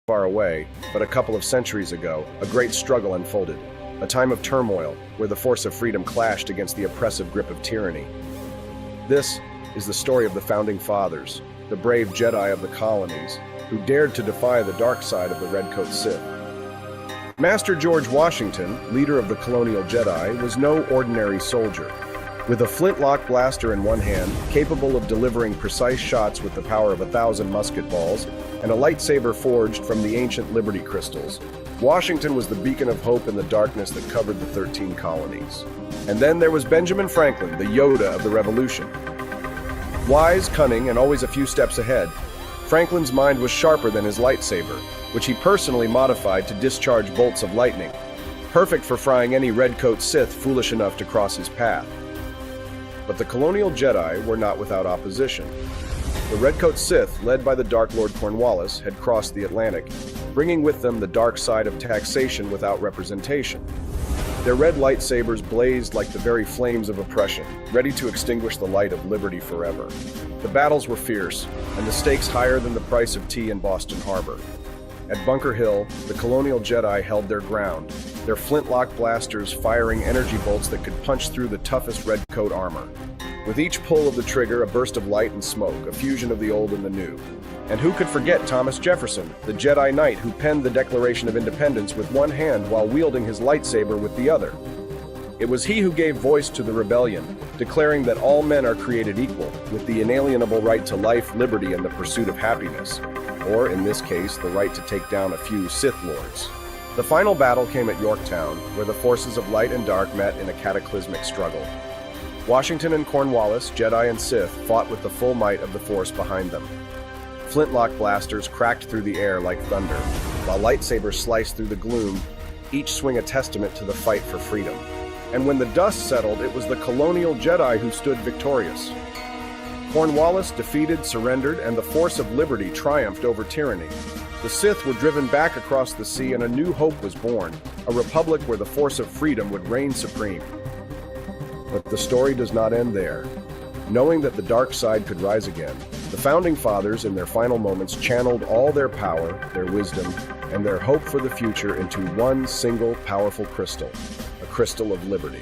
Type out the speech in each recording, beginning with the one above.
far away, but a couple of centuries ago, a great struggle unfolded, a time of turmoil where the force of freedom clashed against the oppressive grip of tyranny. This is the story of the Founding Fathers, the brave Jedi of the colonies, who dared to defy the dark side of the Redcoat Sith. Master George Washington, leader of the colonial Jedi, was no ordinary soldier. With a flintlock blaster in one hand, capable of delivering precise shots with the power of 1,000 musket balls, and a lightsaber forged from the ancient Liberty crystals, Washington was the beacon of hope in the darkness that covered the 13 colonies. And then there was Benjamin Franklin, the Yoda of the Revolution. Wise, cunning, and always a few steps ahead, Franklin's mind was sharper than his lightsaber, which he personally modified to discharge bolts of lightning, perfect for frying any Redcoat Sith foolish enough to cross his path. But the colonial Jedi were not without opposition. The Redcoat Sith, led by the Dark Lord Cornwallis, had crossed the Atlantic, bringing with them the dark side of taxation without representation. Their red lightsabers blazed like the very flames of oppression, ready to extinguish the light of liberty forever. The battles were fierce, and the stakes higher than the price of tea in Boston Harbor. At Bunker Hill, the colonial Jedi held their ground, their flintlock blasters firing energy bolts that could punch through the toughest redcoat armor. With each pull of the trigger, a burst of light and smoke, a fusion of the old and the new. And who could forget Thomas Jefferson, the Jedi Knight who penned the Declaration of Independence with one hand while wielding his lightsaber with the other? It was he who gave voice to the rebellion, declaring that all men are created equal, with the inalienable right to life, liberty, and the pursuit of happiness. Or, in this case, the right to take down a few Sith Lords. The final battle came at Yorktown, where the forces of light and dark met in a cataclysmic struggle. Washington and Cornwallis, Jedi and Sith, fought with the full might of the Force behind them. Flintlock blasters cracked through the air like thunder, while lightsabers sliced through the gloom, each swing a testament to the fight for freedom. And when the dust settled, it was the colonial Jedi who stood victorious. Cornwallis defeated, surrendered, and the force of liberty triumphed over tyranny. The Sith were driven back across the sea, and a new hope was born, a republic where the force of freedom would reign supreme. But the story does not end there. Knowing that the dark side could rise again, the Founding Fathers, in their final moments, channeled all their power, their wisdom, and their hope for the future into one single powerful crystal, a crystal of liberty.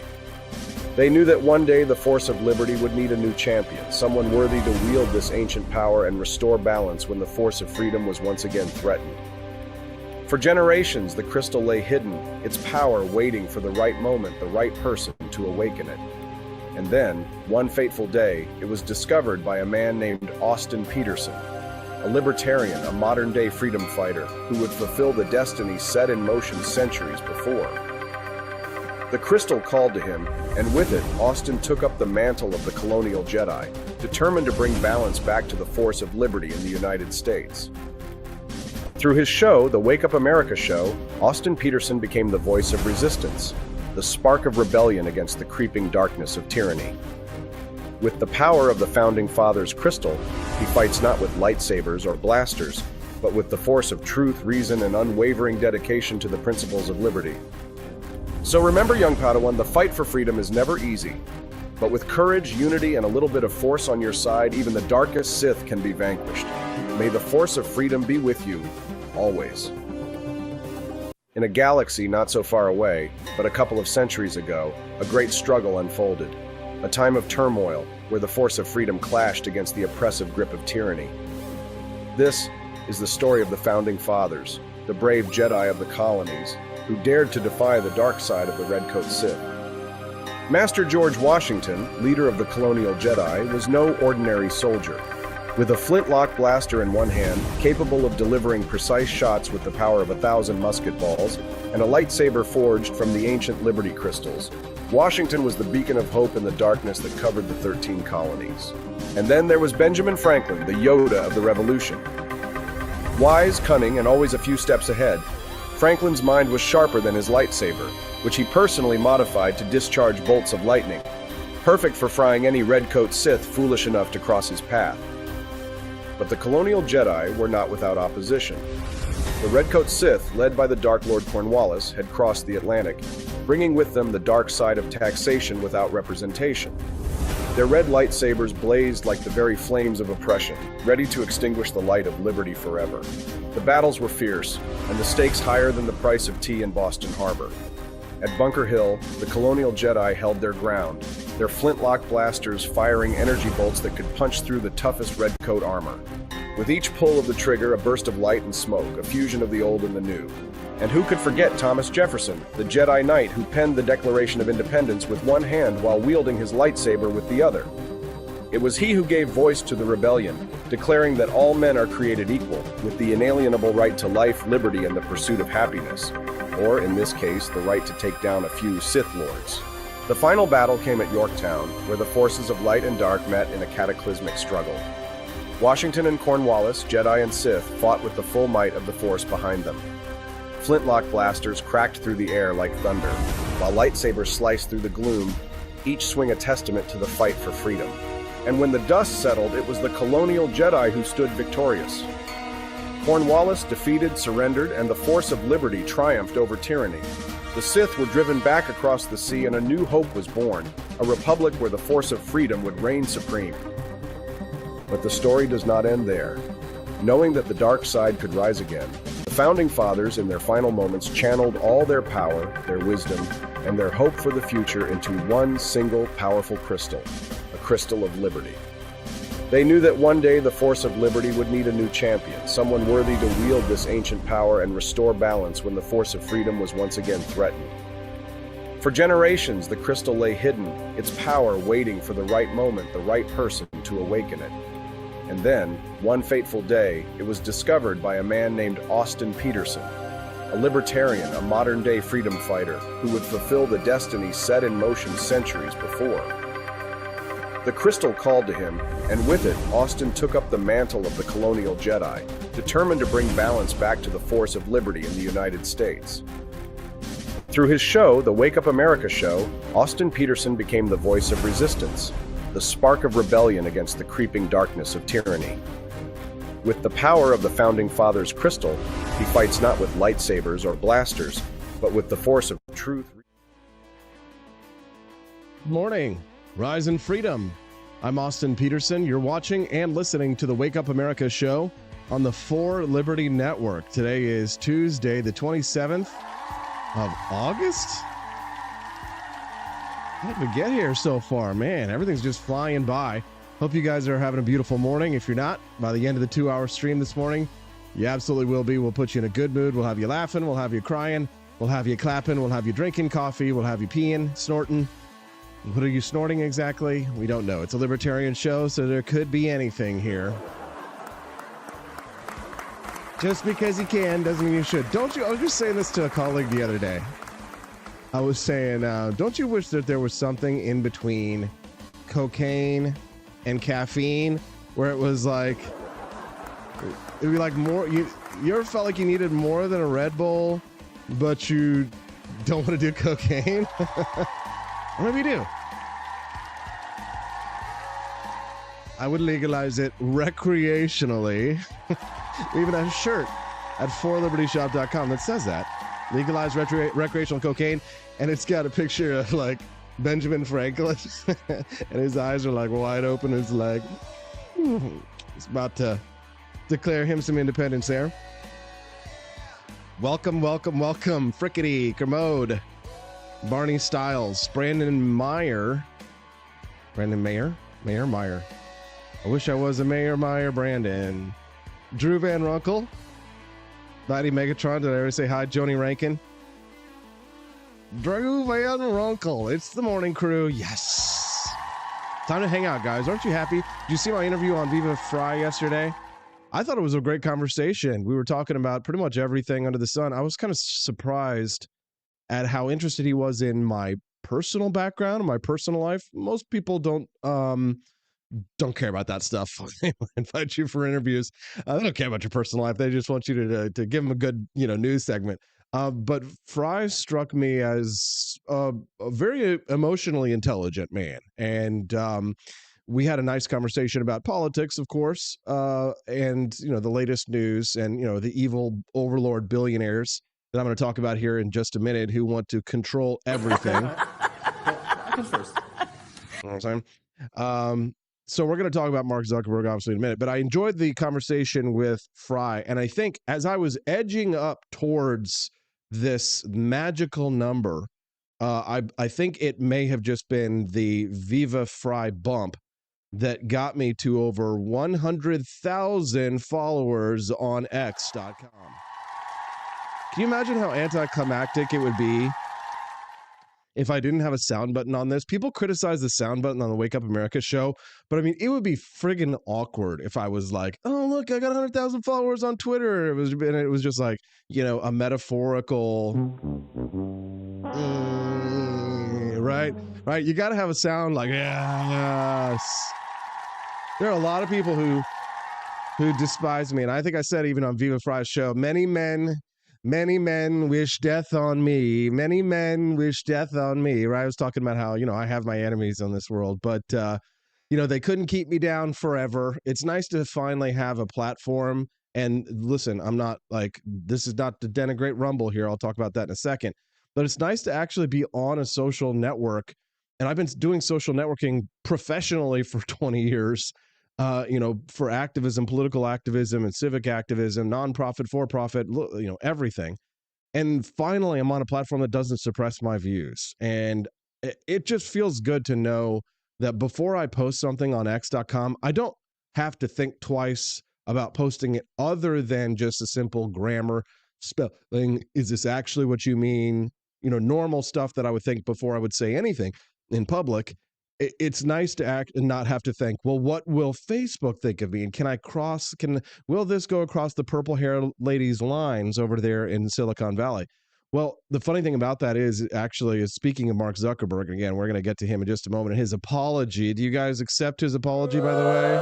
They knew that one day the force of liberty would need a new champion, someone worthy to wield this ancient power and restore balance when the force of freedom was once again threatened. For generations, the crystal lay hidden, its power waiting for the right moment, the right person to awaken it. And then, one fateful day, it was discovered by a man named Austin Peterson, a libertarian, a modern-day freedom fighter who would fulfill the destiny set in motion centuries before. The crystal called to him, and with it, Austin took up the mantle of the colonial Jedi, determined to bring balance back to the force of liberty in the United States. Through his show, the Wake Up America show, Austin Peterson became the voice of resistance, the spark of rebellion against the creeping darkness of tyranny. With the power of the Founding Fathers' crystal, he fights not with lightsabers or blasters, but with the force of truth, reason, and unwavering dedication to the principles of liberty. So remember, young Padawan, the fight for freedom is never easy, but with courage, unity, and a little bit of force on your side, even the darkest Sith can be vanquished. May the force of freedom be with you, always. In a galaxy not so far away, but a couple of centuries ago, a great struggle unfolded, a time of turmoil where the force of freedom clashed against the oppressive grip of tyranny. This is the story of the Founding Fathers, the brave Jedi of the colonies, who dared to defy the dark side of the Redcoat Sith. Master George Washington, leader of the colonial Jedi, was no ordinary soldier. With a flintlock blaster in one hand, capable of delivering precise shots with the power of 1,000 musket balls, and a lightsaber forged from the ancient Liberty crystals, Washington was the beacon of hope in the darkness that covered the 13 colonies. And then there was Benjamin Franklin, the Yoda of the Revolution. Wise, cunning, and always a few steps ahead, Franklin's mind was sharper than his lightsaber, which he personally modified to discharge bolts of lightning, perfect for frying any Redcoat Sith foolish enough to cross his path. But the colonial Jedi were not without opposition. The Redcoat Sith, led by the Dark Lord Cornwallis, had crossed the Atlantic, bringing with them the dark side of taxation without representation. Their red lightsabers blazed like the very flames of oppression, ready to extinguish the light of liberty forever. The battles were fierce, and the stakes higher than the price of tea in Boston Harbor. At Bunker Hill, the colonial Jedi held their ground, their flintlock blasters firing energy bolts that could punch through the toughest redcoat armor. With each pull of the trigger, a burst of light and smoke, a fusion of the old and the new. And who could forget Thomas Jefferson, the Jedi Knight who penned the Declaration of Independence with one hand while wielding his lightsaber with the other? It was he who gave voice to the rebellion, declaring that all men are created equal, with the inalienable right to life, liberty, and the pursuit of happiness. Or, in this case, the right to take down a few Sith Lords. The final battle came at Yorktown, where the forces of light and dark met in a cataclysmic struggle. Washington and Cornwallis, Jedi and Sith, fought with the full might of the Force behind them. Flintlock blasters cracked through the air like thunder, while lightsabers sliced through the gloom, each swing a testament to the fight for freedom. And when the dust settled, it was the colonial Jedi who stood victorious. Cornwallis defeated, surrendered, and the force of liberty triumphed over tyranny. The Sith were driven back across the sea, and a new hope was born, a republic where the force of freedom would reign supreme. But the story does not end there. Knowing that the dark side could rise again, the Founding Fathers, in their final moments, channeled all their power, their wisdom, and their hope for the future into one single powerful crystal, a crystal of liberty. They knew that one day the force of liberty would need a new champion, someone worthy to wield this ancient power and restore balance when the force of freedom was once again threatened. For generations, the crystal lay hidden, its power waiting for the right moment, the right person to awaken it. And then, one fateful day, it was discovered by a man named Austin Peterson, a libertarian, a modern-day freedom fighter who would fulfill the destiny set in motion centuries before. The crystal called to him, and with it, Austin took up the mantle of the colonial Jedi, determined to bring balance back to the force of liberty in the United States. Through his show, the Wake Up America show, Austin Peterson became the voice of resistance, the spark of rebellion against the creeping darkness of tyranny. With the power of the Founding Fathers' crystal, he fights not with lightsabers or blasters, but with the force of truth. Morning, Rise in Freedom. I'm Austin Peterson. You're watching and listening to the Wake Up America show on the For Liberty Network. Today is Tuesday, the 27th of August. How did we get here so far? Man, everything's just flying by. Hope you guys are having a beautiful morning. If you're not, by the end of the 2-hour stream this morning, you absolutely will be. We'll put you in a good mood. We'll have you laughing. We'll have you crying. We'll have you clapping. We'll have you drinking coffee. We'll have you peeing, snorting. What are you snorting exactly? We don't know. It's a libertarian show, so there could be anything here. Just because you can doesn't mean you should. Don't you? I was just saying this to a colleague the other day. I was saying, don't you wish that there was something in between cocaine and caffeine where it was like, it'd be like more, you ever felt like you needed more than a Red Bull, but you don't want to do cocaine? Or maybe you do. I would legalize it recreationally. We even have a shirt at forlibertyshop.com that says that. Legalize recreational cocaine, and it's got a picture of like Benjamin Franklin, and his eyes are like wide open. It's like it's about to declare him some independence there. Welcome, Frickety, Kermode, Barney Styles, Brandon Meyer. I wish I was a Meyer, Brandon. Drew Van Runkle. Mighty Megatron, did I already say hi? Joni Rankin. Drew Van Runkle. It's the morning crew. Yes. Time to hang out, guys. Aren't you happy? Did you see my interview on Viva Fry yesterday? I thought it was a great conversation. We were talking about pretty much everything under the sun. I was kind of surprised at how interested he was in my personal background and my personal life. Most people don't care about that stuff. They invite you for interviews. They don't care about your personal life. They just want you to give them a good, news segment. But Fry struck me as a very emotionally intelligent man. And we had a nice conversation about politics, of course, and, the latest news and, the evil overlord billionaires that I'm going to talk about here in just a minute who want to control everything. I can first. You know what I'm saying? So we're going to talk about Mark Zuckerberg obviously in a minute, but I enjoyed the conversation with Fry. And I think as I was edging up towards this magical number, I think it may have just been the Viva Fry bump that got me to over 100,000 followers on X.com. Can you imagine how anticlimactic it would be if I didn't have a sound button on this? People criticize the sound button on the Wake Up America show, but I mean, it would be friggin' awkward if I was like, oh, look, I got 100,000 followers on Twitter. It was just like, a metaphorical, right? Right. You got to have a sound like, yes. There are a lot of people who despise me. And I think I said even on Viva Fry's show, many men wish death on me. Many men wish death on me. Right? I was talking about how, I have my enemies on this world, but, they couldn't keep me down forever. It's nice to finally have a platform. And listen, I'm not like, this is not to denigrate Rumble here. I'll talk about that in a second. But it's nice to actually be on a social network. And I've been doing social networking professionally for 20 years. For activism, political activism, and civic activism, nonprofit, for-profit, everything. And finally, I'm on a platform that doesn't suppress my views. And it just feels good to know that before I post something on X.com, I don't have to think twice about posting it other than just a simple grammar spelling. Is this actually what you mean? Normal stuff that I would think before I would say anything in public. It's nice to act and not have to think, well, what will Facebook think of me? And will this go across the purple hair lady's lines over there in Silicon Valley? Well, the funny thing about that is speaking of Mark Zuckerberg, again, we're going to get to him in just a moment. His apology. Do you guys accept his apology, by the way?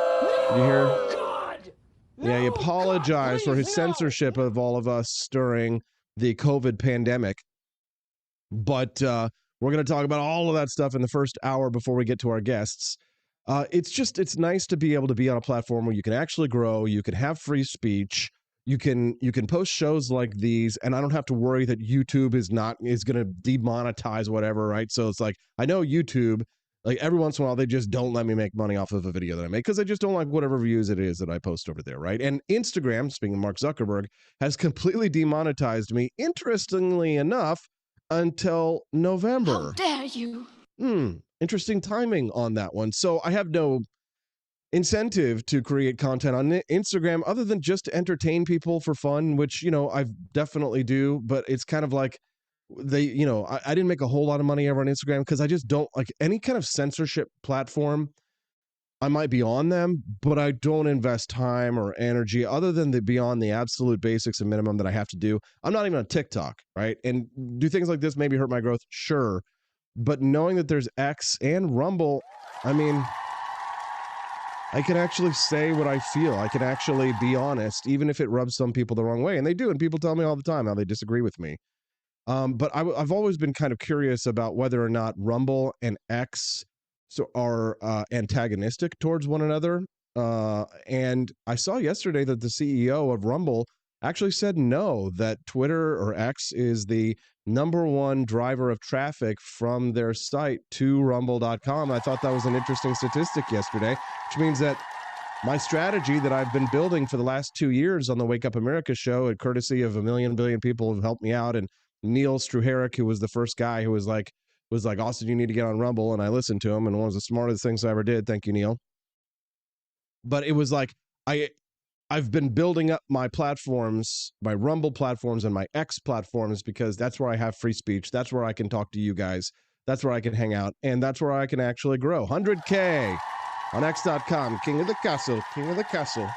Did you hear? God! Yeah, he apologized for his censorship of all of us during the COVID pandemic. But, we're going to talk about all of that stuff in the first hour before we get to our guests. It's nice to be able to be on a platform where you can actually grow, you can have free speech, you can post shows like these, and I don't have to worry that YouTube is going to demonetize whatever, right? So it's like, I know YouTube, like every once in a while, they just don't let me make money off of a video that I make because I just don't like whatever views it is that I post over there, right? And Instagram, speaking of Mark Zuckerberg, has completely demonetized me, interestingly enough, until November. How dare you? Interesting timing on that one. So I have no incentive to create content on Instagram other than just to entertain people for fun, which, I definitely do. But it's kind of like I didn't make a whole lot of money ever on Instagram because I just don't like any kind of censorship platform. I might be on them, but I don't invest time or energy other than beyond the absolute basics and minimum that I have to do. I'm not even on TikTok, right? And do things like this maybe hurt my growth? Sure. But knowing that there's X and Rumble, I mean, I can actually say what I feel. I can actually be honest, even if it rubs some people the wrong way. And they do. And people tell me all the time how they disagree with me. But I've always been kind of curious about whether or not Rumble and X are antagonistic towards one another. And I saw yesterday that the CEO of Rumble actually said no, that Twitter or X is the #1 driver of traffic from their site to rumble.com. I thought that was an interesting statistic yesterday, which means that my strategy that I've been building for the last 2 years on the Wake Up America show, at courtesy of a billion people who've helped me out, and Neil Struharic, who was the first guy who was like, Austin, you need to get on Rumble. And I listened to him, and one of the smartest things I ever did. Thank you, Neil. But it was like, I've been building up my platforms, my Rumble platforms and my X platforms, because that's where I have free speech. That's where I can talk to you guys. That's where I can hang out. And that's where I can actually grow. 100K on X.com. King of the castle. King of the castle.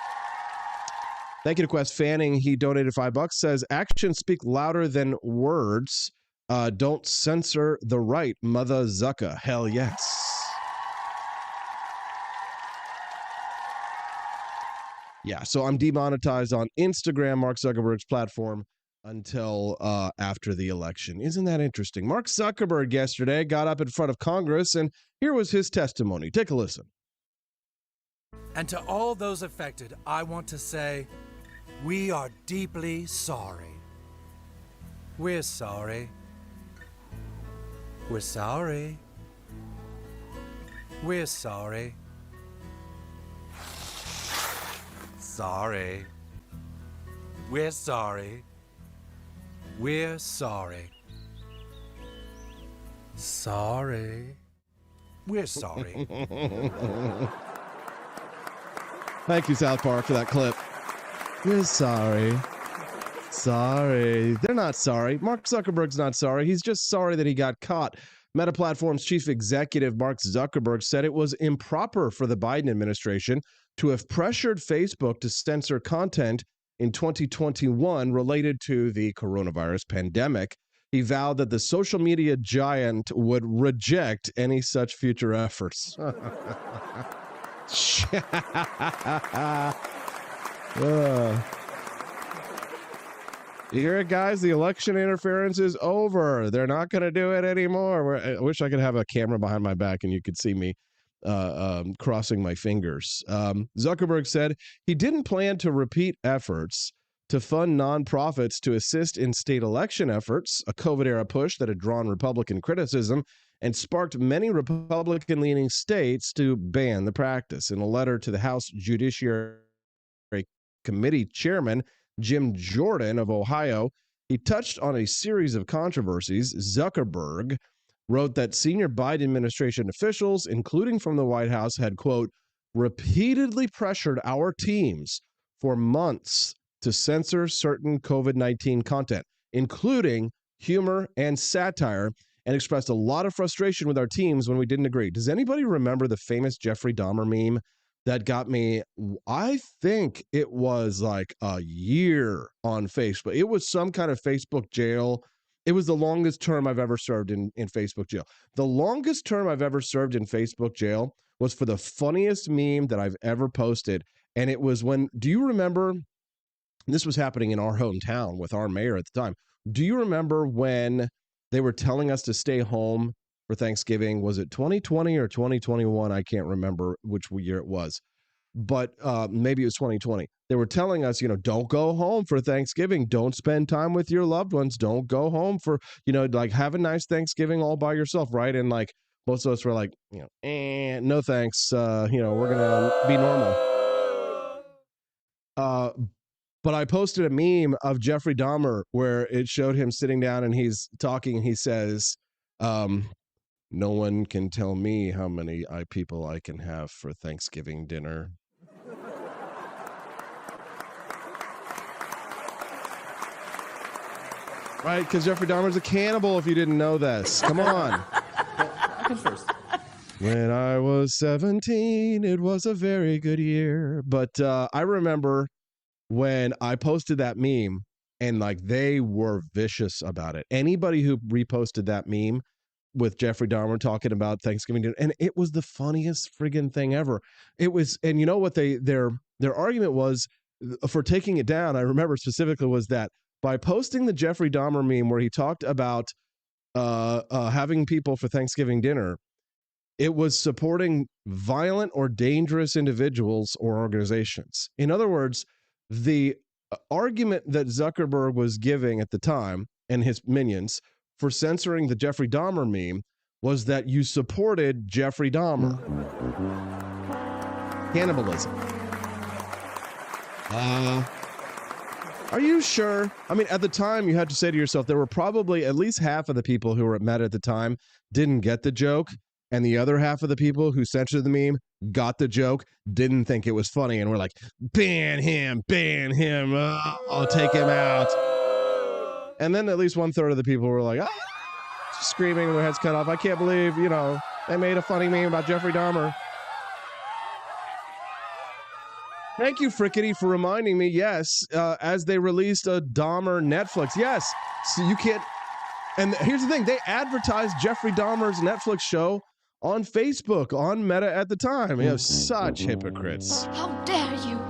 Thank you to Quest Fanning. He donated $5, says, actions speak louder than words. Don't censor the right, Mother Zucker. Hell yes. Yeah, so I'm demonetized on Instagram, Mark Zuckerberg's platform, until after the election. Isn't that interesting? Mark Zuckerberg yesterday got up in front of Congress, and here was his testimony. Take a listen. And to all those affected, I want to say, we are deeply sorry. We're sorry. We're sorry. We're sorry. sorry. We're sorry. We're sorry. Sorry. We're sorry. Thank you, South Park, for that clip. We're sorry. Sorry. They're not sorry. Mark Zuckerberg's not sorry. He's just sorry that he got caught. Meta Platform's chief executive, Mark Zuckerberg, said it was improper for the Biden administration to have pressured Facebook to censor content in 2021 related to the coronavirus pandemic. He vowed that the social media giant would reject any such future efforts. You hear it, guys? The election interference is over. They're not going to do it anymore. I wish I could have a camera behind my back and you could see me crossing my fingers. Zuckerberg said he didn't plan to repeat efforts to fund nonprofits to assist in state election efforts, a COVID-era push that had drawn Republican criticism and sparked many Republican-leaning states to ban the practice. In a letter to the House Judiciary Committee Chairman Jim Jordan of Ohio, he touched on a series of controversies. Zuckerberg wrote that senior Biden administration officials, including from the White House, had, quote, repeatedly pressured our teams for months to censor certain COVID-19 content, including humor and satire, and expressed a lot of frustration with our teams when we didn't agree. Does anybody remember the famous Jeffrey Dahmer meme that got me, I think it was like a year on Facebook. It was some kind of Facebook jail. It was the longest term I've ever served in Facebook jail. The longest term I've ever served in Facebook jail was for the funniest meme that I've ever posted. And it was when, do you remember, this was happening in our hometown with our mayor at the time. Do you remember when they were telling us to stay home for Thanksgiving? Was it 2020 or 2021? I can't remember which year it was, but maybe it was 2020. They were telling us, don't go home for Thanksgiving. Don't spend time with your loved ones. Don't go home for, like have a nice Thanksgiving all by yourself, right? And like most of us were like, no thanks. We're going to be normal. But I posted a meme of Jeffrey Dahmer where it showed him sitting down and he's talking. He says, no one can tell me how many people I can have for Thanksgiving dinner. Right? Because Jeffrey Dahmer's a cannibal if you didn't know this. Come on. I can first. When I was 17, it was a very good year. But I remember when I posted that meme and like they were vicious about it. Anybody who reposted that meme with Jeffrey Dahmer talking about Thanksgiving dinner, and it was the funniest friggin' thing ever. It was, and you know what their argument was for taking it down, I remember specifically, was that by posting the Jeffrey Dahmer meme where he talked about having people for Thanksgiving dinner, it was supporting violent or dangerous individuals or organizations. In other words, the argument that Zuckerberg was giving at the time and his minions for censoring the Jeffrey Dahmer meme was that you supported Jeffrey Dahmer. Cannibalism. Are you sure? I mean, at the time, you had to say to yourself, there were probably at least half of the people who were at Meta at the time didn't get the joke, and the other half of the people who censored the meme got the joke, didn't think it was funny, and were like, ban him, I'll take him out. And then at least 1/3 of the people were like, screaming, their heads cut off. I can't believe, they made a funny meme about Jeffrey Dahmer. Thank you, Frickety, for reminding me. Yes, as they released a Dahmer Netflix. Yes, so you can't. And here's the thing. They advertised Jeffrey Dahmer's Netflix show on Facebook, on Meta at the time. Such hypocrites. How dare you?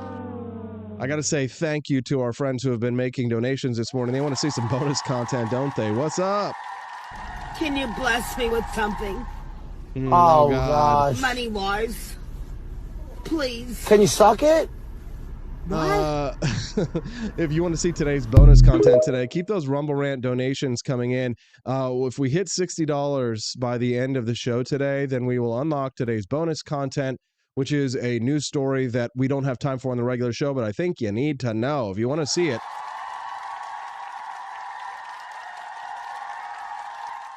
I got to say thank you to our friends who have been making donations this morning. They want to see some bonus content, don't they? What's up? Can you bless me with something? Oh, gosh. Money-wise. Please. Can you suck it? If you want to see today's bonus content today, keep those Rumble Rant donations coming in. If we hit $60 by the end of the show today, then we will unlock today's bonus content, which is a news story that we don't have time for on the regular show, but I think you need to know. If you want to see it,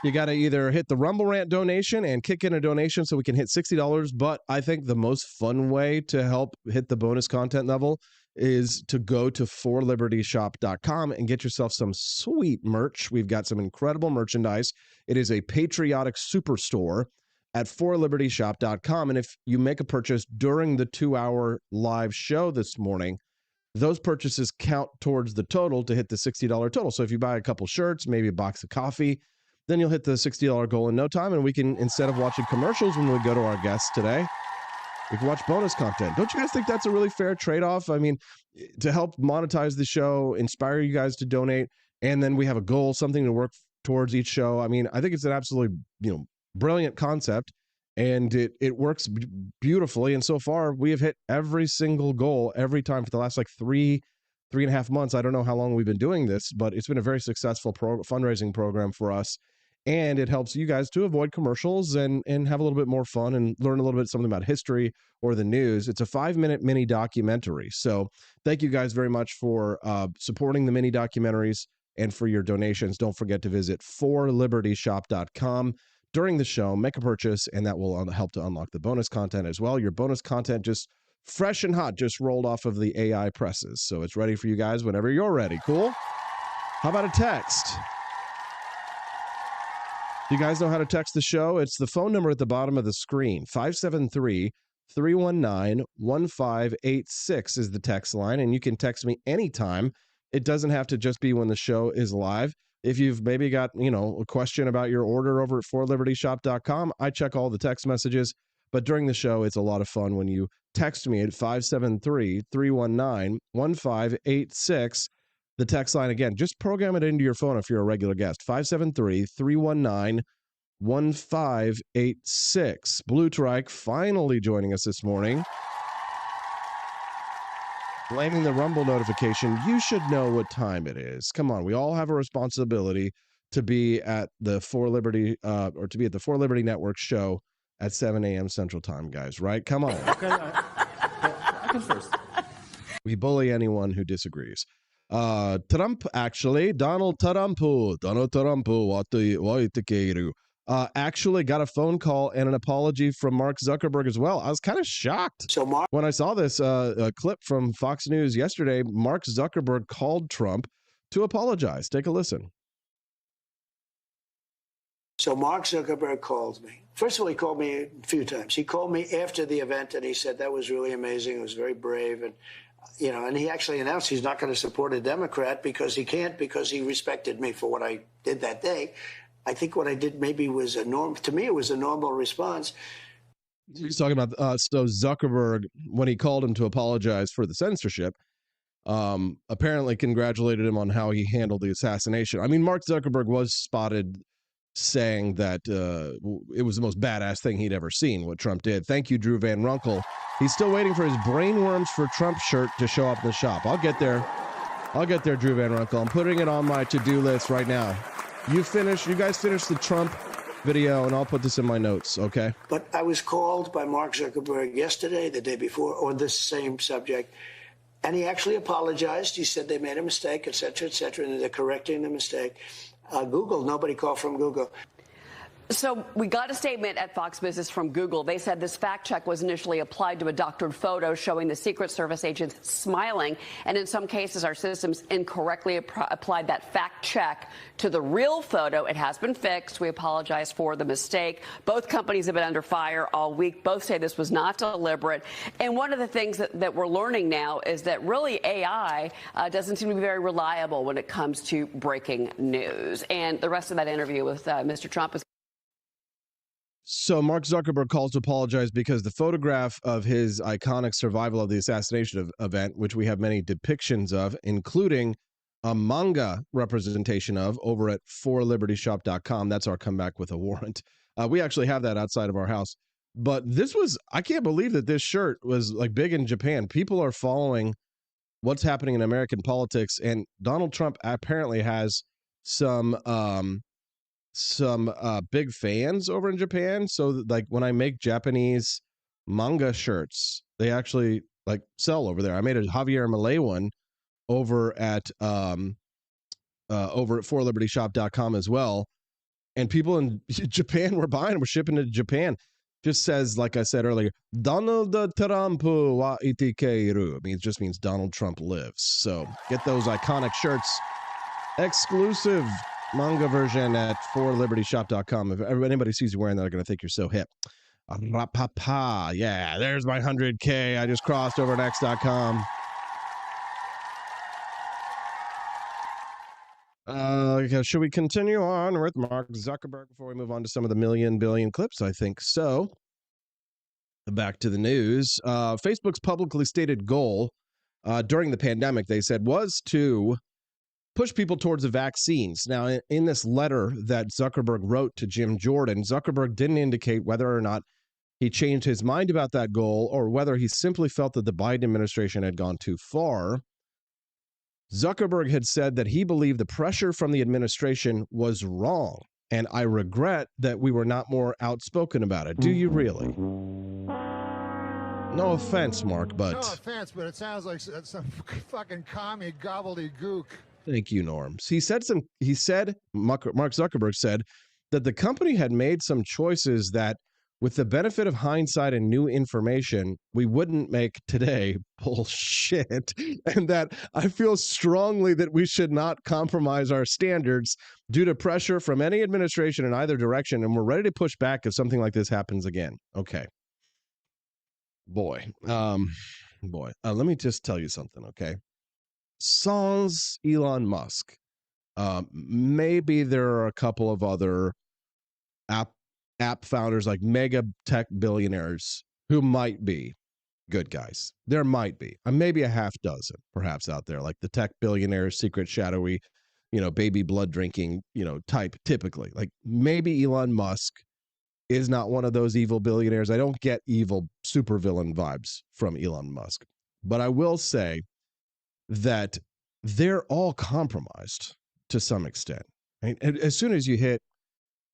you got to either hit the Rumble Rant donation and kick in a donation so we can hit $60. But I think the most fun way to help hit the bonus content level is to go to forlibertyshop.com and get yourself some sweet merch. We've got some incredible merchandise. It is a patriotic superstore at forlibertyshop.com. And if you make a purchase during the 2-hour live show this morning, those purchases count towards the total to hit the $60 total. So if you buy a couple shirts, maybe a box of coffee, then you'll hit the $60 goal in no time. And we can, instead of watching commercials when we go to our guests today, we can watch bonus content. Don't you guys think that's a really fair trade-off? I mean, to help monetize the show, inspire you guys to donate, and then we have a goal, something to work towards each show. I mean, I think it's an absolutely, brilliant concept, and it works beautifully. And so far, we have hit every single goal every time for the last like three and a half months. I don't know how long we've been doing this, but it's been a very successful fundraising program for us. And it helps you guys to avoid commercials and have a little bit more fun and learn a little bit something about history or the news. It's a 5-minute mini documentary. So thank you guys very much for supporting the mini documentaries and for your donations. Don't forget to visit forlibertyshop.com during the show, make a purchase, and that will help to unlock the bonus content as well. Your bonus content just fresh and hot, just rolled off of the AI presses. So it's ready for you guys whenever you're ready. Cool? How about a text? Do you guys know how to text the show? It's the phone number at the bottom of the screen. 573-319-1586 is the text line, and you can text me anytime. It doesn't have to just be when the show is live. If you've maybe got, a question about your order over at forlibertyshop.com, I check all the text messages, but during the show, it's a lot of fun when you text me at 573-319-1586. The text line, again, just program it into your phone if you're a regular guest. 573-319-1586. Blue Trike finally joining us this morning. Blaming the Rumble notification. You should know what time it is. Come on, we all have a responsibility to be at the For Liberty or to be at the For Liberty Network show at 7 a.m. Central Time, guys, right? Come on. Okay, I can first. We bully anyone who disagrees. Trump, actually, Donald Trump, actually got a phone call and an apology from Mark Zuckerberg as well. I was kind of shocked. When I saw this clip from Fox News yesterday, Mark Zuckerberg called Trump to apologize. Take a listen. So Mark Zuckerberg called me. First of all, he called me a few times. He called me after the event, and he said that was really amazing. It was very brave, and and he actually announced he's not going to support a Democrat because he can't, because he respected me for what I did that day. I think what I did maybe was to me, it was a normal response. He's talking about, so Zuckerberg, when he called him to apologize for the censorship, apparently congratulated him on how he handled the assassination. I mean, Mark Zuckerberg was spotted saying that it was the most badass thing he'd ever seen, what Trump did. Thank you, Drew Van Runkle. He's still waiting for his Brainworms for Trump shirt to show up in the shop. I'll get there, Drew Van Runkle. I'm putting it on my to-do list right now. You guys finish the Trump video, and I'll put this in my notes, okay? But I was called by Mark Zuckerberg yesterday, the day before, on this same subject, and he actually apologized. He said they made a mistake, et cetera, and they're correcting the mistake. Google, nobody called from Google. So we got a statement at Fox Business from Google. They said this fact check was initially applied to a doctored photo showing the Secret Service agents smiling. And in some cases, our systems incorrectly applied that fact check to the real photo. It has been fixed. We apologize for the mistake. Both companies have been under fire all week. Both say this was not deliberate. And one of the things that we're learning now is that really AI doesn't seem to be very reliable when it comes to breaking news. And the rest of that interview with Mr. Trump is. So Mark Zuckerberg calls to apologize because the photograph of his iconic survival of the assassination event, which we have many depictions of, including a manga representation of over at forlibertyshop.com. That's our comeback with a warrant. We actually have that outside of our house. But I can't believe that this shirt was like big in Japan. People are following what's happening in American politics, and Donald Trump apparently has some big fans over in Japan. So like when I make Japanese manga shirts. They actually like sell over there. I made a Javier Milei one over at 4libertyshop.com as well. And people in Japan were buying them, were shipping to Japan. Just says, like I said earlier, Donald Trump wa itikeru. I mean, it just means Donald Trump lives. So get those iconic shirts. Exclusive manga version at 4libertyshop.com. If anybody sees you wearing that, they're going to think you're so hip. Rapapa. Yeah, there's my 100K. I just crossed over at X.com. Should we continue on with Mark Zuckerberg before we move on to some of the billion clips? I think so. Back to the news. Facebook's publicly stated goal during the pandemic, they said, was to push people towards the vaccines. Now, in this letter that Zuckerberg wrote to Jim Jordan, Zuckerberg didn't indicate whether or not he changed his mind about that goal or whether he simply felt that the Biden administration had gone too far. Zuckerberg had said that he believed the pressure from the administration was wrong, and I regret that we were not more outspoken about it. Do you really? No offense, Mark, but... No offense, but it sounds like some fucking commie gobbledygook. Thank you, Norm. Mark Zuckerberg said that the company had made some choices that, with the benefit of hindsight and new information, we wouldn't make today. Bullshit. And that I feel strongly that we should not compromise our standards due to pressure from any administration in either direction. And we're ready to push back if something like this happens again. Okay. Boy. Let me just tell you something, okay? Sans Elon Musk, maybe there are a couple of other app founders, like mega tech billionaires, who might be good guys. There might be maybe a half dozen perhaps out there, like the tech billionaires, secret, shadowy, baby blood drinking, type typically. Like maybe Elon Musk is not one of those evil billionaires. I don't get evil supervillain vibes from Elon Musk, but I will say that they're all compromised to some extent. Right? And as soon as you hit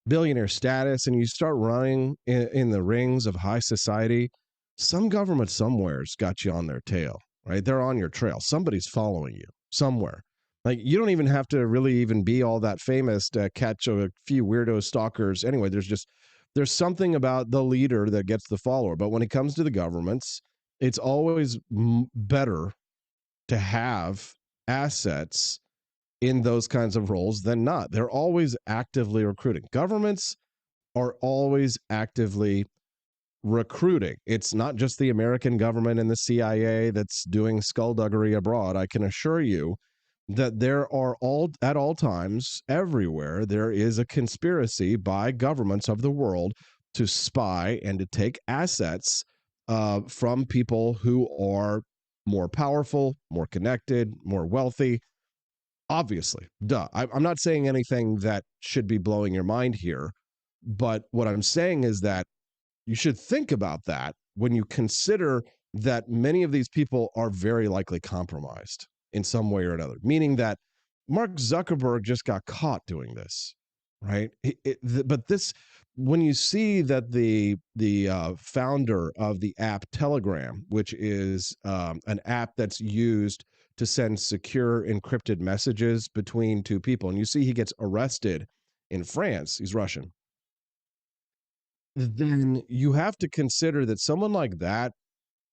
billionaire status and you start running in the rings of high society, some government somewhere's got you on their tail, right? They're on your trail. Somebody's following you somewhere. Like, you don't even have to really even be all that famous to catch a few weirdo stalkers. Anyway, there's something about the leader that gets the follower. But when it comes to the governments, it's always better to have assets in those kinds of roles than not. They're always actively recruiting. Governments are always actively recruiting. It's not just the American government and the CIA that's doing skullduggery abroad. I can assure you that there are at all times, everywhere, there is a conspiracy by governments of the world to spy and to take assets from people who are more powerful, more connected, more wealthy. Obviously, duh. I'm not saying anything that should be blowing your mind here, but what I'm saying is that you should think about that when you consider that many of these people are very likely compromised in some way or another, meaning that Mark Zuckerberg just got caught doing this, right? But this, when you see that the founder of the app Telegram, which is an app that's used to send secure encrypted messages between two people, and you see he gets arrested in France, he's Russian, then you have to consider that someone like that,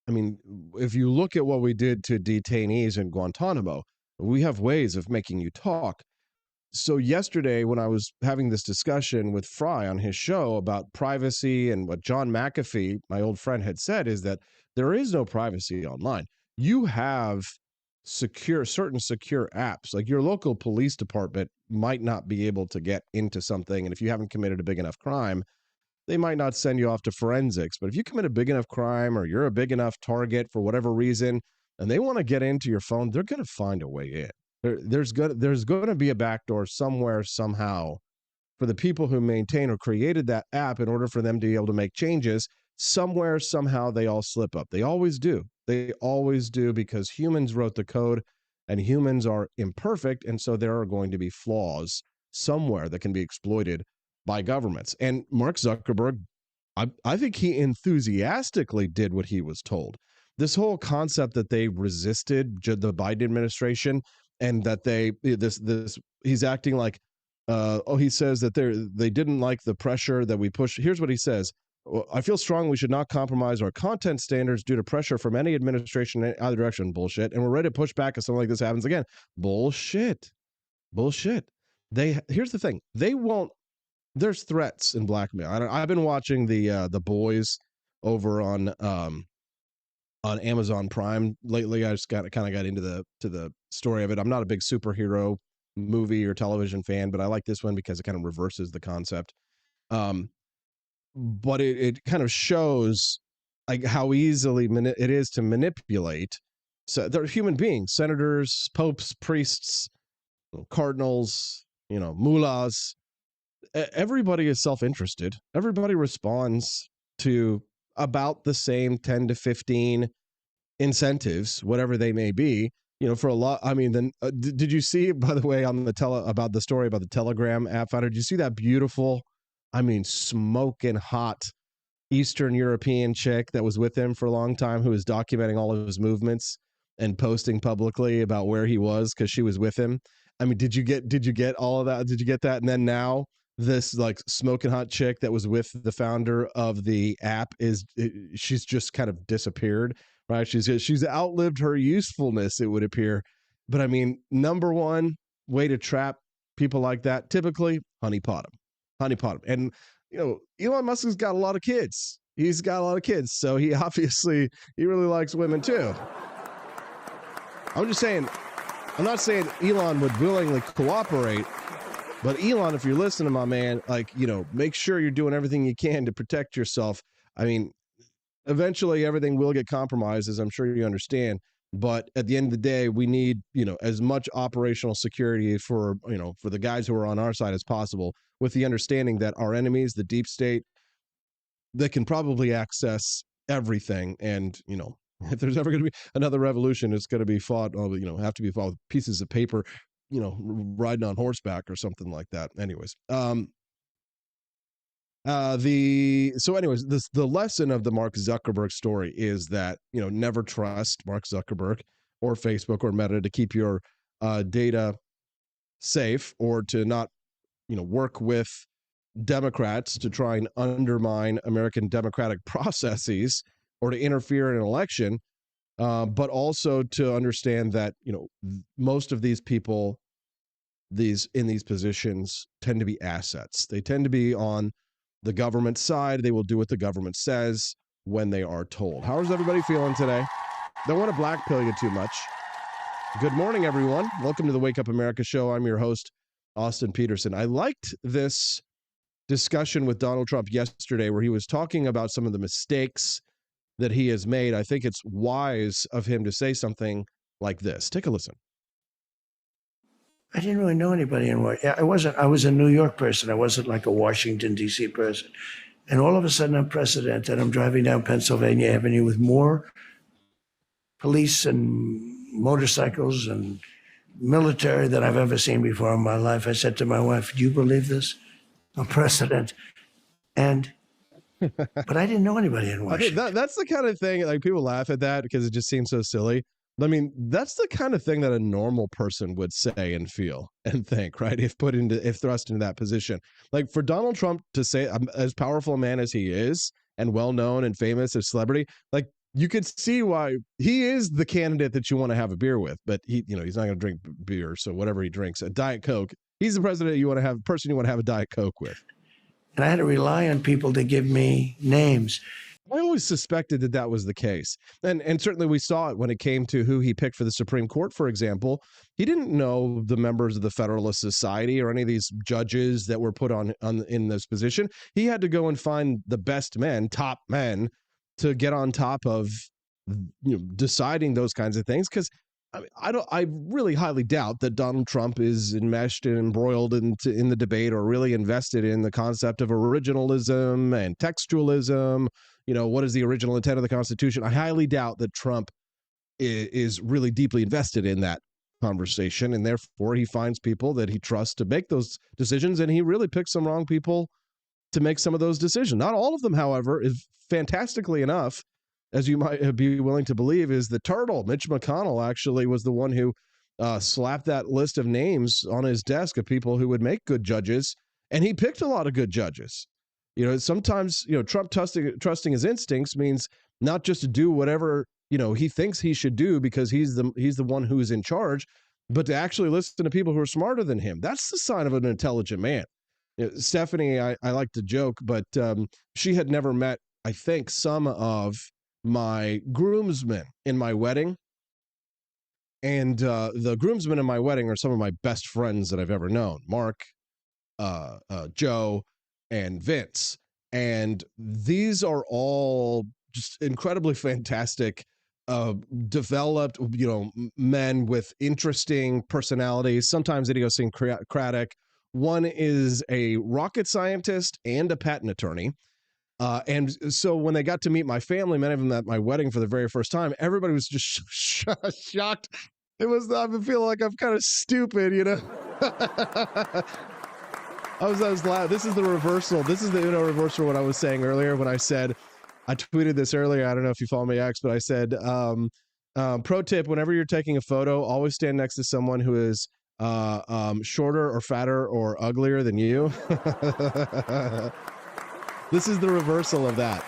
I mean, if you look at what we did to detainees in Guantanamo, we have ways of making you talk. So yesterday, when I was having this discussion with Fry on his show about privacy, and what John McAfee, my old friend, had said is that there is no privacy online. You have certain secure apps, like your local police department might not be able to get into something. And if you haven't committed a big enough crime, they might not send you off to forensics. But if you commit a big enough crime, or you're a big enough target for whatever reason, and they want to get into your phone, they're going to find a way in. There's going to be a backdoor somewhere, somehow, for the people who maintain or created that app in order for them to be able to make changes. Somewhere, somehow, they all slip up. They always do. They always do, because humans wrote the code, and humans are imperfect. And so there are going to be flaws somewhere that can be exploited by governments. And Mark Zuckerberg I think he enthusiastically did what he was told. This whole concept that they resisted the Biden administration and that he's acting like, he says that they didn't like the pressure that we push. Here's what he says. I feel strong we should not compromise our content standards due to pressure from any administration in either direction. Bullshit. And we're ready to push back if something like this happens again. Bullshit. Here's the thing. They won't. There's threats and blackmail. I've been watching the Boys over on Amazon Prime lately. I just kind of got into the story of it. I'm not a big superhero movie or television fan, but I like this one because it kind of reverses the concept. But it kind of shows like how easily it is to manipulate. So they're human beings, senators, popes, priests, cardinals, mullahs. Everybody is self-interested. Everybody responds to about the same 10 to 15 incentives, whatever they may be. For a lot. I mean, then did you see, by the way, on about the story about the Telegram app founder? Did you see that beautiful, smoking hot Eastern European chick that was with him for a long time, who was documenting all of his movements and posting publicly about where he was because she was with him? I mean, did you get all of that? Did you get that? And then now this like smoking hot chick that was with the founder of the app she's just kind of disappeared, right? She's outlived her usefulness, it would appear. But I mean, number one way to trap people like that, typically honeypot them. And Elon Musk has got a lot of kids. So he really likes women too. I'm just saying, I'm not saying Elon would willingly cooperate, but Elon, if you're listening, my man, make sure you're doing everything you can to protect yourself. I mean, eventually everything will get compromised, as I'm sure you understand. But at the end of the day, we need, as much operational security for the guys who are on our side as possible, with the understanding that our enemies, the deep state, they can probably access everything. And, if there's ever going to be another revolution, it's going to be fought, have to be fought with pieces of paper, riding on horseback or something like that. Anyways, the lesson of the Mark Zuckerberg story is that, never trust Mark Zuckerberg or Facebook or Meta to keep your data safe, or to not, work with Democrats to try and undermine American democratic processes or to interfere in an election. But also to understand that, most of these people, in these positions, tend to be assets. They tend to be on the government side. They will do what the government says when they are told. How is everybody feeling today? Don't want to black pill you too much. Good morning, everyone. Welcome to the Wake Up America show. I'm your host, Austin Peterson. I liked this discussion with Donald Trump yesterday, where he was talking about some of the mistakes that he has made. I think it's wise of him to say something like this. Take a listen. I didn't really know anybody in Washington. I was a New York person. I wasn't like a Washington, D.C. person. And all of a sudden, I'm unprecedented. I'm driving down Pennsylvania Avenue with more police and motorcycles and military than I've ever seen before in my life. I said to my wife, "Do you believe this? Unprecedented." But I didn't know anybody in Washington. I think that's the kind of thing, like, people laugh at that because it just seems so silly. I mean, that's the kind of thing that a normal person would say and feel and think, right? If thrust into that position. Like, for Donald Trump to say, as powerful a man as he is, and well-known and famous as celebrity, like, you could see why he is the candidate that you want to have a beer with. But he's not going to drink beer, so whatever he drinks, a Diet Coke, he's the person you want to have a Diet Coke with. And I had to rely on people to give me names. I always suspected that was the case. And certainly we saw it when it came to who he picked for the Supreme Court, for example. He didn't know the members of the Federalist Society or any of these judges that were put on in this position. He had to go and find the best men, top men, to get on top of deciding those kinds of things. Because I really highly doubt that Donald Trump is enmeshed and embroiled in the debate, or really invested in the concept of originalism and textualism. What is the original intent of the Constitution? I highly doubt that Trump is really deeply invested in that conversation, and therefore he finds people that he trusts to make those decisions, and he really picks some wrong people to make some of those decisions. Not all of them, however, is fantastically enough, as you might be willing to believe, is the turtle. Mitch McConnell actually was the one who slapped that list of names on his desk of people who would make good judges, and he picked a lot of good judges. Sometimes, Trump trusting his instincts means not just to do whatever, he thinks he should do because he's the one who's in charge, but to actually listen to people who are smarter than him. That's the sign of an intelligent man. Stephanie, I like to joke, but she had never met, I think, some of my groomsmen in my wedding. And the groomsmen in my wedding are some of my best friends that I've ever known. Mark, Joe, and Vince. And these are all just incredibly fantastic, developed, men with interesting personalities, sometimes idiosyncratic. One is a rocket scientist and a patent attorney. And so when they got to meet my family, many of them at my wedding for the very first time, everybody was just shocked. I've been feeling like I'm kind of stupid, I was loud. This is the reversal. This is the reversal what I was saying earlier when I said, I tweeted this earlier. I don't know if you follow me X, but I said, pro tip, whenever you're taking a photo, always stand next to someone who is shorter or fatter or uglier than you. This is the reversal of that.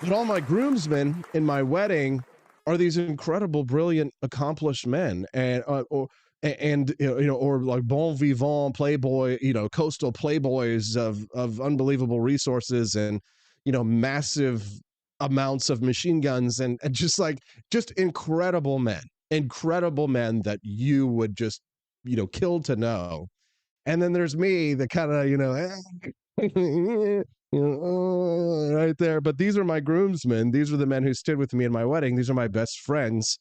But all my groomsmen in my wedding are these incredible, brilliant, accomplished men, and or like bon vivant playboy, coastal playboys of unbelievable resources and massive amounts of machine guns and just incredible men that you would just kill to know. And then there's me, the kind of right there. But these are my groomsmen. These are the men who stood with me in my wedding. These are my best friends.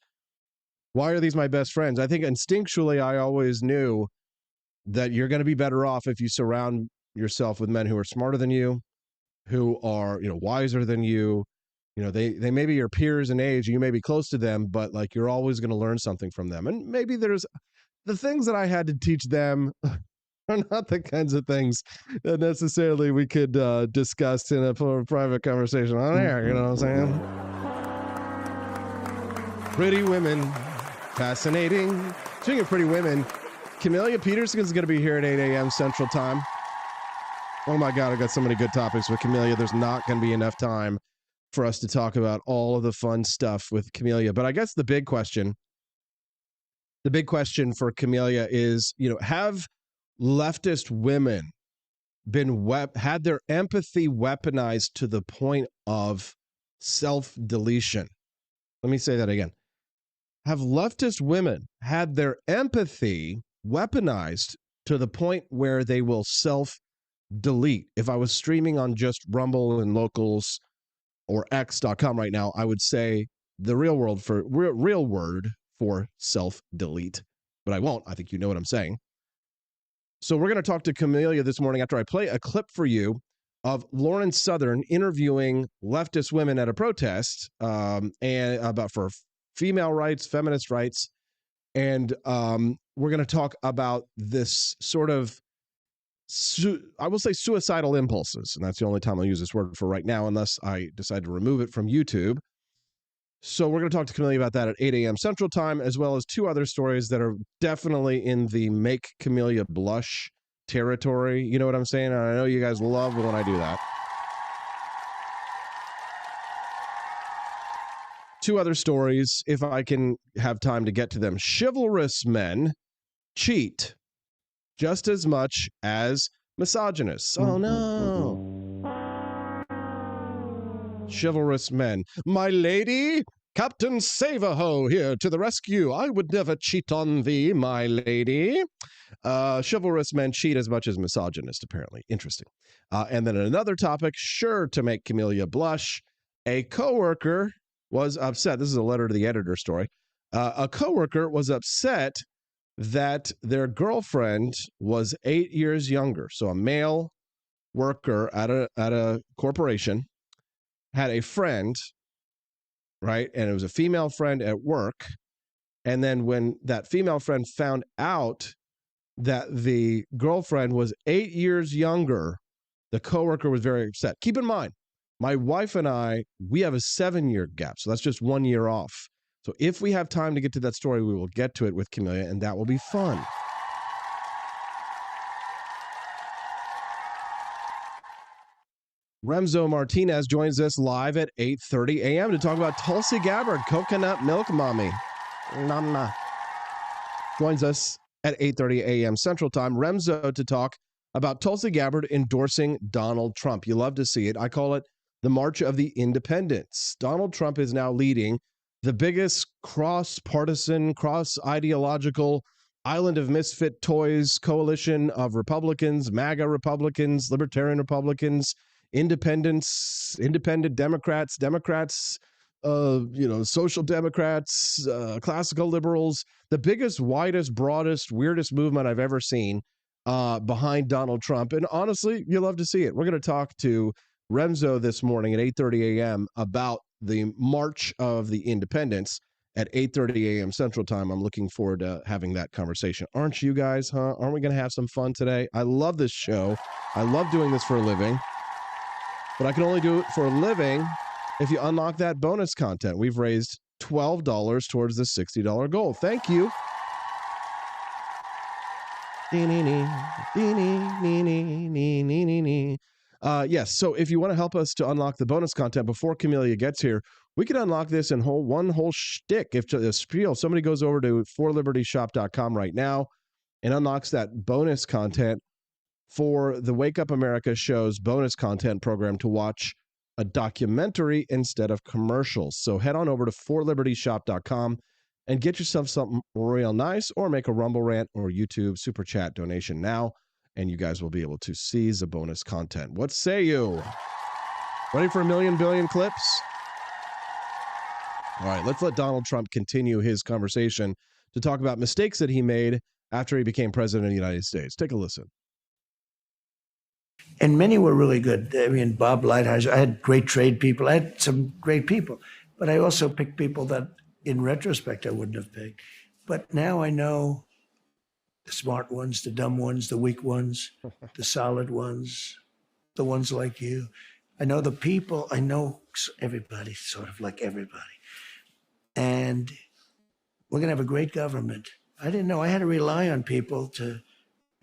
Why are these my best friends? I think instinctually I always knew that you're going to be better off if you surround yourself with men who are smarter than you, who are wiser than you. They may be your peers in age, you may be close to them, but you're always going to learn something from them. And maybe there's the things that I had to teach them are not the kinds of things that necessarily we could discuss in a private conversation on air. You know what I'm saying? Pretty women, fascinating. Speaking of pretty women, Camellia Peterson is going to be here at 8 a.m. Central Time. Oh my God, I've got so many good topics with Camellia. There's not going to be enough time for us to talk about all of the fun stuff with Camellia. But I guess the big question for Camellia is, have leftist women had their empathy weaponized to the point of self-deletion? Let me say that again. Have leftist women had their empathy weaponized to the point where they will self-delete? If I was streaming on just Rumble and Locals or X.com right now, I would say the real word for self-delete, but I won't. I think you know what I'm saying. So we're going to talk to Camellia this morning after I play a clip for you of Lauren Southern interviewing leftist women at a protest and about for female rights, feminist rights. And we're going to talk about this sort of, I will say, suicidal impulses. And that's the only time I'll use this word for right now, unless I decide to remove it from YouTube. So we're going to talk to Camellia about that at 8 a.m. Central Time, as well as two other stories that are definitely in the make Camellia blush territory. You know what I'm saying? And I know you guys love when I do that. Two other stories, if I can have time to get to them. Chivalrous men cheat just as much as misogynists. Oh, no. Chivalrous men. My lady, Captain Save-A-Ho here to the rescue. I would never cheat on thee, my lady. Chivalrous men cheat as much as misogynists, apparently. Interesting. And then another topic, sure to make Camellia blush. A coworker was upset. This is a letter to the editor story. A coworker was upset that their girlfriend was 8 years younger. So a male worker at a corporation had a friend, right? And it was a female friend at work. And then when that female friend found out that the girlfriend was 8 years younger, the coworker was very upset. Keep in mind, my wife and I, we have a 7-year gap, so that's just 1 year off. So if we have time to get to that story, we will get to it with Camelia, and that will be fun. Remzo Martinez joins us live at 8:30 a.m. to talk about Tulsi Gabbard, coconut milk mommy. Nah. Joins us at 8:30 a.m. Central Time. Remzo to talk about Tulsi Gabbard endorsing Donald Trump. You love to see it. I call it the March of the Independents. Donald Trump is now leading the biggest cross-partisan, cross-ideological island of misfit toys coalition of Republicans, MAGA Republicans, Libertarian Republicans, independents, independent Democrats, Social Democrats, classical liberals, the biggest, widest, broadest, weirdest movement I've ever seen behind Donald Trump. And honestly, you love to see it. We're going to talk to Remzo this morning at 8:30 a.m. about the March of the Independents at 8:30 a.m. Central Time. I'm looking forward to having that conversation. Aren't you guys, huh? Aren't we going to have some fun today? I love this show. I love doing this for a living. But I can only do it for a living if you unlock that bonus content. We've raised $12 towards the $60 goal. Thank you. Yes, so if you want to help us to unlock the bonus content before Camelia gets here, we can unlock this in one whole shtick. If somebody goes over to forlibertyshop.com right now and unlocks that bonus content for the Wake Up America show's bonus content program to watch a documentary instead of commercials. So head on over to forlibertyshop.com and get yourself something real nice, or make a Rumble Rant or YouTube Super Chat donation now, and you guys will be able to seize the bonus content. What say you? Ready for a million billion clips? All right, let's let Donald Trump continue his conversation to talk about mistakes that he made after he became president of the United States. Take a listen. And many were really good. I mean, Bob Lighthizer, I had great trade people. I had some great people. But I also picked people that, in retrospect, I wouldn't have picked. But now I know the smart ones, the dumb ones, the weak ones, the solid ones, the ones like you. I know the people. I know everybody, sort of like everybody. And we're going to have a great government. I didn't know. I had to rely on people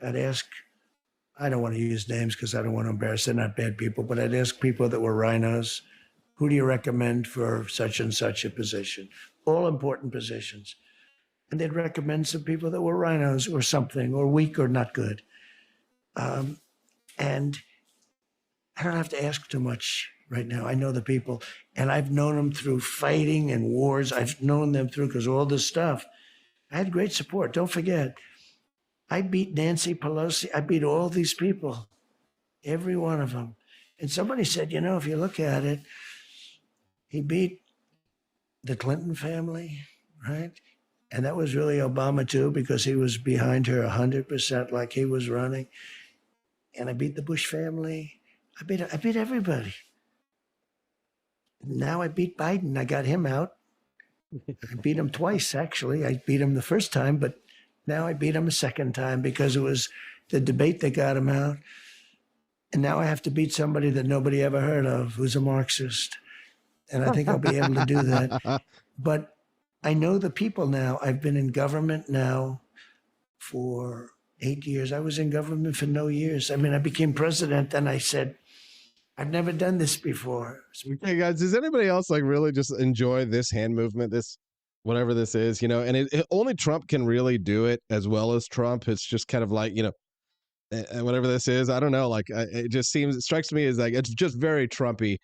I'd ask, I don't want to use names because I don't want to embarrass. They're not bad people, but I'd ask people that were rhinos, who do you recommend for such and such a position? All important positions. And they'd recommend some people that were rhinos or something, or weak or not good. And I don't have to ask too much right now. I know the people, and I've known them through fighting and wars. I've known them through, because all this stuff. I had great support. Don't forget, I beat Nancy Pelosi. I beat all these people, every one of them. And somebody said, if you look at it, he beat the Clinton family, right? And that was really Obama too, because he was behind her 100%, like he was running. And I beat the Bush family. I beat everybody. Now I beat Biden. I got him out. I beat him twice, actually. I beat him the first time, but now I beat him a second time because it was the debate that got him out. And now I have to beat somebody that nobody ever heard of, who's a Marxist. And I think I'll be able to do that. But I know the people now. I've been in government now for 8 years. I was in government for no years. I mean, I became president and I said, I've never done this before. Hey guys, does anybody else really just enjoy this hand movement, this whatever this is, and only Trump can really do it as well as Trump. It's just kind of like, whatever this is, I don't know. It strikes me as it's just very Trumpy,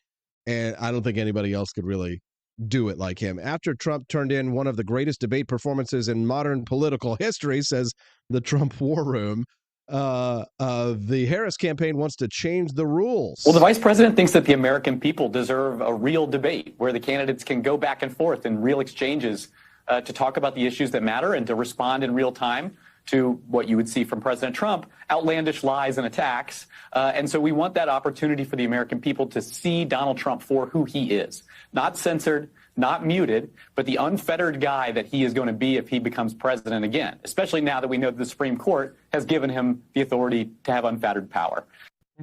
and I don't think anybody else could really do it like him. After Trump turned in one of the greatest debate performances in modern political history, says the Trump War Room, the Harris campaign wants to change the rules. Well, the vice president thinks that the American people deserve a real debate where the candidates can go back and forth in real exchanges to talk about the issues that matter and to respond in real time to what you would see from President Trump, outlandish lies and attacks. And so we want that opportunity for the American people to see Donald Trump for who he is, not censored, not muted, but the unfettered guy that he is going to be if he becomes president again, especially now that we know that the Supreme Court has given him the authority to have unfettered power.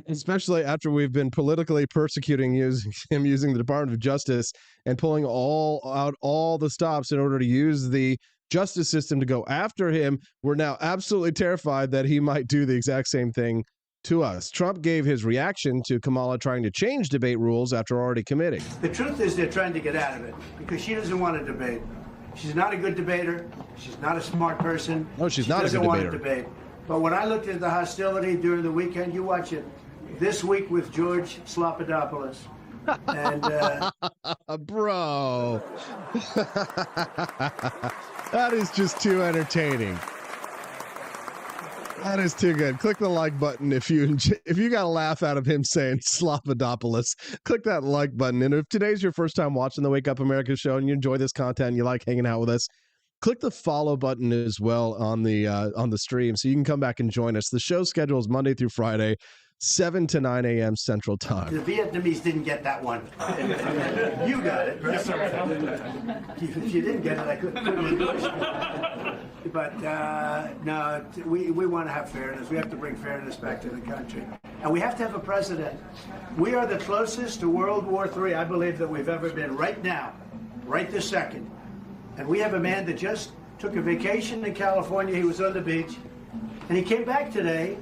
Especially after we've been politically persecuting him using the Department of Justice and pulling all the stops in order to use the justice system to go after him. We're now absolutely terrified that he might do the exact same thing to us. Trump gave his reaction to Kamala trying to change debate rules after already committing. The truth is they're trying to get out of it because she doesn't want to debate. She's not a good debater. She's not a smart person. No, she's not a good debater. She doesn't want to debater. debate. But when I looked at the hostility during the weekend, you watch it. This week with George Slopadopoulos. And bro, that is just too entertaining. That is too good. Click the like button if you got a laugh out of him saying Slopadopoulos. Click that like button. And if today's your first time watching the Wake Up America show and you enjoy this content and you like hanging out with us, click the follow button as well on the stream so you can come back and join us. The show schedule is Monday through Friday, 7 to 9 a.m. Central Time. the Vietnamese didn't get that one. You got it. Yes, sir. If you didn't get it, I couldn't push it. But no, we want to have fairness. We have to bring fairness back to the country. And we have to have a president. We are the closest to World War III, I believe, that we've ever been right now, right this second. And we have a man that just took a vacation in California. He was on the beach. And he came back today.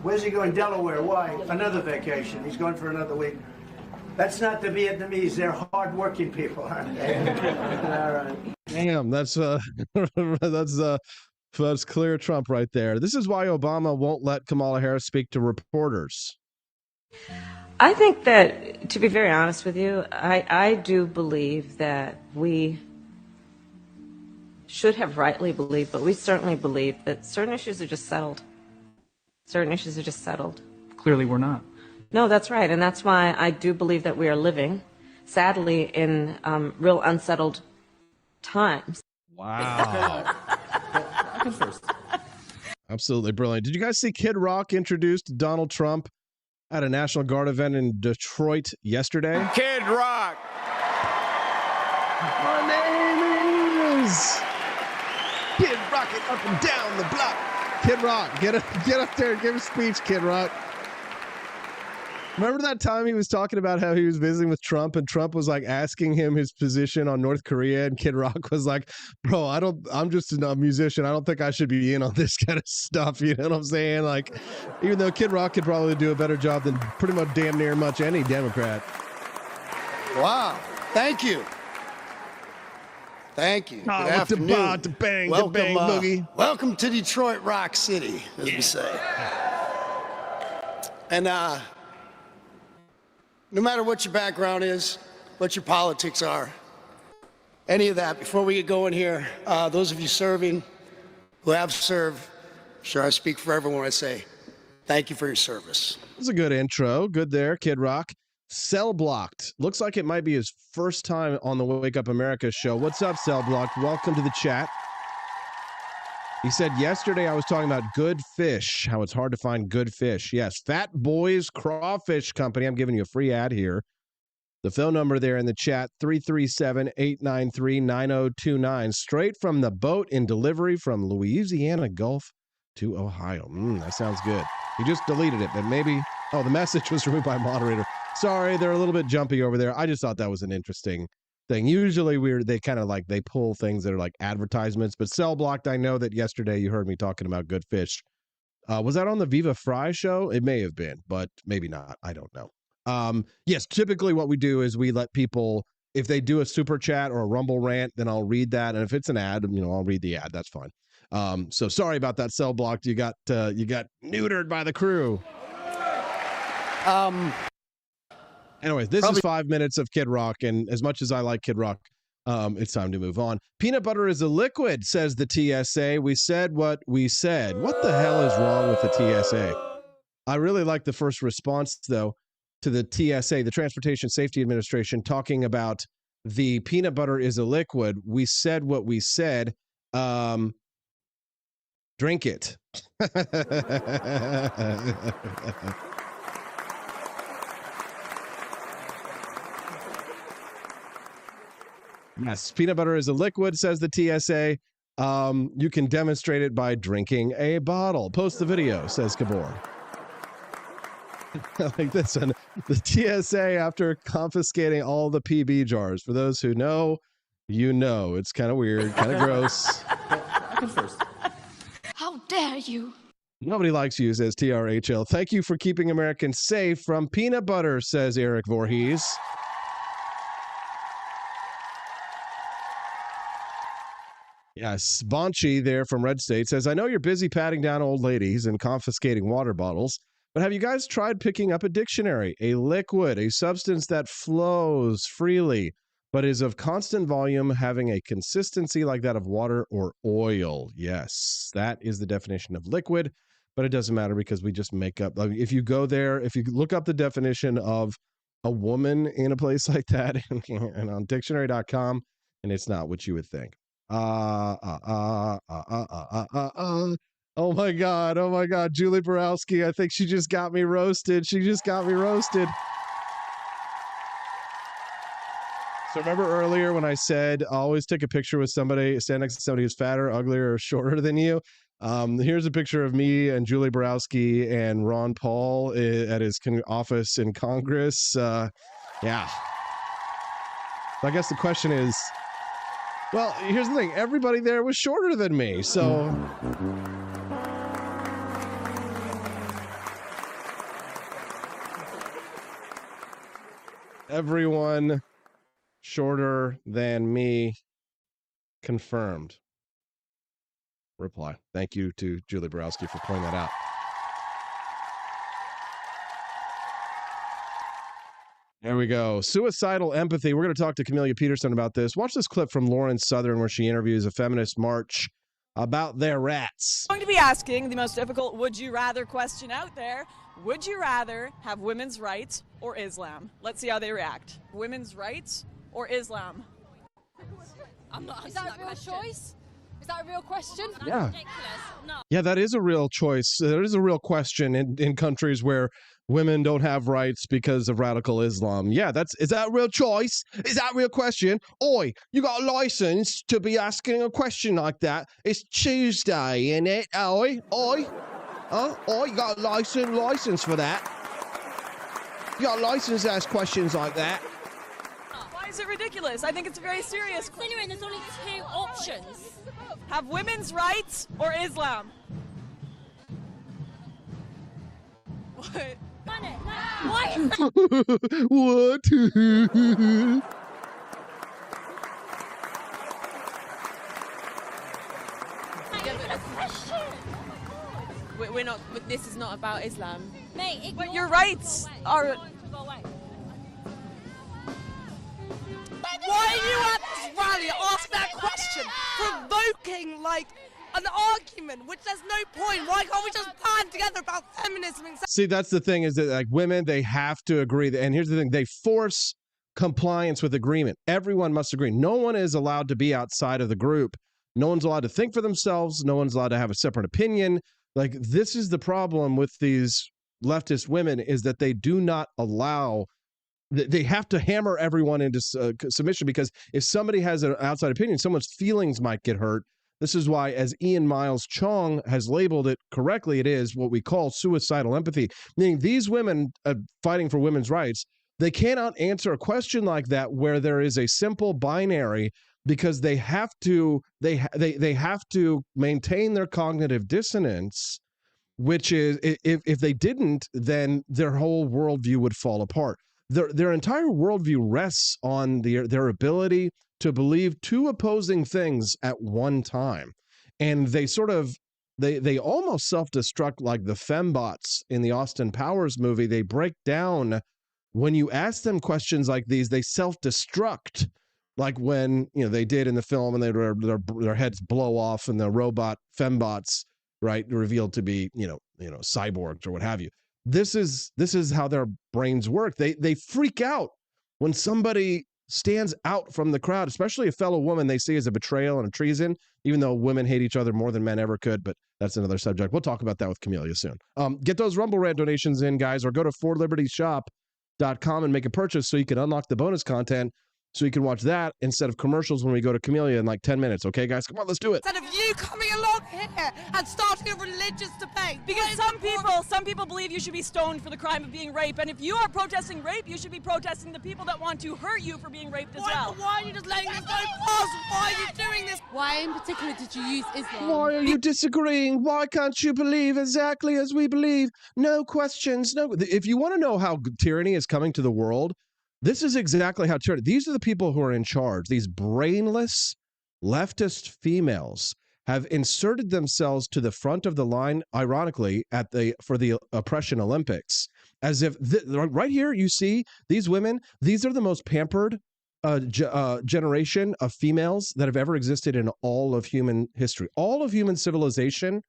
Where's he going? Delaware. Why? Another vacation. He's going for another week. That's not the Vietnamese. They're hard-working people, aren't they? All right. Damn, that's clear Trump right there. This is why Obama won't let Kamala Harris speak to reporters. I think that, to be very honest with you, I do believe that we should have rightly believed, but we certainly believe that certain issues are just settled. Certain issues are just settled. Clearly we're not. No, that's right. And that's why I do believe that we are living, sadly, in real unsettled times. Wow. I can first. Absolutely brilliant. Did you guys see Kid Rock introduced Donald Trump at a National Guard event in Detroit yesterday? Kid Rock. My name is Kid Rocket up and down the block. Kid Rock, get up there and give a speech, Kid Rock. Remember that time he was talking about how he was visiting with Trump and Trump was like asking him his position on North Korea and Kid Rock was like, bro, I'm just a musician. I don't think I should be in on this kind of stuff. You know what I'm saying? Like, even though Kid Rock could probably do a better job than pretty much damn near much any Democrat. Wow. Thank you. Thank you. Good afternoon. Boogie. Welcome to Detroit Rock City, as we say. And no matter what your background is, what your politics are, any of that, before we get going here, those of you serving, who have served, I'm sure I speak for everyone when I say, thank you for your service. That was a good intro. Good there, Kid Rock. Cell Blocked. Looks like it might be his first time on the Wake Up America show. What's up, Cell Blocked? Welcome to the chat. He said, yesterday I was talking about good fish, how it's hard to find good fish. Yes, Fat Boys Crawfish Company. I'm giving you a free ad here. The phone number there in the chat, 337-893-9029. Straight from the boat in delivery from Louisiana Gulf to Ohio. That sounds good. He just deleted it, but maybe... Oh, the message was removed by moderator. Sorry, they're a little bit jumpy over there. I just thought that was an interesting thing. Usually they kind of like, they pull things that are like advertisements, but Cell Blocked, I know that yesterday you heard me talking about good fish. Was that on the Viva Fry show? It may have been, but maybe not. I don't know. Yes, typically what we do is we let people, if they do a super chat or a Rumble rant, then I'll read that. And if it's an ad, I'll read the ad. That's fine. So sorry about that, Cell Blocked. You got neutered by the crew. Anyways, this is 5 minutes of Kid Rock, and as much as I like Kid Rock, it's time to move on. Peanut butter is a liquid, says the TSA. We said what we said. What the hell is wrong with the TSA? I really like the first response, though, to the TSA, the Transportation Safety Administration, talking about the peanut butter is a liquid. We said what we said. Drink it. Yes, peanut butter is a liquid, says the TSA. You can demonstrate it by drinking a bottle. Post the video, says Gabor. Like this one. The TSA, after confiscating all the PB jars. For those who know, you know. It's kind of weird, kind of gross. I can first. How dare you? Nobody likes you, says TRHL. Thank you for keeping Americans safe from peanut butter, says Eric Voorhees. Yes, Bonchi there from Red State says, I know you're busy patting down old ladies and confiscating water bottles, but have you guys tried picking up a dictionary? A liquid, a substance that flows freely, but is of constant volume, having a consistency like that of water or oil. Yes, that is the definition of liquid, but it doesn't matter because we just make up. I mean, if you go there, if you look up the definition of a woman in a place like that and on dictionary.com, and it's not what you would think. Oh my God, Julie Borowski, I think she just got me roasted. So remember earlier when I said always take a picture with somebody, stand next to somebody who's fatter, uglier, or shorter than you. Here's a picture of me and Julie Borowski and Ron Paul at his office in Congress. Yeah. I guess the question is, well, here's the thing. Everybody there was shorter than me, so... Everyone shorter than me confirmed. Reply. Thank you to Julie Borowski for pointing that out. There we go. Suicidal Empathy. We're going to talk to Camellia Peterson about this. Watch this clip from Lauren Southern where she interviews a feminist march about their rats. I'm going to be asking the most difficult would you rather question out there. Would you rather have women's rights or Islam? Let's see how they react. Women's rights or Islam? I'm not. Is that a real choice? Is that a real question? Yeah. Ridiculous. No. Yeah, that is a real choice. There is a real question in countries where women don't have rights because of radical Islam. Yeah, is that a real choice? Is that a real question? Oi, you got a license to be asking a question like that? It's Tuesday, innit? Oi. Huh? Oh, you got a license for that? You got a license to ask questions like that? Why is it ridiculous? I think it's a very serious question. Considering there's only two options. Have women's rights or Islam? What? Why? What? We're not. This is not about Islam. Mate, but your rights are. Why are you at this rally asking that question? Provoking, like, an argument, which there's no point. Why can't we just band together about feminism? And See, that's the thing is that like women, they have to agree. And here's the thing. They force compliance with agreement. Everyone must agree. No one is allowed to be outside of the group. No one's allowed to think for themselves. No one's allowed to have a separate opinion. Like, this is the problem with these leftist women is that they do not allow, they have to hammer everyone into submission, because if somebody has an outside opinion, someone's feelings might get hurt. This is why, as Ian Miles Chong has labeled it correctly, it is what we call suicidal empathy, meaning these women fighting for women's rights, they cannot answer a question like that where there is a simple binary, because they have to they have to maintain their cognitive dissonance, which is if they didn't, then their whole worldview would fall apart. Their entire worldview rests on their ability to believe two opposing things at one time, and they sort of they almost self-destruct like the fembots in the Austin Powers movie. They break down when you ask them questions like these. They self-destruct. Like when, they did in the film and their heads blow off and the robot fembots, right, revealed to be, cyborgs or what have you. This is how their brains work. They freak out when somebody stands out from the crowd, especially a fellow woman they see as a betrayal and a treason, even though women hate each other more than men ever could. But that's another subject. We'll talk about that with Camellia soon. Get those Rumble Rant donations in, guys, or go to forlibertyshop.com and make a purchase so you can unlock the bonus content so you can watch that instead of commercials when we go to Camellia in like 10 minutes. Okay, guys, come on, let's do it. Instead of you coming along here and starting a religious debate. Because some people believe you should be stoned for the crime of being raped, and if you are protesting rape, you should be protesting the people that want to hurt you for being raped as well. Why are you just letting this go past? Why are you doing this? Why in particular did you use Islam? Why are you disagreeing? Why can't you believe exactly as we believe? No questions. No. If you want to know how tyranny is coming to the world, this is exactly how tyranny. These are the people who are in charge. These brainless leftist females have inserted themselves to the front of the line, ironically, for the oppression Olympics, as if right here you see these women. These are the most pampered generation of females that have ever existed in all of human history. All of human civilization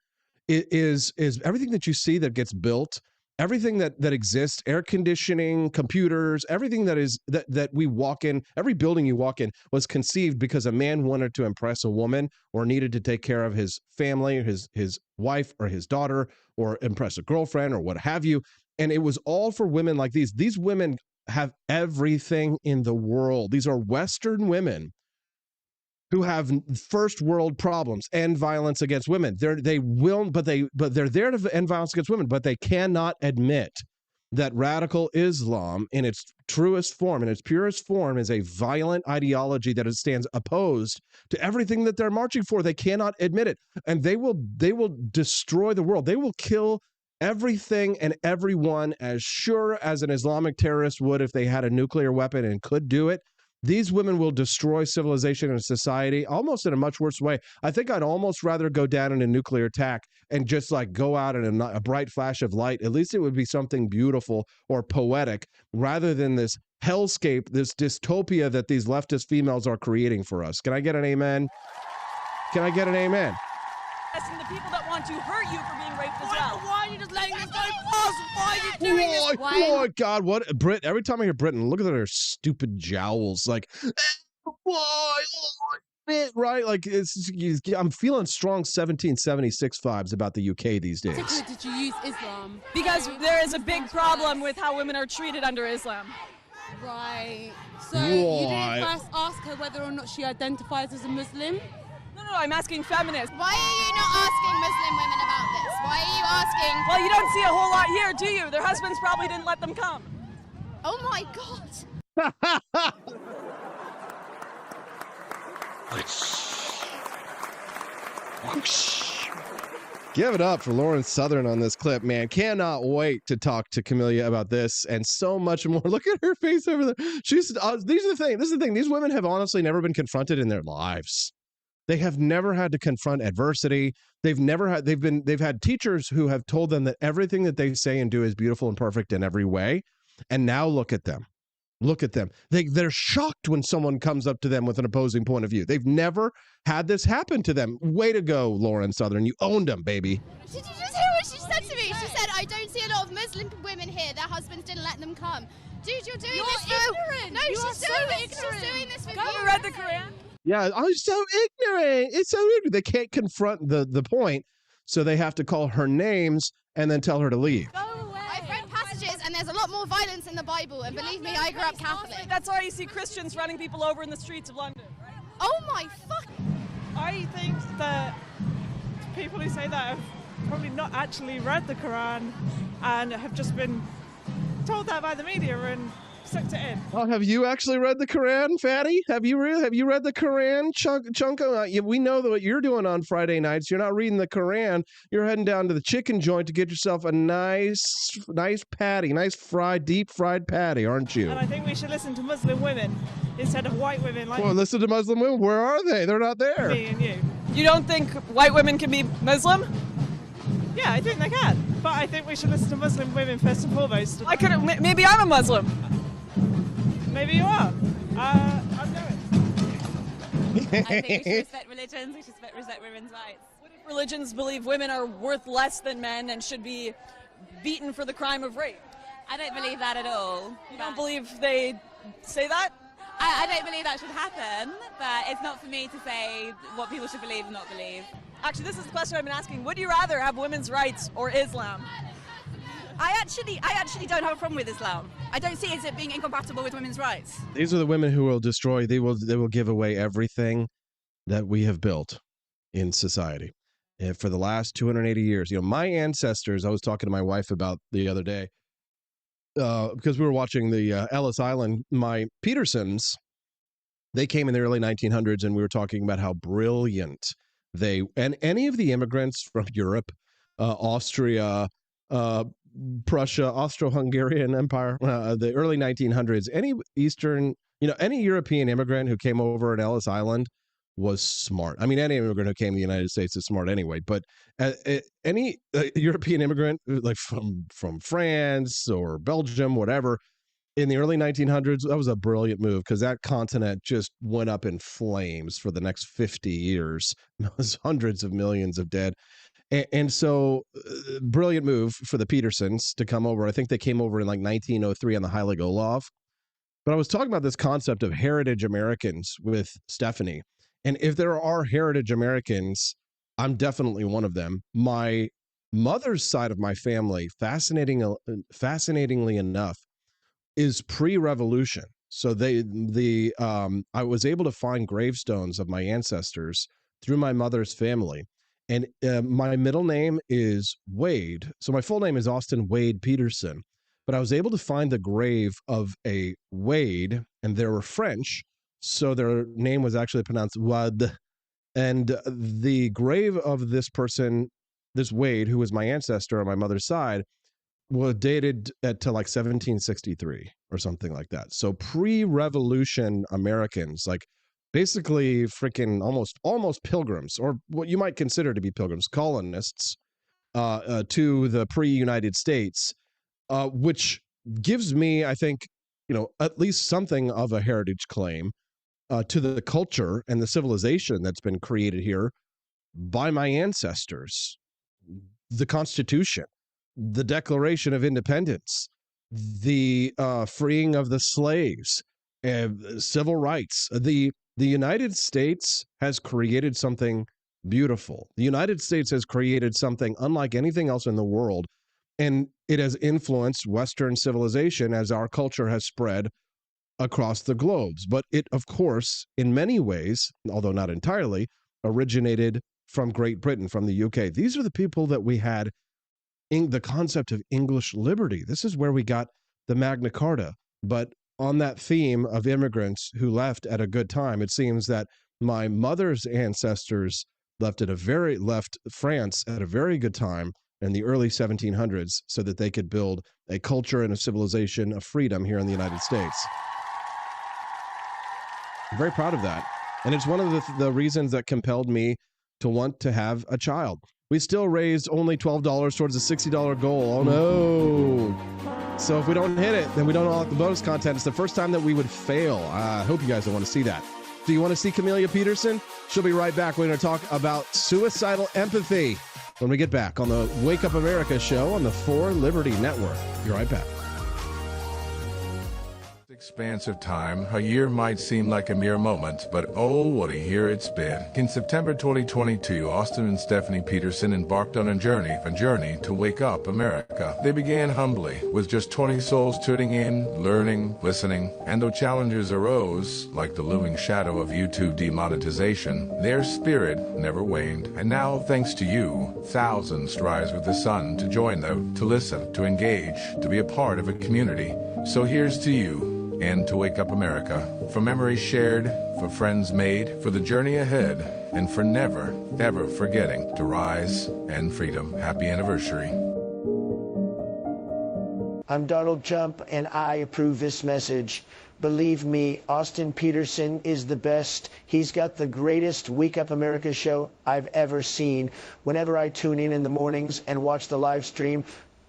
is everything that you see that gets built. Everything that exists, air conditioning, computers, everything that we walk in, every building you walk in was conceived because a man wanted to impress a woman or needed to take care of his family, or his wife or his daughter, or impress a girlfriend or what have you. And it was all for women like these. These women have everything in the world. These are Western women who have first world problems and violence against women. They're there to end violence against women, but they cannot admit that radical Islam in its truest form, in its purest form, is a violent ideology that stands opposed to everything that they're marching for. They cannot admit it. And they will destroy the world. They will kill everything and everyone as sure as an Islamic terrorist would if they had a nuclear weapon and could do it. These women will destroy civilization and society almost in a much worse way. I think I'd almost rather go down in a nuclear attack and just like go out in a bright flash of light. At least it would be something beautiful or poetic rather than this hellscape, this dystopia that these leftist females are creating for us. Can I get an amen? Can I get an amen? And the people that want to hurt you for being raped as well. Why are you just letting this go past? Why are you doing this? Oh God, what Brit? Every time I hear Britain, look at their stupid jowls. Like, why? Right? Like I'm feeling strong 1776 vibes about the UK these days. Particularly, did you use Islam? Because there is a big problem with how women are treated under Islam. Right. So you didn't first ask her whether or not she identifies as a Muslim? No, I'm asking feminists. Why are you not asking Muslim women about this? Why are you asking? Well, you don't see a whole lot here, do you? Their husbands probably didn't let them come. Oh my God. Give it up for Lauren Southern on this clip, man. Cannot wait to talk to Camellia about this and so much more. Look at her face over there. These are the thing. This is the thing. These women have honestly never been confronted in their lives. They have never had to confront adversity. They've had teachers who have told them that everything that they say and do is beautiful and perfect in every way. And now look at them. Look at them. They're shocked when someone comes up to them with an opposing point of view. They've never had this happen to them. Way to go, Lauren Southern. You owned them, baby. Did you just hear what she said to me? She said, I don't see a lot of Muslim women here. Their husbands didn't let them come. Dude, you're doing this ignorant. No, she's doing this with you. Haven't read the Quran? Yeah, I'm so ignorant. It's so ignorant. They can't confront the point, so they have to call her names and then tell her to leave. Go away. I've read passages, and there's a lot more violence in the Bible, and believe me, I grew up Catholic. That's why you see Christians running people over in the streets of London, right? Oh my fuck. I think that people who say that have probably not actually read the Quran and have just been told that by the media and sucked it in. Oh, have you actually read the Quran, Fatty? Have you read the Quran, Chunko? We know that what you're doing on Friday nights. You're not reading the Quran. You're heading down to the chicken joint to get yourself a nice patty, deep fried patty, aren't you? And I think we should listen to Muslim women instead of white women. Well, listen to Muslim women. Where are they? They're not there. Me and you. You don't think white women can be Muslim? Yeah, I think they can. But I think we should listen to Muslim women first and foremost. Maybe I'm a Muslim. Maybe you are. I'm going. I think we should respect religions. We should respect women's rights. What if religions believe women are worth less than men and should be beaten for the crime of rape? I don't believe that at all. You don't believe they say that? I don't believe that should happen, but it's not for me to say what people should believe and not believe. Actually, this is the question I've been asking. Would you rather have women's rights or Islam? I actually don't have a problem with Islam. I don't see it as it being incompatible with women's rights. These are the women who will destroy. They will give away everything that we have built in society. And for the last 280 years, my ancestors. I was talking to my wife about the other day because we were watching the Ellis Island. My Petersons, they came in the early 1900s, and we were talking about how brilliant and any of the immigrants from Europe, Austria, Prussia, Austro-Hungarian Empire, the early 1900s, any European immigrant who came over at Ellis Island was smart. I mean, any immigrant who came to the United States is smart anyway, but any European immigrant like from France or Belgium, whatever, in the early 1900s, that was a brilliant move because that continent just went up in flames for the next 50 years. There was hundreds of millions of dead. And so brilliant move for the Petersons to come over. I think they came over in like 1903 on the Heilig Olaf. But I was talking about this concept of heritage Americans with Stephanie. And if there are heritage Americans, I'm definitely one of them. My mother's side of my family, fascinatingly enough, is pre-revolution. So I was able to find gravestones of my ancestors through my mother's family. And my middle name is Wade. So my full name is Austin Wade Peterson. But I was able to find the grave of a Wade, and they were French. So their name was actually pronounced Wad. And the grave of this person, this Wade, who was my ancestor on my mother's side, was dated to like 1763 or something like that. So pre-revolution Americans, like basically freaking almost pilgrims, or what you might consider to be pilgrims, colonists to the pre-United States, which gives me, I think, at least something of a heritage claim to the culture and the civilization that's been created here by my ancestors. The Constitution, the Declaration of Independence, the freeing of the slaves, civil rights. The United States has created something beautiful. The United States has created something unlike anything else in the world, and it has influenced Western civilization as our culture has spread across the globes. But it, of course, in many ways, although not entirely, originated from Great Britain, from the UK. These are the people that we had in the concept of English liberty. This is where we got the Magna Carta. But on that theme of immigrants who left at a good time, it seems that my mother's ancestors left France at a very good time in the early 1700s so that they could build a culture and a civilization of freedom here in the United States. I'm very proud of that. And it's one of the reasons that compelled me to want to have a child. We still raised only $12 towards a $60 goal. Oh no. So if we don't hit it, then we don't unlock the bonus content. It's the first time that we would fail. I hope you guys don't want to see that. Do you want to see Camellia Peterson? She'll be right back. We're going to talk about suicidal empathy when we get back on the Wake Up America show on the For Liberty Network. Be right back. Expanse of time, a year might seem like a mere moment, but oh, what a year it's been. In September 2022, Austin and Stephanie Peterson embarked on a journey to wake up America. They began humbly, with just 20 souls tuning in, learning, listening, and though challenges arose, like the looming shadow of YouTube demonetization, their spirit never waned. And now, thanks to you, thousands rise with the sun to join them, to listen, to engage, to be a part of a community. So here's to you, and to Wake Up America, for memories shared, for friends made, for the journey ahead, and for never, ever forgetting to rise and freedom. Happy anniversary. I'm Donald Trump, and I approve this message. Believe me, Austin Peterson is the best. He's got the greatest Wake Up America show I've ever seen. Whenever I tune in the mornings and watch the live stream,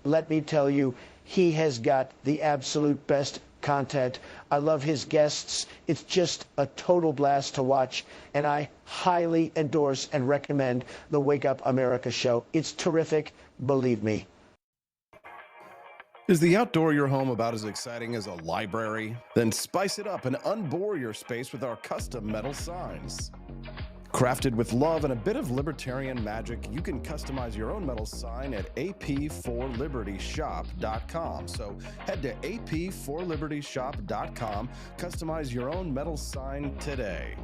let me tell you, he has got the absolute best content. I love his guests. It's just a total blast to watch, and I highly endorse and recommend the Wake Up America show. It's terrific, believe me. Is the outdoor your home about as exciting as a library? Then spice it up and unbore your space with our custom metal signs. Crafted with love and a bit of libertarian magic, you can customize your own metal sign at ap4libertyshop.com. So head to ap4libertyshop.com, customize your own metal sign today.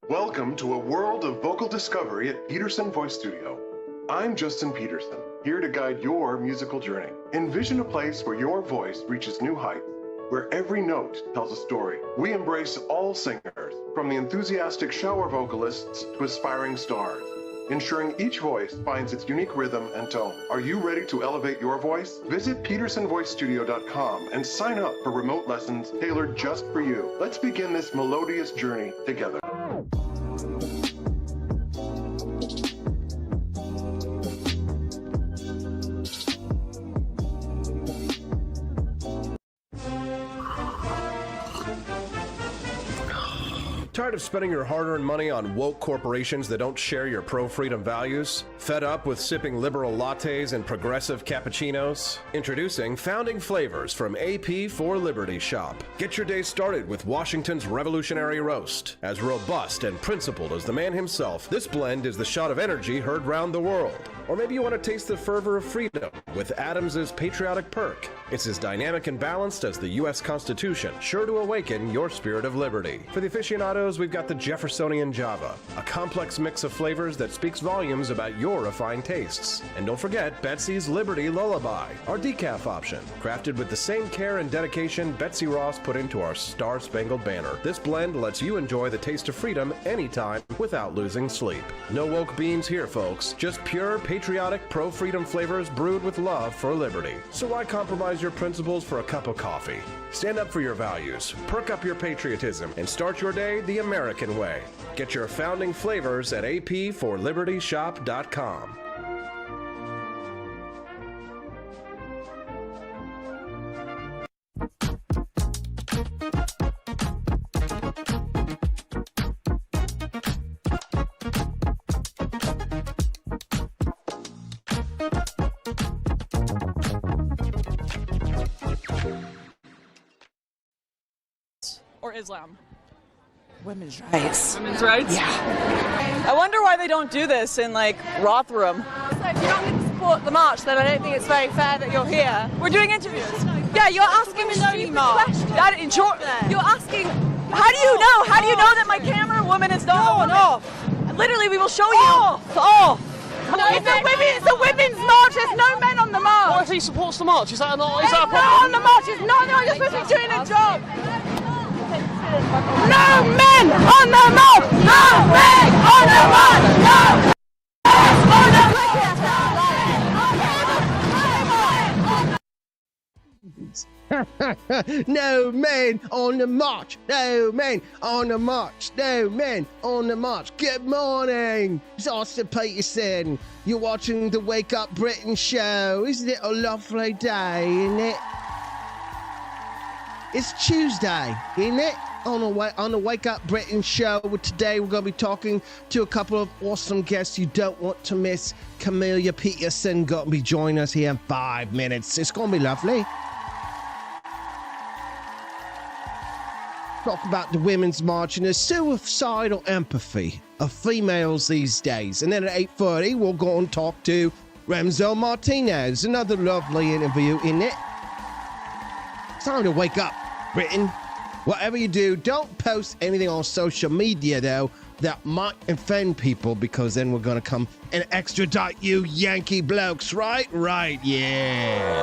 Welcome to a world of vocal discovery at Peterson Voice Studio. I'm Justin Peterson, here to guide your musical journey. Envision a place where your voice reaches new heights, where every note tells a story. We embrace all singers, from the enthusiastic shower vocalists to aspiring stars, ensuring each voice finds its unique rhythm and tone. Are you ready to elevate your voice? Visit petersonvoicestudio.com and sign up for remote lessons tailored just for you. Let's begin this melodious journey together. Tired of spending your hard-earned money on woke corporations that don't share your pro-freedom values? Fed up with sipping liberal lattes and progressive cappuccinos? Introducing Founding Flavors from AP4Liberty Shop. Get your day started with Washington's Revolutionary Roast. As robust and principled as the man himself, this blend is the shot of energy heard round the world. Or maybe you want to taste the fervor of freedom with Adams's Patriotic Perk. It's as dynamic and balanced as the U.S. Constitution, sure to awaken your spirit of liberty. For the aficionados, we've got the Jeffersonian Java, a complex mix of flavors that speaks volumes about your refined tastes. And don't forget Betsy's Liberty Lullaby, our decaf option, crafted with the same care and dedication Betsy Ross put into our Star-Spangled Banner. This blend lets you enjoy the taste of freedom anytime without losing sleep. No woke beans here, folks, just pure patriotic pro-freedom flavors brewed with love for liberty. So why compromise your principles for a cup of coffee? Stand up for your values, perk up your patriotism, and start your day the American way. Get your founding flavors at ap4libertyshop.com. Or Islam? Women's rights. Women's rights? Yeah. I wonder why they don't do this in, like, Rotherham. So if you're not going to support the march, then I don't think it's very fair that you're here. We're doing interviews. Yeah, you're asking stupid questions. You're asking, how do you know? How do you know that my camera woman is not a woman? Off. Literally, we will show you. Off. No, it's a women's march. There's no men on the march. What if he supports the march? Is that a problem? No on the march. It's not. No, you're supposed to be doing a job. No men on the march! No men on the march! No No men on the march! No men on the march! No men on the march! Good morning! It's Austin Peterson. You're watching the Wake Up Britain show. Isn't it a lovely day, isn't it? It's Tuesday, isn't it? On the Wake Up Britain show. Today we're going to be talking to a couple of awesome guests you don't want to miss. Camelia Peterson going to be joining us here in 5 minutes. It's going to be lovely. Talk about the Women's March and the suicidal empathy of females these days. And then at 8:30 we'll go and talk to Remzo Martinez. Another lovely interview, isn't it? It's time to wake up, Britain. Whatever you do, don't post anything on social media, though, that might offend people, because then we're going to come and extradite you Yankee blokes, right? Right, yeah.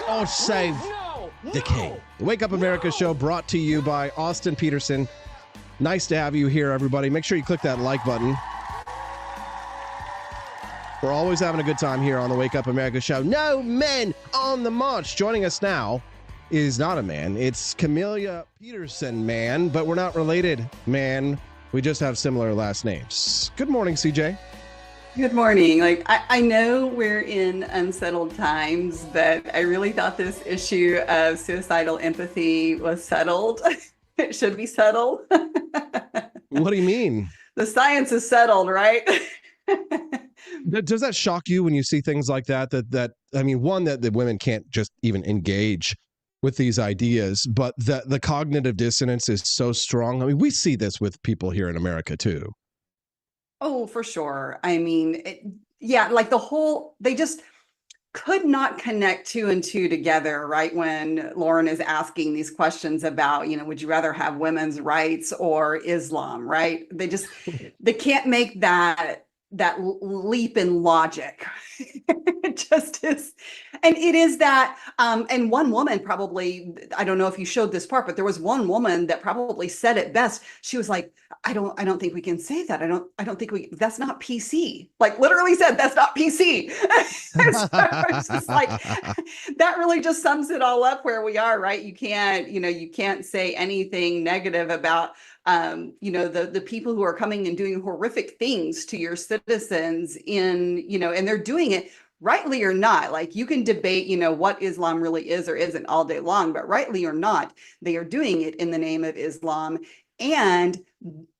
God save the king. The Wake Up America show brought to you by Austin Peterson. Nice to have you here, everybody. Make sure you click that like button. We're always having a good time here on the Wake Up America show. No men on the march. Joining us now is not a man. It's Camellia Peterson, man, but we're not related, man. We just have similar last names. Good morning, CJ. Good morning. Like, I know we're in unsettled times, but I really thought this issue of suicidal empathy was settled. It should be settled. What do you mean? The science is settled, right? Does that shock you when you see things like that? That I mean, one, that the women can't just even engage with these ideas, but the cognitive dissonance is so strong. I mean, we see this with people here in America too. Oh, for sure. I mean, like they just could not connect two and two together, right? When Lauren is asking these questions about, would you rather have women's rights or Islam, right? They can't make that leap in logic. It just is. And it is that, and one woman probably, I don't know if you showed this part, but there was one woman that probably said it best. She was like, I don't think we can say that. I don't think that's not PC. Like literally said, that's not PC. So it's just like, that really just sums it all up where we are, right? You can't say anything negative about the people who are coming and doing horrific things to your citizens and they're doing it rightly or not. Like you can debate, what Islam really is or isn't all day long, but rightly or not, they are doing it in the name of Islam. And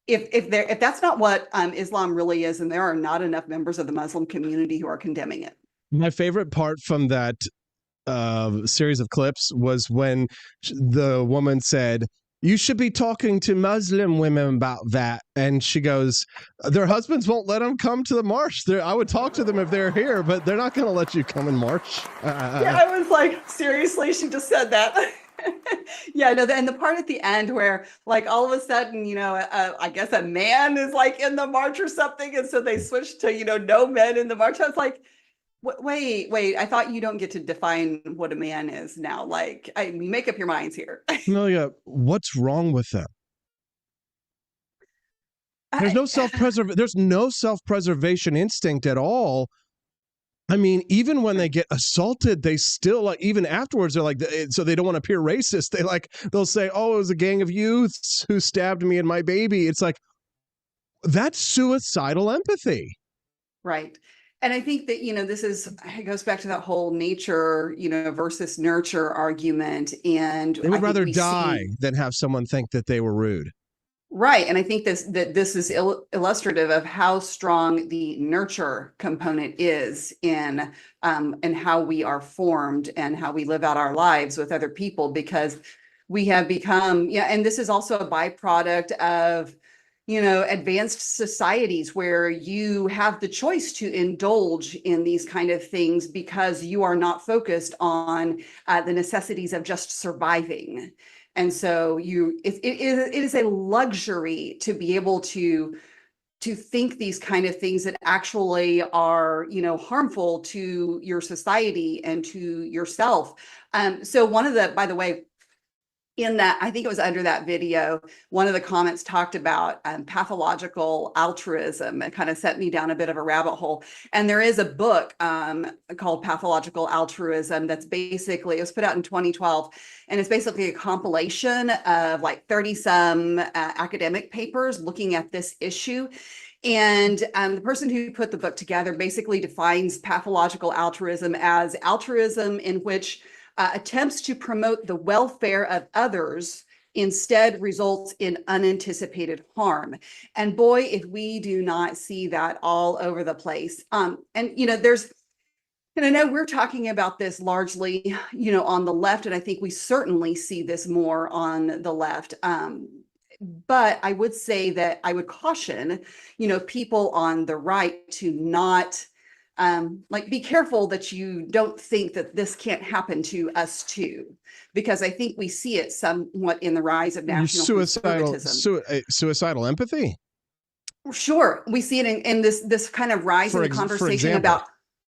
if that's not what Islam really is, and there are not enough members of the Muslim community who are condemning it. My favorite part from that series of clips was when the woman said, "You should be talking to Muslim women about that." And she goes, "Their husbands won't let them come to the march. I would talk to them if they're here, but they're not going to let you come and march." Yeah, I was like, seriously? She just said that. Yeah, no, and the part at the end where like all of a sudden, I guess a man is like in the march or something. And so they switched to, no men in the march. I was like, wait, I thought you don't get to define what a man is now. Like, make up your minds here. Amelia, what's wrong with them? There's no self-preservation instinct at all. I mean, even when they get assaulted, they still even afterwards, they're like, so they don't want to appear racist. They'll say, "Oh, it was a gang of youths who stabbed me and my baby." It's like, that's suicidal empathy. Right. And I think that, it goes back to that whole nature, versus nurture argument. And they would rather die than have someone think that they were rude. Right. And I think this is illustrative of how strong the nurture component is in how we are formed and how we live out our lives with other people, because we have become, and this is also a byproduct of, advanced societies where you have the choice to indulge in these kind of things because you are not focused on the necessities of just surviving. And so it is a luxury to be able to think these kind of things that actually are, harmful to your society and to yourself. So by the way, in that, I think it was under that video, one of the comments talked about pathological altruism. It kind of set me down a bit of a rabbit hole. And there is a book called Pathological Altruism that's basically, it was put out in 2012, and it's basically a compilation of like 30-some academic papers looking at this issue. And the person who put the book together basically defines pathological altruism as altruism in which attempts to promote the welfare of others instead results in unanticipated harm. And boy, if we do not see that all over the place. And I know we're talking about this largely, on the left, and I think we certainly see this more on the left. But I would say that I would caution, people on the right to not be careful that you don't think that this can't happen to us too, because I think we see it somewhat in the rise of national suicidal empathy. Sure, we see it in this kind of rise in the conversation about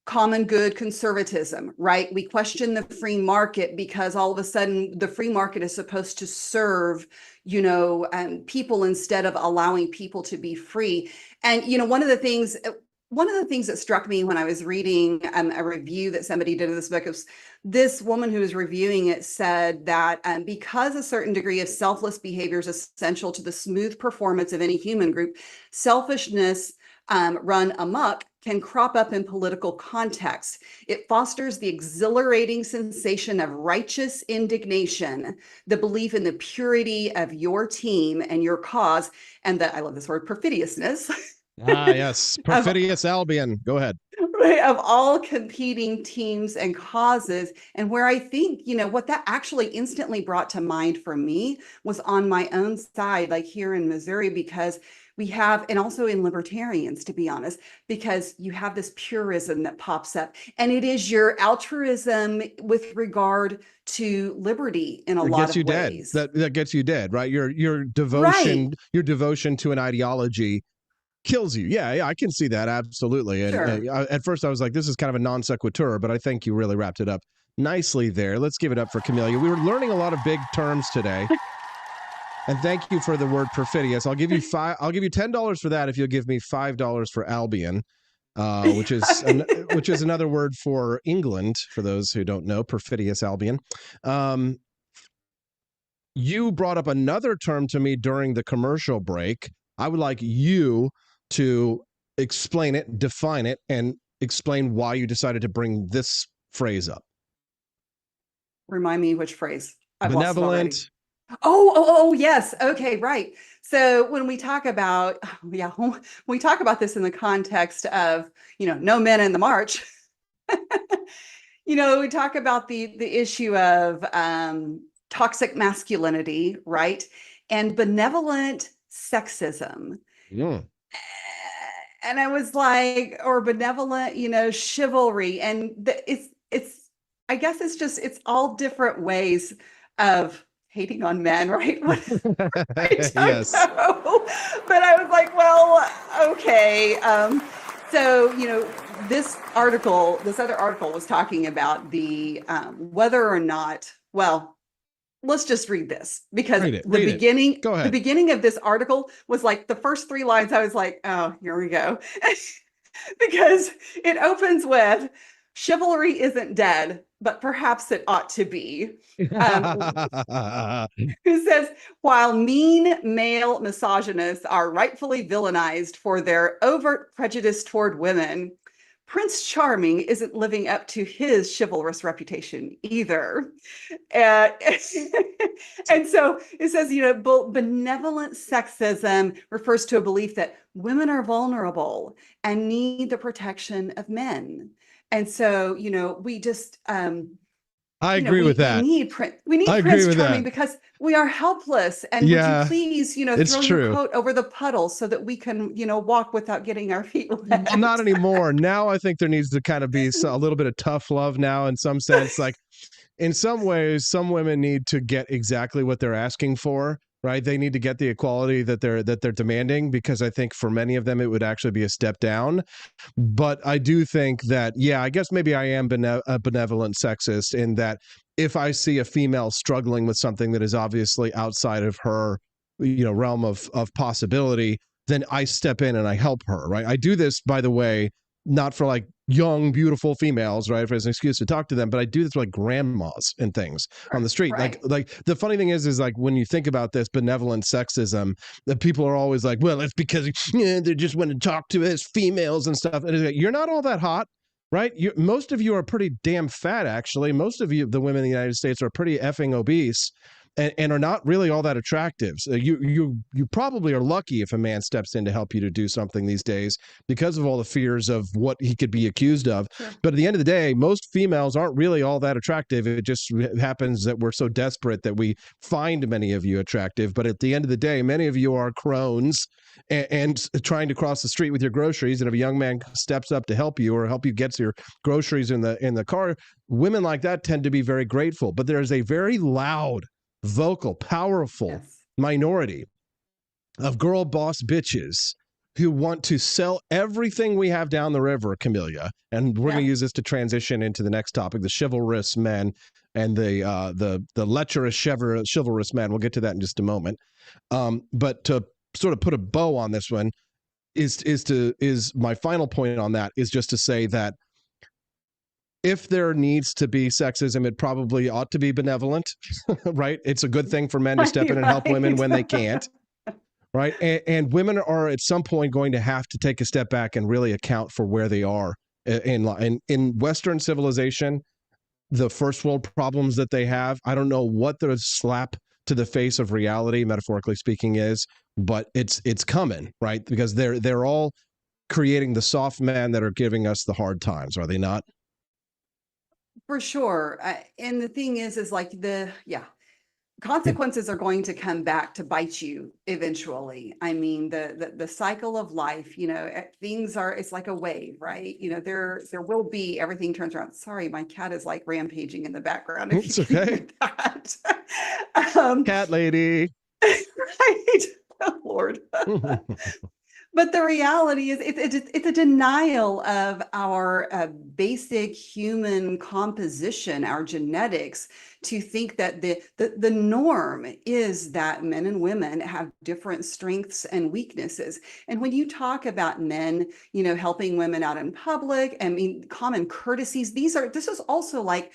common good conservatism, right? We question the free market because all of a sudden the free market is supposed to serve, people instead of allowing people to be free. And one of the things one of the things that struck me when I was reading a review that somebody did of this book is this woman who was reviewing it said that because a certain degree of selfless behavior is essential to the smooth performance of any human group, selfishness run amok can crop up in political context. It fosters the exhilarating sensation of righteous indignation, the belief in the purity of your team and your cause, and I love this word, perfidiousness. Ah, yes. Perfidious Albion. Go ahead. Right, of all competing teams and causes. And where I think, what that actually instantly brought to mind for me was on my own side, like here in Missouri, because we have, and also in libertarians, to be honest, because you have this purism that pops up, and it is your altruism with regard to liberty in a lot of ways. That gets you dead, right? Your devotion, your devotion to an ideology kills you. Yeah, I can see that, absolutely. And Sure. At first I was like, this is kind of a non sequitur, but I think you really wrapped it up nicely there. Let's give it up for Camellia. We were learning a lot of big terms today. And thank you for the word perfidious. I'll give you $10 for that if you'll give me $5 for Albion, which is another word for England, for those who don't know, perfidious Albion. You brought up another term to me during the commercial break. I would like you to explain it, define it, and explain why you decided to bring this phrase up. Remind me which phrase. I've lost it already. Benevolent. Oh, yes. Okay, right. So when we talk about, when we talk about this in the context of, no men in the march, we talk about the issue of toxic masculinity, right? And benevolent sexism. Yeah. And I was like, or benevolent, chivalry. And it's, I guess it's all different ways of hating on men, right? Yes. Know. But I was like, well, okay. So, this other article was talking about the whether or not, well, let's just read this, because the beginning of this article was like the first 3 lines. I was like, oh, here we go. Because it opens with, chivalry isn't dead, but perhaps it ought to be. Who says, while mean male misogynists are rightfully villainized for their overt prejudice toward women, Prince Charming isn't living up to his chivalrous reputation either. And so it says, benevolent sexism refers to a belief that women are vulnerable and need the protection of men. And so, we just, I agree with that. We need Prince Charming because we are helpless. And would you please, throw your coat over the puddle so that we can, walk without getting our feet wet? Well, not anymore. Now I think there needs to kind of be a little bit of tough love now, in some sense. Like, in some ways, some women need to get exactly what they're asking for. Right, they need to get the equality that they're demanding, because I think for many of them it would actually be a step down. But I do think that, I guess maybe I am a benevolent sexist in that if I see a female struggling with something that is obviously outside of her, realm of possibility, then I step in and I help her. Right, I do this, by the way, not for like young, beautiful females, right, as an excuse to talk to them, but I do this for like grandmas and things on the street. Right. Like the funny thing is like when you think about this benevolent sexism, that people are always like, well, it's because they just want to talk to us females and stuff. And it's like, you're not all that hot, right? Most of you are pretty damn fat, actually. Most of you, the women in the United States, are pretty effing obese. And are not really all that attractive. So you probably are lucky if a man steps in to help you to do something these days, because of all the fears of what he could be accused of. Sure. But at the end of the day, most females aren't really all that attractive. It just happens that we're so desperate that we find many of you attractive. But at the end of the day, many of you are crones and trying to cross the street with your groceries. And if a young man steps up to help you or help you get your groceries in the car, women like that tend to be very grateful. But there's a very loud, vocal, powerful minority of girl boss bitches who want to sell everything we have down the river, Camellia. And we're going to use this to transition into the next topic, the chivalrous men and the lecherous chivalrous men. We'll get to that in just a moment. But to sort of put a bow on this one, is my final point on that is just to say that if there needs to be sexism, it probably ought to be benevolent, right? It's a good thing for men to step in and help women when they can't, right? And women are at some point going to have to take a step back and really account for where they are in Western civilization. The first world problems that they have, I don't know what the slap to the face of reality, metaphorically speaking, is, but it's coming, right? Because they're all creating the soft men that are giving us the hard times, are they not? For sure. And the thing is like consequences are going to come back to bite you eventually. I mean, the cycle of life, things are, it's like a wave, right? There will be, everything turns around. Sorry, my cat is like rampaging in the background. If It's you can okay. hear that. Cat lady. Right. Oh, Lord. But the reality is it's a denial of our basic human composition, our genetics, to think that the norm is that men and women have different strengths and weaknesses. And when you talk about men, helping women out in public, I mean, common courtesies, this is also like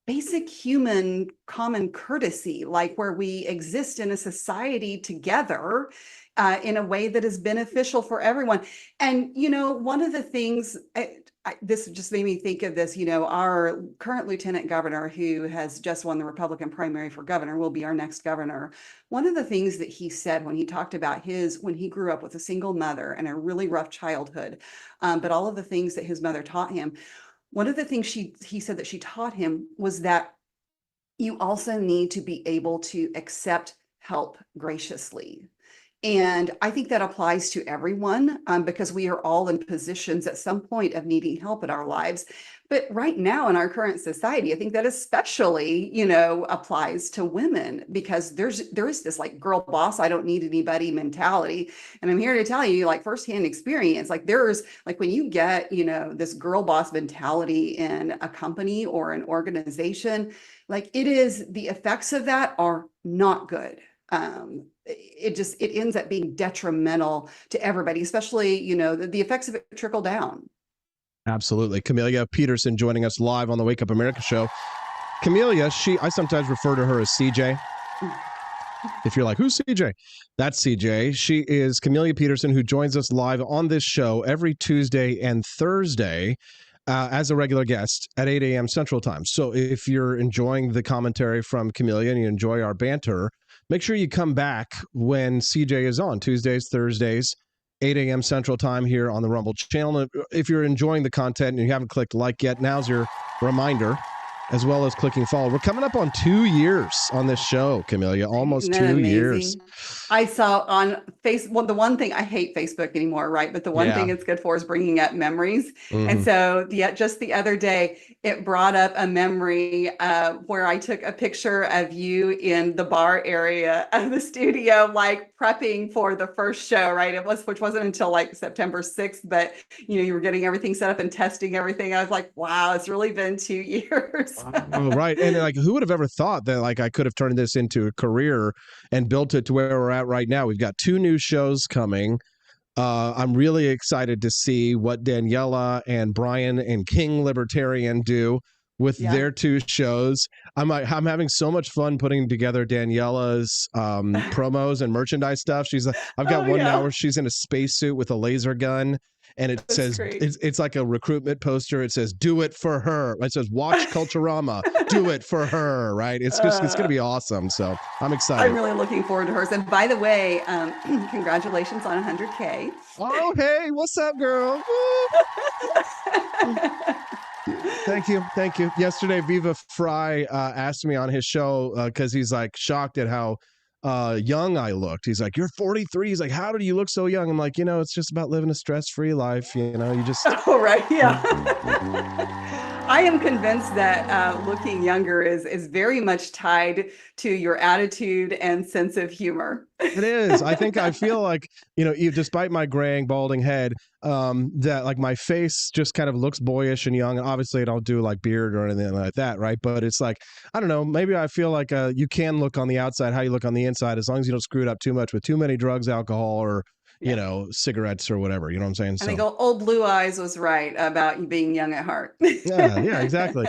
basic human common courtesy, like where we exist in a society together in a way that is beneficial for everyone. And, one of the things, this just made me think of this, our current lieutenant governor, who has just won the Republican primary for governor, will be our next governor. One of the things that he said when he talked about when he grew up with a single mother and a really rough childhood, but all of the things that his mother taught him, one of the things he said that she taught him was that you also need to be able to accept help graciously. And I think that applies to everyone because we are all in positions at some point of needing help in our lives. But right now in our current society, I think that especially, applies to women because there is this like girl boss, I don't need anybody mentality. And I'm here to tell you like firsthand experience, like there's like when you get, this girl boss mentality in a company or an organization, like the effects of that are not good. It ends up being detrimental to everybody, especially, the effects of it trickle down. Absolutely. Camelia Peterson joining us live on the Wake Up America show. Camelia, I sometimes refer to her as CJ. If you're like, who's CJ? That's CJ. She is Camelia Peterson, who joins us live on this show every Tuesday and Thursday as a regular guest at 8 a.m. Central Time. So if you're enjoying the commentary from Camelia and you enjoy our banter, make sure you come back when CJ is on Tuesdays, Thursdays, 8 a.m. Central Time here on the Rumble channel. If you're enjoying the content and you haven't clicked like yet, now's your reminder, as well as clicking follow. We're coming up on 2 years on this show, Camelia, almost 2 years. I saw on Facebook, the one thing, I hate Facebook anymore, right? But the one thing it's good for is bringing up memories. Mm-hmm. And so just the other day, it brought up a memory where I took a picture of you in the bar area of the studio, like prepping for the first show, right? Which wasn't until like September 6th, but you were getting everything set up and testing everything. I was like, wow, it's really been 2 years. Oh, right. And like, who would have ever thought that like I could have turned this into a career and built it to where we're at right now? We've got 2 new shows coming. I'm really excited to see what Daniela and Brian and King Libertarian do with their 2 shows. I'm having so much fun putting together Daniela's promos and merchandise stuff. I've got one now where she's in a spacesuit with a laser gun. And it says, it's like a recruitment poster. It says, do it for her. It says, watch Culturama, do it for her, right? It's going to be awesome. So I'm excited. I'm really looking forward to hers. And by the way, congratulations on 100K. Oh, hey, what's up, girl? Thank you. Yesterday, Viva Fry asked me on his show because he's like shocked at how young I looked. He's like, you're 43. He's like, how do you look so young? I'm like, it's just about living a stress-free life. You just. Oh, right. Yeah. I am convinced that looking younger is very much tied to your attitude and sense of humor. It is. I feel like, despite my graying, balding head, that like my face just kind of looks boyish and young. And obviously I don't do like beard or anything like that, right? But it's like, I don't know, maybe I feel like you can look on the outside how you look on the inside as long as you don't screw it up too much with too many drugs, alcohol, or you know, cigarettes or whatever. You know what I'm saying? And they go, old Blue Eyes was right about being young at heart. Yeah, exactly.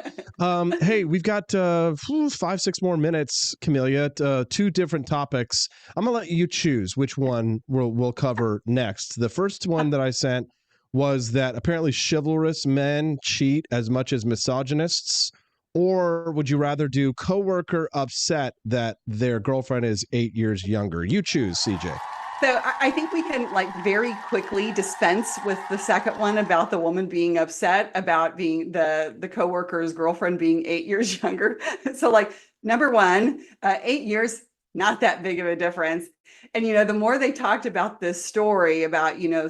Hey, we've got 5-6 more minutes, Camellia. 2 different topics. I'm gonna let you choose which one we'll cover next. The first one that I sent was that apparently chivalrous men cheat as much as misogynists. Or would you rather do coworker upset that their girlfriend is 8 years younger? You choose, CJ. So I think we can like very quickly dispense with the second one about the woman being upset about being the coworker's girlfriend being 8 years younger. So like number one, 8 years, not that big of a difference. And, you know, the more they talked about this story about, you know,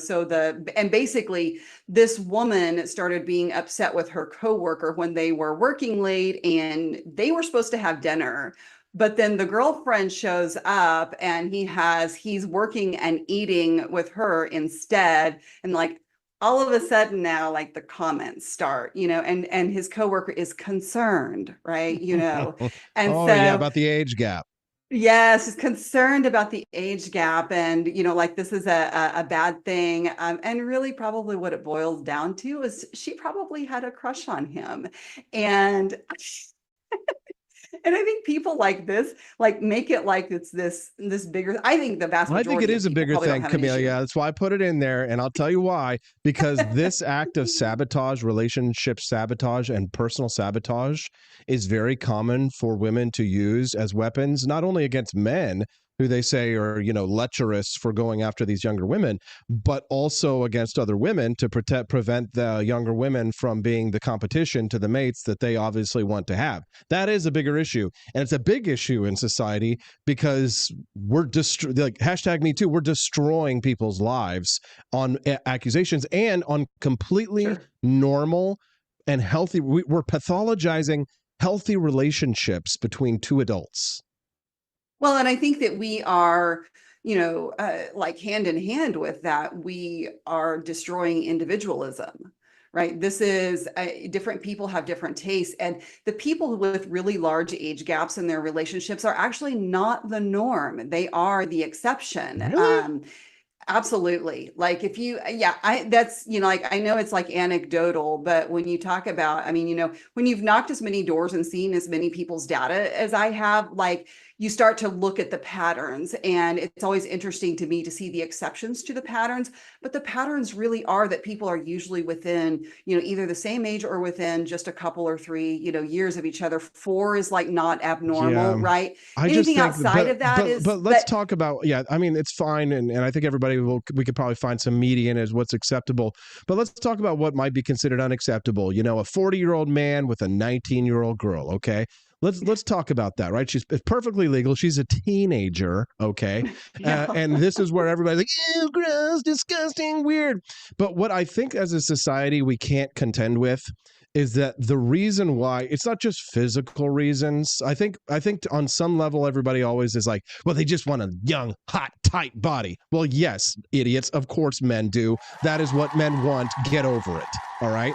and basically this woman started being upset with her coworker when they were working late and they were supposed to have dinner. But then the girlfriend shows up and he's working and eating with her instead. And like all of a sudden now, like the comments start, you know, and his coworker is concerned, right? You know, and yeah, about the age gap. Yes, is concerned about the age gap and, you know, like this is a bad thing. And really probably what it boils down to is she probably had a crush on him. And and I think people like this, like make it like it's this bigger. I think the vast majority. I think it is a bigger thing, Camellia. That's why I put it in there, and I'll tell you why. Because this act of sabotage, relationship sabotage, and personal sabotage is very common for women to use as weapons, not only against men who they say are, you know, lecherous for going after these younger women, but also against other women to prevent the younger women from being the competition to the mates that they obviously want to have. That is a bigger issue. And it's a big issue in society because we're like #MeToo, we're destroying people's lives on accusations and on completely normal and healthy. We're pathologizing healthy relationships between 2 adults. Well, and I think that we are, you know, like hand in hand with that, we are destroying individualism, right? This is different people have different tastes, and the people with really large age gaps in their relationships are actually not the norm. They are the exception. Really? Absolutely. Like if you, that's, you know, like I know it's like anecdotal, but when you talk about, I mean, you know, when you've knocked as many doors and seen as many people's data as I have, like you start to look at the patterns, and it's always interesting to me to see the exceptions to the patterns, but the patterns really are that people are usually within, you know, either the same age or within just a couple or 3, you know, years of each other. 4 is like not abnormal, right? Anything outside of that is. But let's talk about, I mean, it's fine. And I think we could probably find some median as what's acceptable, but let's talk about what might be considered unacceptable. You know, a 40-year-old man with a 19-year-old girl. Okay. Let's talk about that, right? It's perfectly legal. She's a teenager, okay? And this is where everybody's like, ew, gross, disgusting, weird. But what I think as a society we can't contend with is that the reason why it's not just physical reasons. I think on some level everybody always is like, well, they just want a young, hot, tight body. Well, yes, idiots, of course men do. That is what men want. Get over it. All right?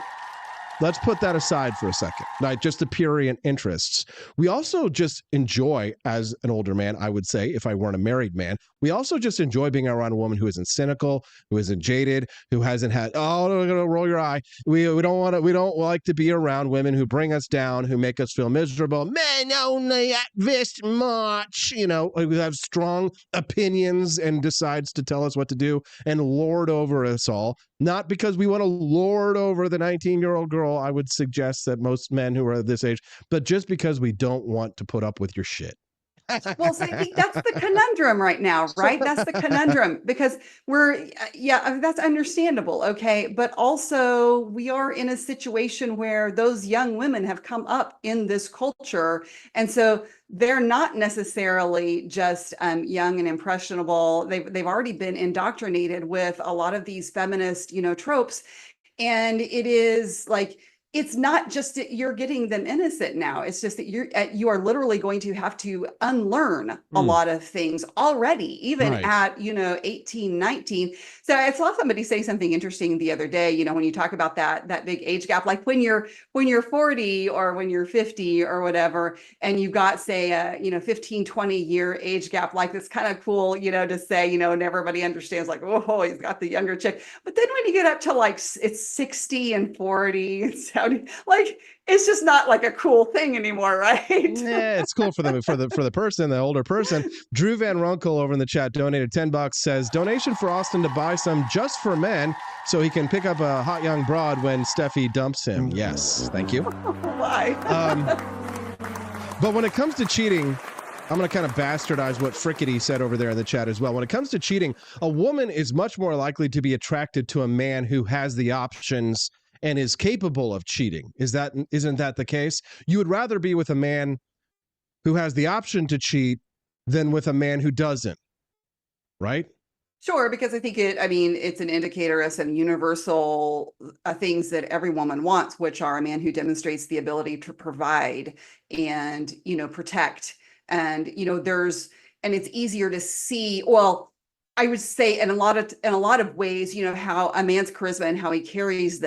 Let's put that aside for a second, right? Just the purient interests. We also just enjoy, as an older man, I would say, if I weren't a married man, we also just enjoy being around a woman who isn't cynical, who isn't jaded, who hasn't had, oh, I'm gonna roll your eye. We don't like to be around women who bring us down, who make us feel miserable. Men only at this much, you know, who have strong opinions and decides to tell us what to do and lord over us all. Not because we want to lord over the 19-year-old girl, I would suggest that most men who are this age, but just because we don't want to put up with your shit. Well, so I think that's the conundrum right now, right? That's the conundrum because that's understandable. Okay. But also we are in a situation where those young women have come up in this culture. And so they're not necessarily just young and impressionable. They've already been indoctrinated with a lot of these feminist, you know, tropes. And it is like, it's not just that you're getting them innocent now. It's just that you are literally going to have to unlearn a lot of things already, even at, 18, 19. So I saw somebody say something interesting the other day, when you talk about that big age gap, like when you're 40 or when you're 50 or whatever, and you've got, say, a, 15, 20 year age gap, like it's kind of cool, to say, and everybody understands like, oh, he's got the younger chick. But then when you get up to like, it's 60 and 40, it's like, it's just not like a cool thing anymore, right? Yeah, it's cool for the person, the older person. Drew Van Runkle over in the chat donated $10, says donation for Austin to buy some just for men so he can pick up a hot young broad when Steffi dumps him. Yes, thank you. Why? But when it comes to cheating, I'm going to kind of bastardize what Frickety said over there in the chat as well. When it comes to cheating, a woman is much more likely to be attracted to a man who has the options and is capable of cheating. Isn't that the case? You would rather be with a man who has the option to cheat than with a man who doesn't, right? Sure, because I think it's an indicator of some universal things that every woman wants, which are a man who demonstrates the ability to provide and, protect. And, it's easier to see, well, I would say in a lot of ways, how a man's charisma and how he carries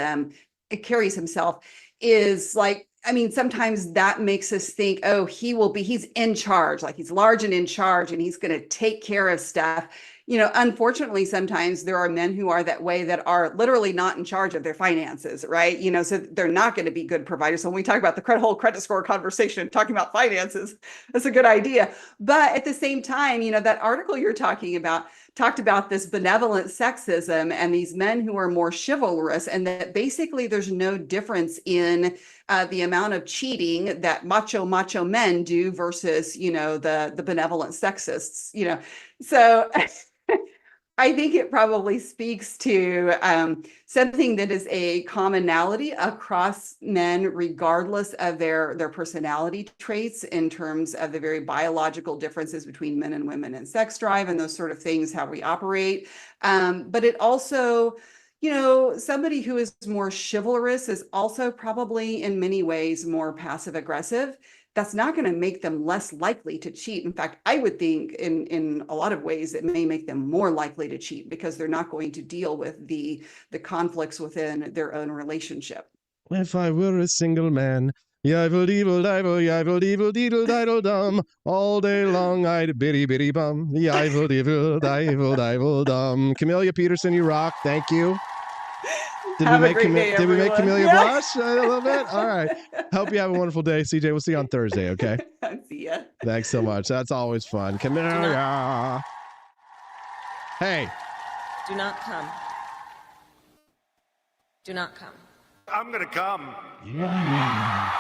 himself is like, sometimes that makes us think, oh, he's in charge, like he's large and in charge and he's going to take care of stuff. Unfortunately, sometimes there are men who are that way that are literally not in charge of their finances, right? So they're not going to be good providers. So when we talk about the whole credit score conversation, talking about finances, that's a good idea. But at the same time, that article you're talking about talked about this benevolent sexism and these men who are more chivalrous, and that basically there's no difference in the amount of cheating that macho men do versus, the benevolent sexists, So I think it probably speaks to something that is a commonality across men, regardless of their personality traits, in terms of the very biological differences between men and women and sex drive and those sort of things, how we operate. But it also, somebody who is more chivalrous is also probably in many ways more passive aggressive. That's not going to make them less likely to cheat. In fact, I would think in a lot of ways it may make them more likely to cheat because they're not going to deal with the conflicts within their own relationship. If I were a single man, yivel-deevel-divel-yivel-deevel-deedle-diddle-dum, all day long I'd bitty-bitty-bum, yivel-deevel-divel-divel-dum. Camellia Peterson, you rock. Thank you. Did we make Camellia blush a little bit? All right. Hope you have a wonderful day, CJ. We'll see you on Thursday, okay? See ya. Thanks so much. That's always fun. Camellia. Hey. Do not come. Do not come. I'm going to come. Yeah.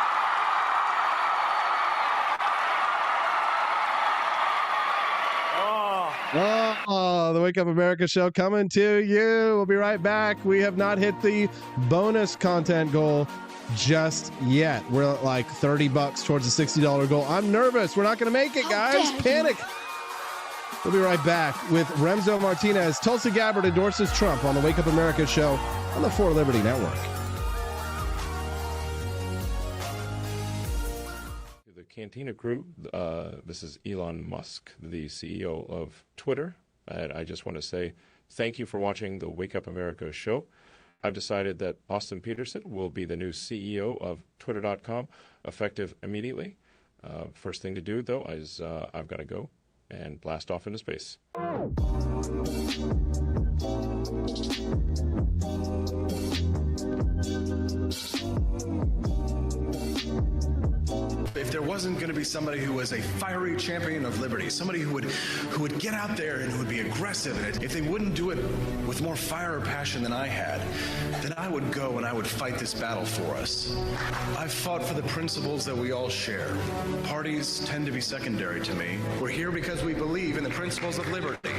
Oh, the Wake Up America show coming to you. We'll be right back. We have not hit the bonus content goal just yet. We're at like $30 towards the $60 goal. I'm nervous. We're not going to make it, guys. Panic. We'll be right back with Remzo Martinez. Tulsi Gabbard endorses Trump on the Wake Up America show on the For Liberty Network. Cantina crew, this is Elon Musk, the CEO of Twitter, and I just want to say thank you for watching the Wake Up America show. I've decided that Austin Peterson will be the new CEO of Twitter.com, effective immediately. First thing to do, though, is I've got to go and blast off into space. If there wasn't going to be somebody who was a fiery champion of liberty, somebody who would get out there and who would be aggressive, and if they wouldn't do it with more fire or passion than I had, then I would go and I would fight this battle for us. I've fought for the principles that we all share. Parties tend to be secondary to me. We're here because we believe in the principles of liberty.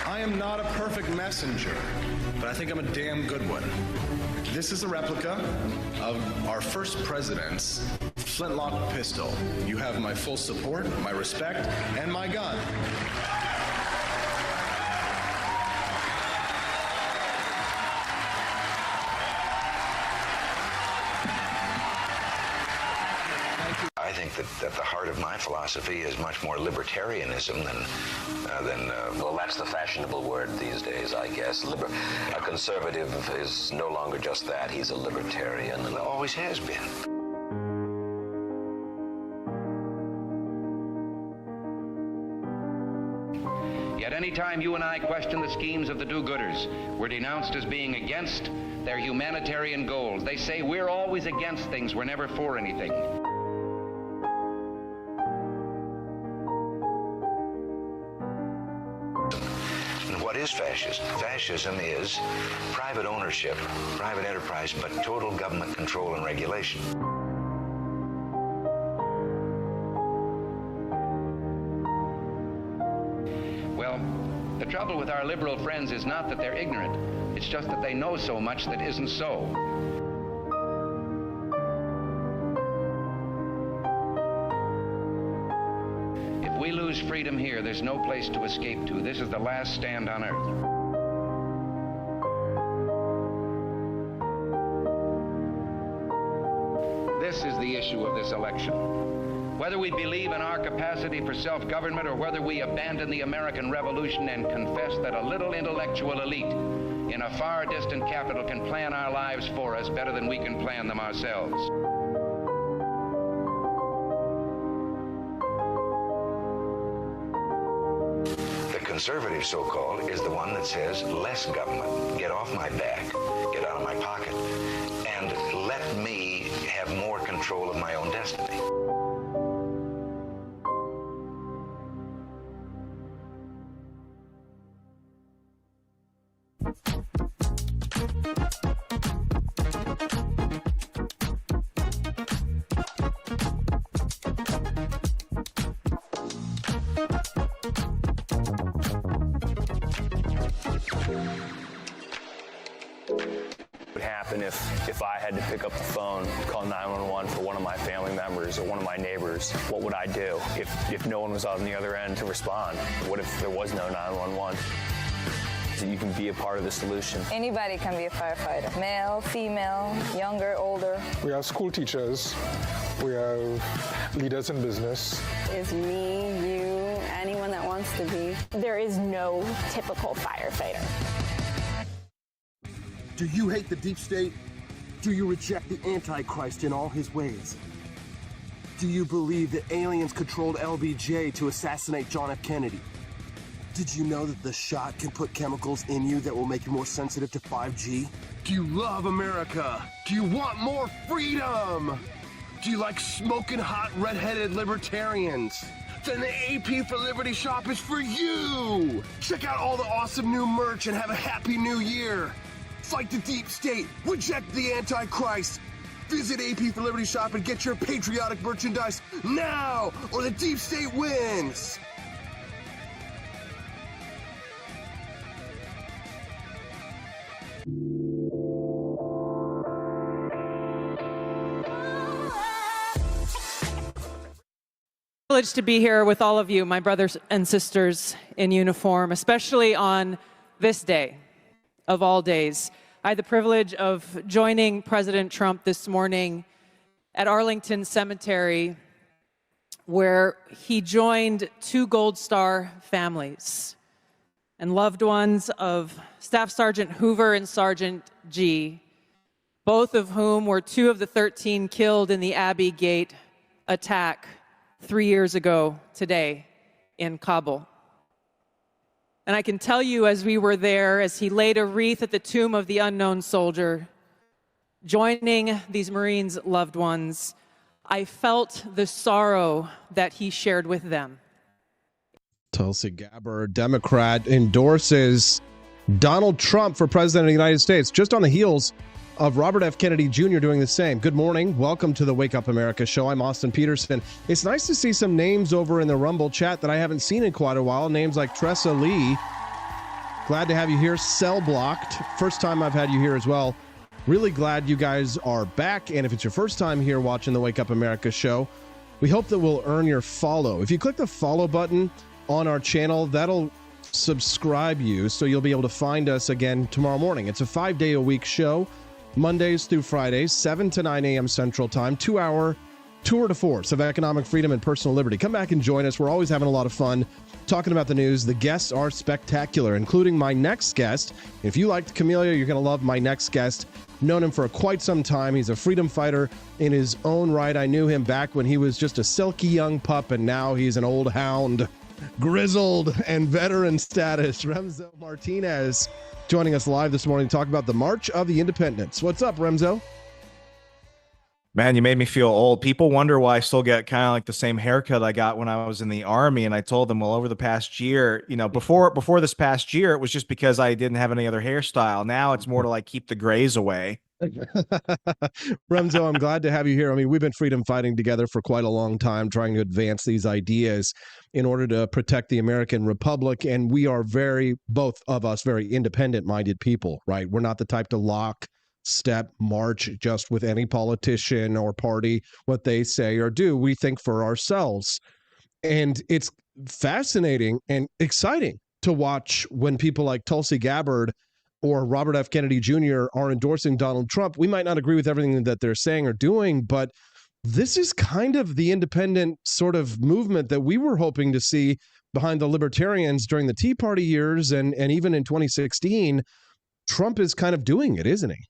I am not a perfect messenger, but I think I'm a damn good one. This is a replica of our first president's flintlock pistol. You have my full support, my respect, and my gun. that the heart of my philosophy is much more libertarianism than well, that's the fashionable word these days, I guess. A conservative is no longer just that. He's a libertarian and always has been. Yet any time you and I question the schemes of the do-gooders, we're denounced as being against their humanitarian goals. They say we're always against things, we're never for anything. And what is fascism? Fascism is private ownership, private enterprise, but total government control and regulation. Well, the trouble with our liberal friends is not that they're ignorant. It's just that they know so much that isn't so. If we lose freedom here, there's no place to escape to. This is the last stand on earth. This is the issue of this election. Whether we believe in our capacity for self-government or whether we abandon the American Revolution and confess that a little intellectual elite in a far distant capital can plan our lives for us better than we can plan them ourselves. The conservative, so-called, is the one that says less government. Get off my back, get out of my pocket, and let me have more control of my own destiny. What would happen if I had to pick up the phone, call 911 for one of my family members or one of my neighbors? What would I do if no one was on the other end to respond? What if there was no 911? So you can be a part of the solution. Anybody can be a firefighter. Male, female, younger, older. We have school teachers. We have leaders in business. Is me, you, anyone that wants to be. There is no typical firefighter. Do you hate the deep state? Do you reject the Antichrist in all his ways? Do you believe that aliens controlled LBJ to assassinate John F. Kennedy? Did you know that the shot can put chemicals in you that will make you more sensitive to 5G? Do you love America? Do you want more freedom? Do you like smoking hot red-headed libertarians? Then the AP for Liberty shop is for you! Check out all the awesome new merch and have a happy new year! Fight the deep state, reject the Antichrist. Visit AP for Liberty shop and get your patriotic merchandise now, or the deep state wins. Privileged to be here with all of you, my brothers and sisters in uniform, especially on this day of all days. I had the privilege of joining President Trump this morning at Arlington Cemetery, where he joined two Gold Star families and loved ones of Staff Sergeant Hoover and Sergeant G, both of whom were two of the 13 killed in the Abbey Gate attack 3 years ago today in Kabul. And I can tell you, as we were there, as he laid a wreath at the tomb of the unknown soldier, joining these Marines' loved ones, I felt the sorrow that he shared with them. Tulsi Gabbard, Democrat, endorses Donald Trump for president of the United States, just on the heels of Robert F. Kennedy Jr. doing the same. Good morning. Welcome to the Wake Up America show. I'm Austin Peterson. It's nice to see some names over in the Rumble chat that I haven't seen in quite a while. Names like Tressa Lee. Glad to have you here. Cell Blocked. First time I've had you here as well. Really glad you guys are back. And if it's your first time here watching the Wake Up America show, we hope that we'll earn your follow. If you click the follow button on our channel, that'll subscribe you so you'll be able to find us again tomorrow morning. It's a 5-day-a-week show. Mondays through Fridays, 7 to 9 a.m. Central Time, 2-hour tour de force of economic freedom and personal liberty. Come back and join us. We're always having a lot of fun talking about the news. The guests are spectacular, including my next guest. If you liked Camellia, you're going to love my next guest. Known him for quite some time. He's a freedom fighter in his own right. I knew him back when he was just a silky young pup, and now he's an old hound, grizzled and veteran status. Remzo Martinez joining us live this morning to talk about the March of the Independents. What's up, Remzo? Man, you made me feel old. People wonder why I still get kind of like the same haircut I got when I was in the Army. And I told them, well, over the past year, before this past year, it was just because I didn't have any other hairstyle. Now it's more to like keep the grays away. Remzo, I'm glad to have you here. I mean, we've been freedom fighting together for quite a long time, trying to advance these ideas in order to protect the American Republic. And we are both of us, very independent-minded people, right? We're not the type to march just with any politician or party, what they say or do. We think for ourselves. And it's fascinating and exciting to watch when people like Tulsi Gabbard or Robert F. Kennedy Jr. are endorsing Donald Trump. We might not agree with everything that they're saying or doing, but this is kind of the independent sort of movement that we were hoping to see behind the libertarians during the Tea Party years. And even in 2016, Trump is kind of doing it, isn't he?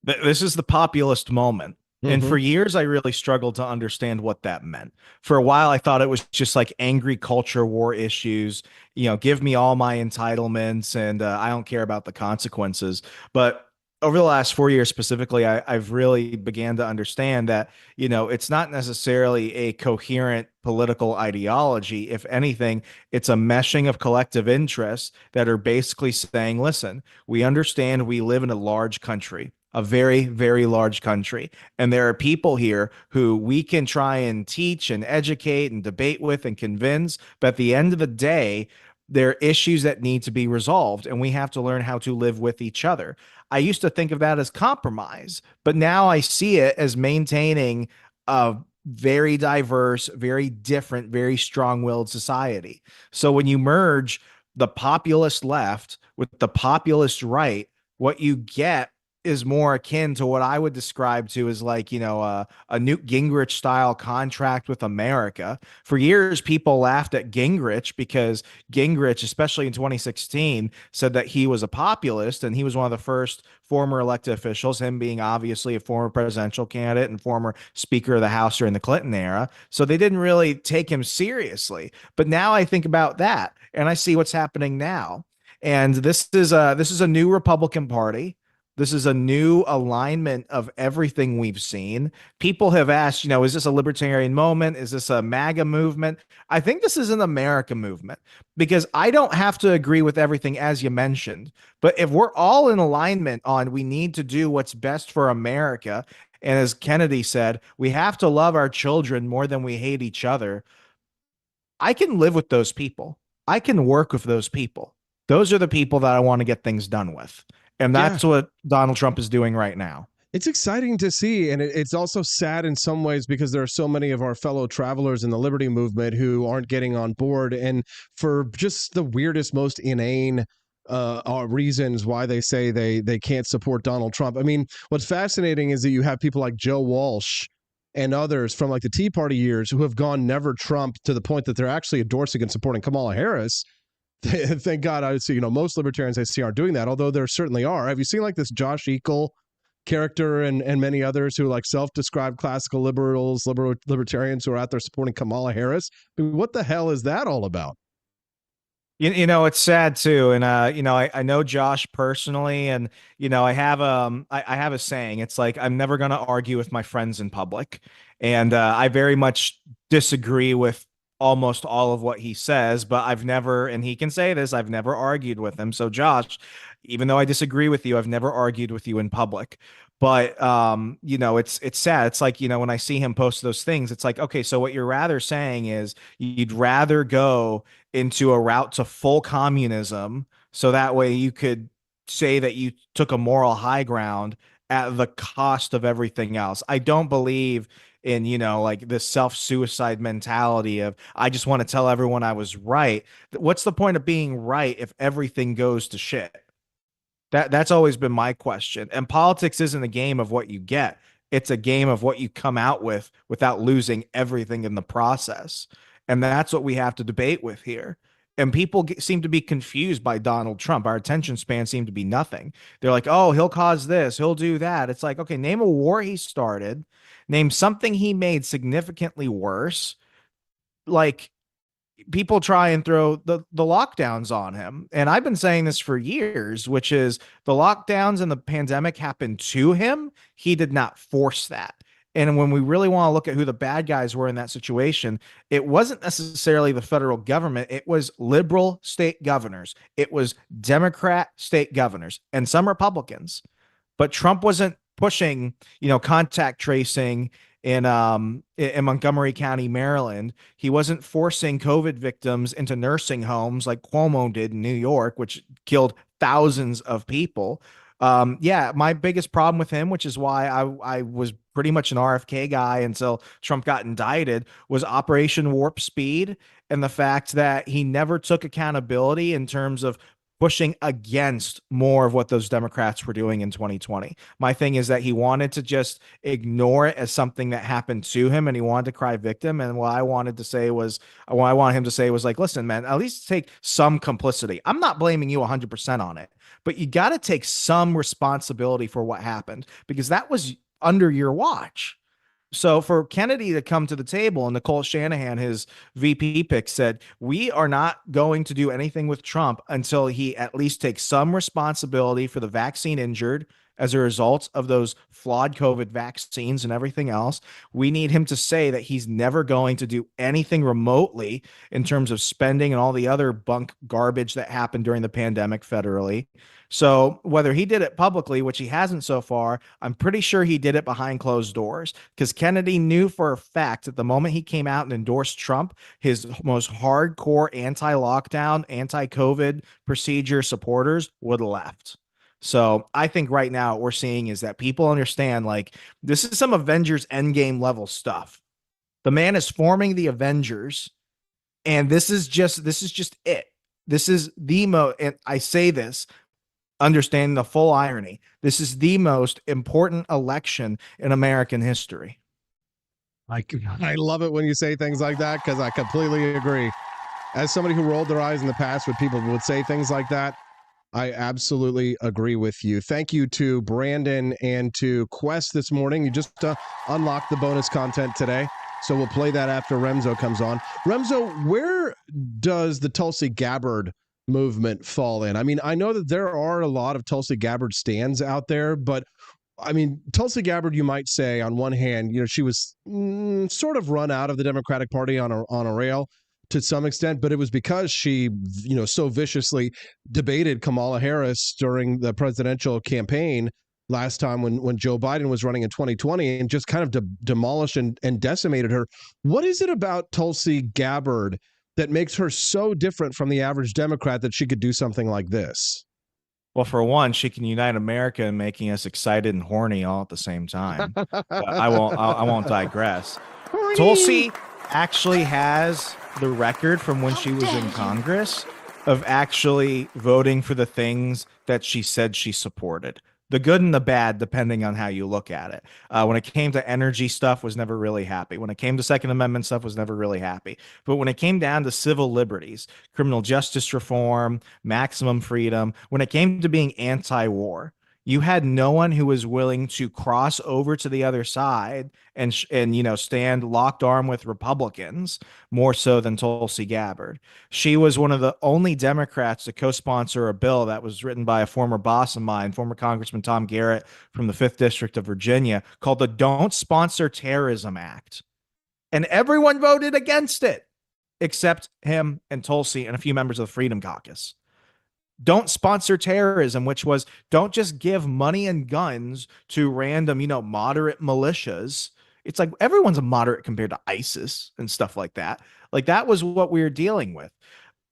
This is the populist moment. And for years, I really struggled to understand what that meant. For a while, I thought it was just like angry culture war issues, give me all my entitlements and I don't care about the consequences. But over the last 4 years specifically, I've really began to understand that, it's not necessarily a coherent political ideology. If anything, it's a meshing of collective interests that are basically saying, listen, we understand we live in a large country, a very, very large country. And there are people here who we can try and teach and educate and debate with and convince. But at the end of the day, there are issues that need to be resolved, and we have to learn how to live with each other. I used to think of that as compromise, but now I see it as maintaining a very diverse, very different, very strong-willed society. So when you merge the populist left with the populist right, what you get is more akin to what I would describe to as like, a Newt Gingrich style contract with America. For years, people laughed at Gingrich because Gingrich, especially in 2016, said that he was a populist, and he was one of the first former elected officials, him being obviously a former presidential candidate and former Speaker of the House during the Clinton era. So they didn't really take him seriously. But now I think about that and I see what's happening now. And this is a new Republican Party. This is a new alignment of everything we've seen. People have asked, is this a libertarian moment? Is this a MAGA movement? I think this is an America movement, because I don't have to agree with everything as you mentioned. But if we're all in alignment on we need to do what's best for America, and as Kennedy said, we have to love our children more than we hate each other, I can live with those people. I can work with those people. Those are the people that I want to get things done with. And that's what Donald Trump is doing right now. It's exciting to see. And it's also sad in some ways because there are so many of our fellow travelers in the liberty movement who aren't getting on board. And for just the weirdest, most inane reasons why they say they can't support Donald Trump. I mean, what's fascinating is that you have people like Joe Walsh and others from like the Tea Party years who have gone never Trump to the point that they're actually endorsing and supporting Kamala Harris. Thank God. I see, most libertarians I see aren't doing that, although there certainly are. Have you seen like this Josh Eagle character and many others who like self-described classical libertarians who are out there supporting Kamala Harris? I mean, what the hell is that all about? It's sad too. And, I know Josh personally, and, I have a saying. It's like, I'm never going to argue with my friends in public. And I very much disagree with almost all of what he says, but I've never, and he can say this, I've never argued with him. So Josh, even though I disagree with you, I've never argued with you in public. But, it's sad. It's like, when I see him post those things, it's like, okay, so what you're rather saying is you'd rather go into a route to full communism, so that way you could say that you took a moral high ground at the cost of everything else. I don't believe in, like this self-suicide mentality of, I just want to tell everyone I was right. What's the point of being right if everything goes to shit? That's always been my question. And politics isn't a game of what you get. It's a game of what you come out with without losing everything in the process. And that's what we have to debate with here. And people seem to be confused by Donald Trump. Our attention span seemed to be nothing. They're like, oh, he'll cause this, he'll do that. It's like, okay, name a war he started, name something he made significantly worse. Like, people try and throw the lockdowns on him. And I've been saying this for years, which is the lockdowns and the pandemic happened to him. He did not force that. And when we really want to look at who the bad guys were in that situation, it wasn't necessarily the federal government. It was liberal state governors. It was Democrat state governors and some Republicans. But Trump wasn't pushing, contact tracing in Montgomery County, Maryland. He wasn't forcing COVID victims into nursing homes like Cuomo did in New York, which killed thousands of people. My biggest problem with him, which is why I was pretty much an RFK guy until Trump got indicted, was Operation Warp Speed and the fact that he never took accountability in terms of pushing against more of what those Democrats were doing in 2020. My thing is that he wanted to just ignore it as something that happened to him, and he wanted to cry victim. And what I wanted him to say was like, listen, man, at least take some complicity. I'm not blaming you 100% on it, but you got to take some responsibility for what happened, because that was under your watch. So for Kennedy to come to the table, and Nicole Shanahan, his VP pick, said, we are not going to do anything with Trump until he at least takes some responsibility for the vaccine injured as a result of those flawed COVID vaccines and everything else. We need him to say that he's never going to do anything remotely in terms of spending and all the other bunk garbage that happened during the pandemic federally. So whether he did it publicly, which he hasn't so far, I'm pretty sure he did it behind closed doors, because Kennedy knew for a fact that the moment he came out and endorsed Trump, his most hardcore anti-lockdown, anti-COVID procedure supporters would have left. So I think right now what we're seeing is that people understand, like, this is some Avengers Endgame level stuff. The man is forming the Avengers, and this is just it. This is the and I say this understanding the full irony. This is the most important election in American history. I love it when you say things like that, because I completely agree. As somebody who rolled their eyes in the past when people would say things like that, I absolutely agree with you. Thank you to Brandon and to Quest this morning. You just unlocked the bonus content today, so we'll play that after Remzo comes on. Remzo, where does the Tulsi Gabbard movement fall in? I mean, I know that there are a lot of Tulsi Gabbard stands out there, but I mean, Tulsi Gabbard, you might say, on one hand, she was sort of run out of the Democratic Party on a rail to some extent, but it was because she, so viciously debated Kamala Harris during the presidential campaign last time when Joe Biden was running in 2020, and just kind of demolished and decimated her. What is it about Tulsi Gabbard that makes her so different from the average Democrat that she could do something like this? Well, for one, she can unite America in making us excited and horny all at the same time. I won't digress. Horny. Tulsi actually has the record from when she was in Congress of actually voting for the things that she said she supported. The good and the bad, depending on how you look at it. When it came to energy stuff, was never really happy. When it came to Second Amendment stuff, was never really happy. But when it came down to civil liberties, criminal justice reform, maximum freedom, when it came to being anti-war, you had no one who was willing to cross over to the other side and stand locked arm with Republicans more so than Tulsi Gabbard. She was one of the only Democrats to co-sponsor a bill that was written by a former boss of mine, former Congressman Tom Garrett from the 5th District of Virginia, called the Don't Sponsor Terrorism Act. And everyone voted against it except him and Tulsi and a few members of the Freedom Caucus. Don't sponsor terrorism, which was don't just give money and guns to random, moderate militias. It's like everyone's a moderate compared to ISIS and stuff like that. Like, that was what we were dealing with.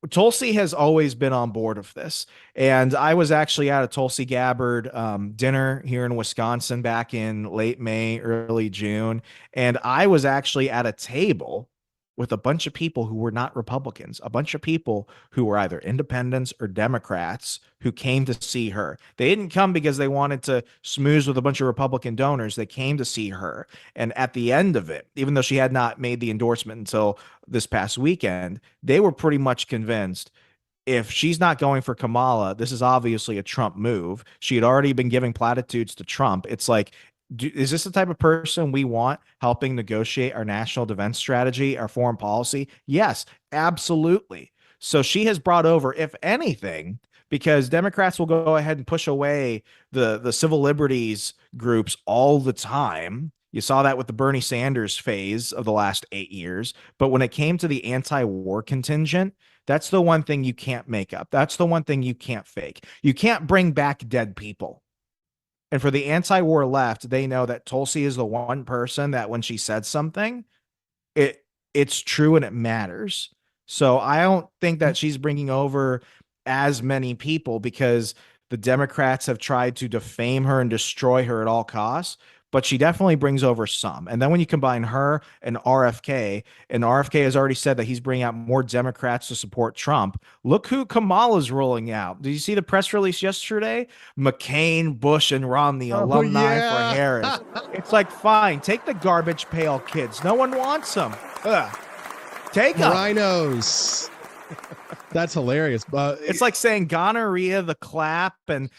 Tulsi has always been on board of this. And I was actually at a Tulsi Gabbard dinner here in Wisconsin back in late May, early June. And I was actually at a table with a bunch of people who were not Republicans, a bunch of people who were either independents or Democrats who came to see her. They didn't come because they wanted to smooze with a bunch of Republican donors. They came to see her. And at the end of it, even though she had not made the endorsement until this past weekend, they were pretty much convinced if she's not going for Kamala, this is obviously a Trump move. She had already been giving platitudes to Trump. It's like, is this the type of person we want helping negotiate our national defense strategy, our foreign policy? Yes, absolutely. So she has brought over, if anything, because Democrats will go ahead and push away the civil liberties groups all the time. You saw that with the Bernie Sanders phase of the last 8 years. But when it came to the anti-war contingent, that's the one thing you can't make up. That's the one thing you can't fake. You can't bring back dead people. And for the anti-war left, they know that Tulsi is the one person that when she said something, it's true and it matters. So I don't think that she's bringing over as many people because the Democrats have tried to defame her and destroy her at all costs. But she definitely brings over some. And then when you combine her and RFK has already said that he's bringing out more Democrats to support Trump. Look who Kamala's rolling out. Did you see the press release yesterday? McCain, Bush, and Romney, alumni for Harris. It's like, fine, take the garbage pail kids. No one wants them. Take them. Rhinos. That's hilarious. It's like saying gonorrhea, the clap, and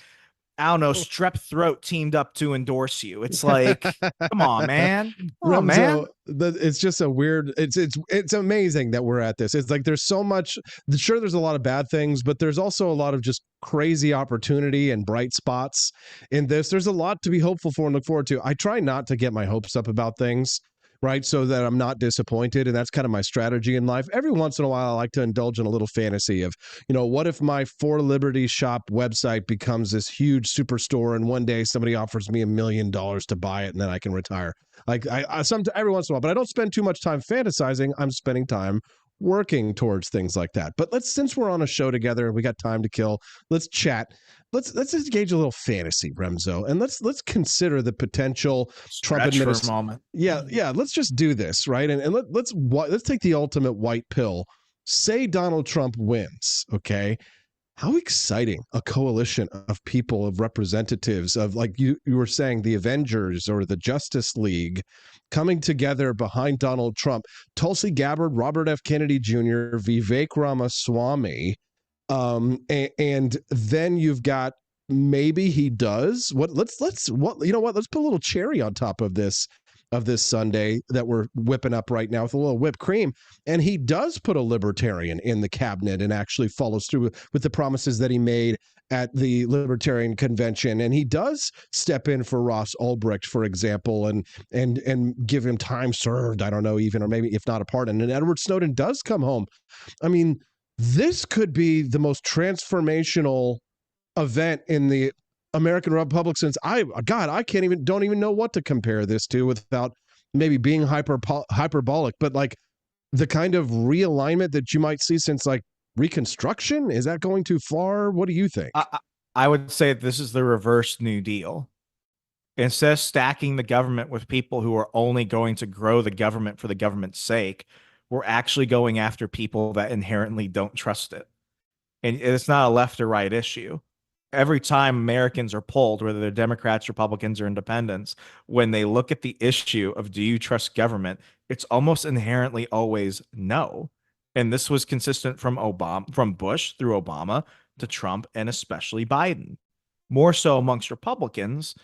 I don't know, strep throat teamed up to endorse you. It's like, come on, man. Come on, man. It's just a weird, it's amazing that we're at this. It's like there's so much, sure, there's a lot of bad things, but there's also a lot of just crazy opportunity and bright spots in this. There's a lot to be hopeful for and look forward to. I try not to get my hopes up about things, right? So that I'm not disappointed. And that's kind of my strategy in life. Every once in a while, I like to indulge in a little fantasy of, what if my For Liberty Shop website becomes this huge superstore and one day somebody offers me $1 million to buy it and then I can retire. Like every once in a while, but I don't spend too much time fantasizing. I'm spending time working towards things like that. But since we're on a show together and we got time to kill, let's chat. Let's engage a little fantasy, Remzo, and let's consider the potential Trump administration. Yeah. Let's just do this, right? And let's take the ultimate white pill. Say Donald Trump wins, okay? How exciting a coalition of people, of representatives, of like you were saying, the Avengers or the Justice League coming together behind Donald Trump. Tulsi Gabbard, Robert F. Kennedy Jr., Vivek Ramaswamy. And then you've got maybe he does let's put a little cherry on top of this sundae that we're whipping up right now with a little whipped cream. And he does put a libertarian in the cabinet and actually follows through with the promises that he made at the Libertarian Convention. And he does step in for Ross Ulbricht, for example, and give him time served. I don't know, even, or maybe if not a pardon. And Edward Snowden does come home. I mean, this could be the most transformational event in the American Republic since don't even know what to compare this to without maybe being hyperbolic, but like the kind of realignment that you might see since like Reconstruction. Is that going too far? What do you think? I would say this is the reverse New Deal. Instead of stacking the government with people who are only going to grow the government for the government's sake, we're actually going after people that inherently don't trust it. And it's not a left or right issue. Every time Americans are polled, whether they're Democrats, Republicans, or independents, when they look at the issue of do you trust government, it's almost inherently always no. And this was consistent from Bush through Obama to Trump and especially Biden. More so amongst Republicans,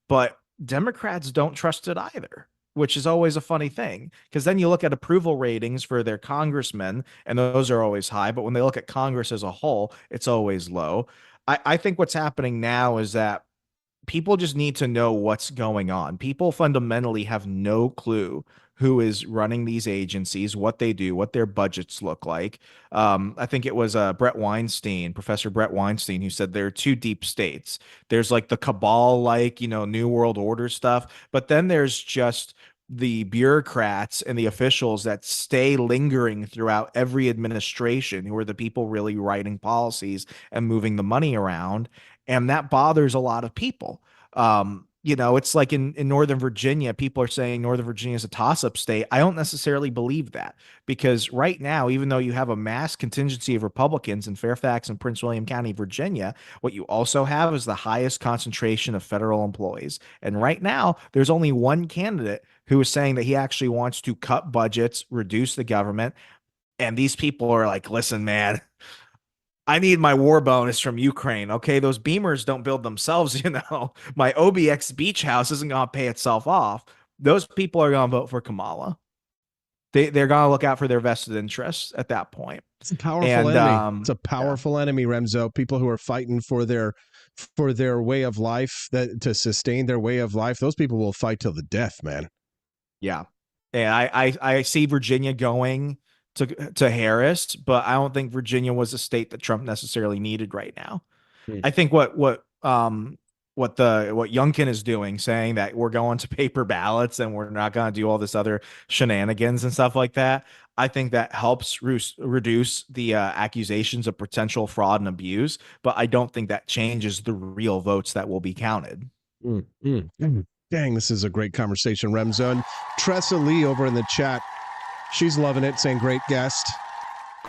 but Democrats don't trust it either, which is always a funny thing, because then you look at approval ratings for their congressmen and those are always high. But when they look at Congress as a whole, it's always low. I think what's happening now is that people just need to know what's going on. People fundamentally have no clue who is running these agencies, what they do, what their budgets look like. I think it was Professor Brett Weinstein, who said there are two deep states. There's like the cabal, like, New World Order stuff, but then there's just the bureaucrats and the officials that stay lingering throughout every administration, who are the people really writing policies and moving the money around. And that bothers a lot of people. it's like in Northern Virginia, people are saying Northern Virginia is a toss-up state. I don't necessarily believe that, because right now, even though you have a mass contingency of Republicans in Fairfax and Prince William County, Virginia, what you also have is the highest concentration of federal employees. And right now, there's only one candidate who is saying that he actually wants to cut budgets, reduce the government. And these people are like, listen, man, I need my war bonus from Ukraine. Okay, those Beamers don't build themselves, My OBX beach house isn't going to pay itself off. Those people are going to vote for Kamala. They're going to look out for their vested interests at that point. It's a powerful enemy. It's a powerful enemy, Remzo. People who are fighting for their way of life, that to sustain their way of life. Those people will fight till the death, man. Yeah. And I see Virginia going to Harris, but I don't think Virginia was a state that Trump necessarily needed right now. I think what Youngkin is doing, saying that we're going to paper ballots and we're not going to do all this other shenanigans and stuff like that, I think that helps reduce the accusations of potential fraud and abuse, but I don't think that changes the real votes that will be counted. Dang, this is a great conversation, Remzo. And Tressa Lee over in the chat, she's loving it, saying great guest.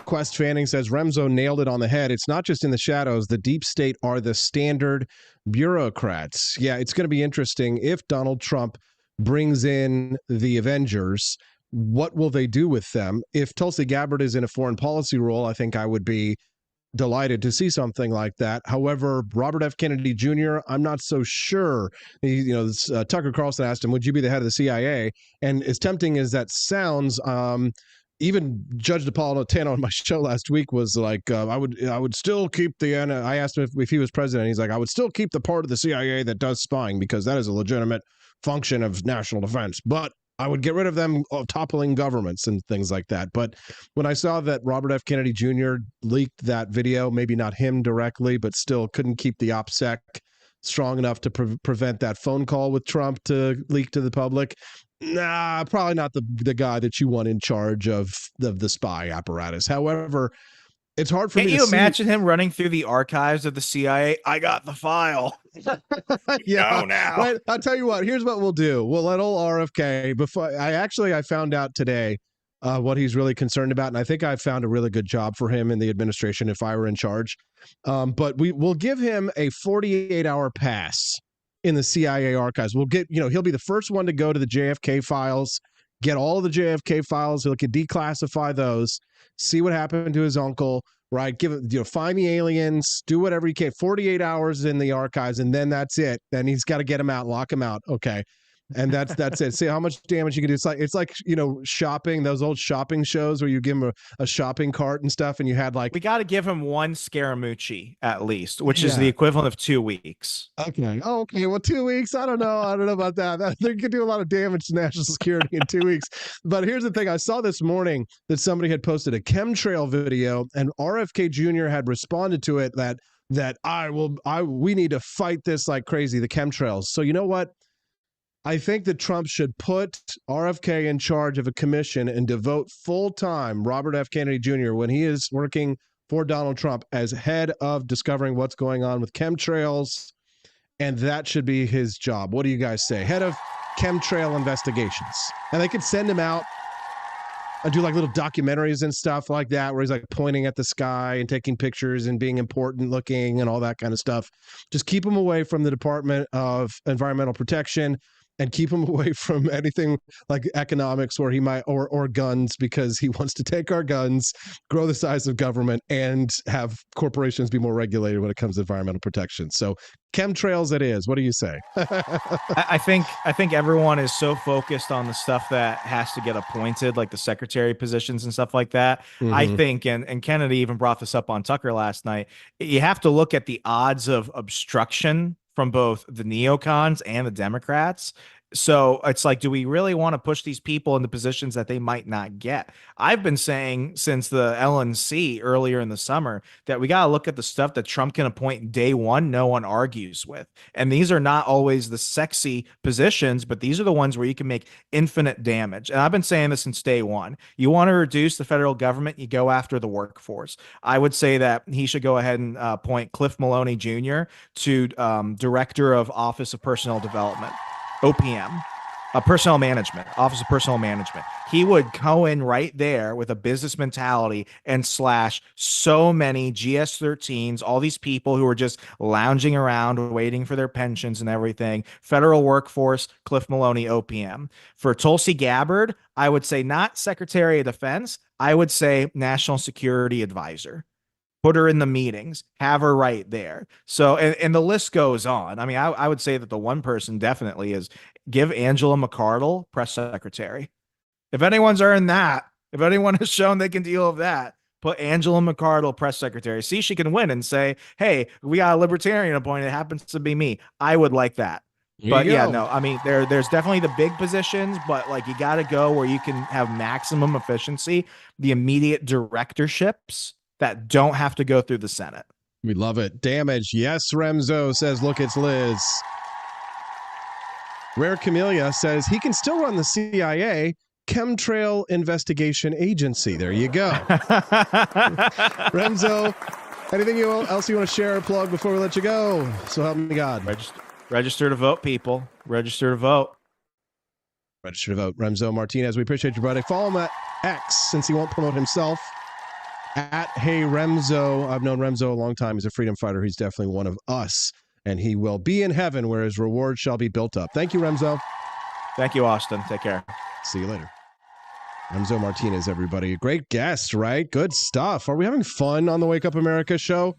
Quest Fanning says Remzo nailed it on the head. It's not just in the shadows. The deep state are the standard bureaucrats. Yeah, it's going to be interesting if Donald Trump brings in the Avengers. What will they do with them? If Tulsi Gabbard is in a foreign policy role, I think I would be delighted to see something like that. However, Robert F. Kennedy Jr., I'm not so sure. Tucker Carlson asked him, would you be the head of the CIA? And as tempting as that sounds, even Judge Napolitano on my show last week was like, I would still keep I asked him if he was president. He's like, I would still keep the part of the CIA that does spying because that is a legitimate function of national defense. But I would get rid of them toppling governments and things like that. But when I saw that Robert F. Kennedy Jr. leaked that video, maybe not him directly, but still couldn't keep the OPSEC strong enough to prevent that phone call with Trump to leak to the public. Nah, probably not the guy that you want in charge of the spy apparatus. However, it's hard for me to see. Can you imagine him running through the archives of the CIA? I got the file. Yeah, go now. Right? I'll tell you what. Here's what we'll do. We'll let old RFK. I found out today what he's really concerned about, and I think I found a really good job for him in the administration if I were in charge. But we'll give him a 48-hour pass in the CIA archives. We'll get, he'll be the first one to go to the JFK files, get all of the JFK files. He'll declassify those, see what happened to his uncle, right? Give it, find the aliens, do whatever he can. 48 hours in the archives, and then that's it. Then he's got to get him out, lock him out. Okay. And that's it. See how much damage you can do. It's like shopping, those old shopping shows where you give him a shopping cart and stuff, and you had we got to give him one Scaramucci at least, which is the equivalent of 2 weeks. Okay. Oh, okay. Well, 2 weeks. I don't know about that. They could do a lot of damage to national security in 2 weeks. But here's the thing. I saw this morning that somebody had posted a chemtrail video, and RFK Jr. had responded to it that we need to fight this like crazy, the chemtrails. So you know what? I think that Trump should put RFK in charge of a commission and devote full-time Robert F. Kennedy Jr. when he is working for Donald Trump as head of discovering what's going on with chemtrails, and that should be his job. What do you guys say? Head of chemtrail investigations. And they could send him out and do like little documentaries and stuff like that where he's like pointing at the sky and taking pictures and being important looking and all that kind of stuff. Just keep him away from the Department of Environmental Protection, and keep him away from anything like economics where he might, or guns, because he wants to take our guns, grow the size of government, and have corporations be more regulated when it comes to environmental protection. So chemtrails it is. What do you say? I think everyone is so focused on the stuff that has to get appointed, like the secretary positions and stuff like that. Mm-hmm. I think, and Kennedy even brought this up on Tucker last night, you have to look at the odds of obstruction from both the neocons and the Democrats. So it's like, do we really want to push these people into positions that they might not get? I've been saying since the LNC earlier in the summer that we got to look at the stuff that Trump can appoint day one, no one argues with. And these are not always the sexy positions, but these are the ones where you can make infinite damage. And I've been saying this since day one. You want to reduce the federal government, you go after the workforce. I would say that he should go ahead and appoint Cliff Maloney Jr. to Director of Office of Personnel Development. OPM, personnel management, Office of Personnel Management. He would go in right there with a business mentality and slash so many GS-13s, all these people who are just lounging around waiting for their pensions and everything. Federal workforce, Cliff Maloney, OPM. For Tulsi Gabbard, I would say not Secretary of Defense. I would say National Security Advisor. Put her in the meetings, have her right there. So, and the list goes on. I mean, I would say that the one person definitely is give Angela McArdle press secretary. If anyone's earned that, if anyone has shown they can deal with that, put Angela McArdle press secretary. See, she can win and say, hey, we got a libertarian appointed. It happens to be me. I would like that. But yeah, no, I mean, there's definitely the big positions, but like you got to go where you can have maximum efficiency, the immediate directorships that don't have to go through the Senate. We love it. Damage. Yes, Remzo says, look, it's Liz. Rare Camellia says he can still run the CIA Chemtrail Investigation Agency. There you go. Remzo, anything else you want to share or plug before we let you go? So help me God. Register to vote, people. Register to vote. Register to vote. Remzo Martinez, we appreciate you, buddy. Follow him at X since he won't promote himself. At Hey Remzo. I've known Remzo a long time. He's a freedom fighter. He's definitely one of us. And he will be in heaven where his reward shall be built up. Thank you, Remzo. Thank you, Austin. Take care. See you later. Remzo Martinez, everybody. Great guest, right? Good stuff. Are we having fun on the Wake Up America show?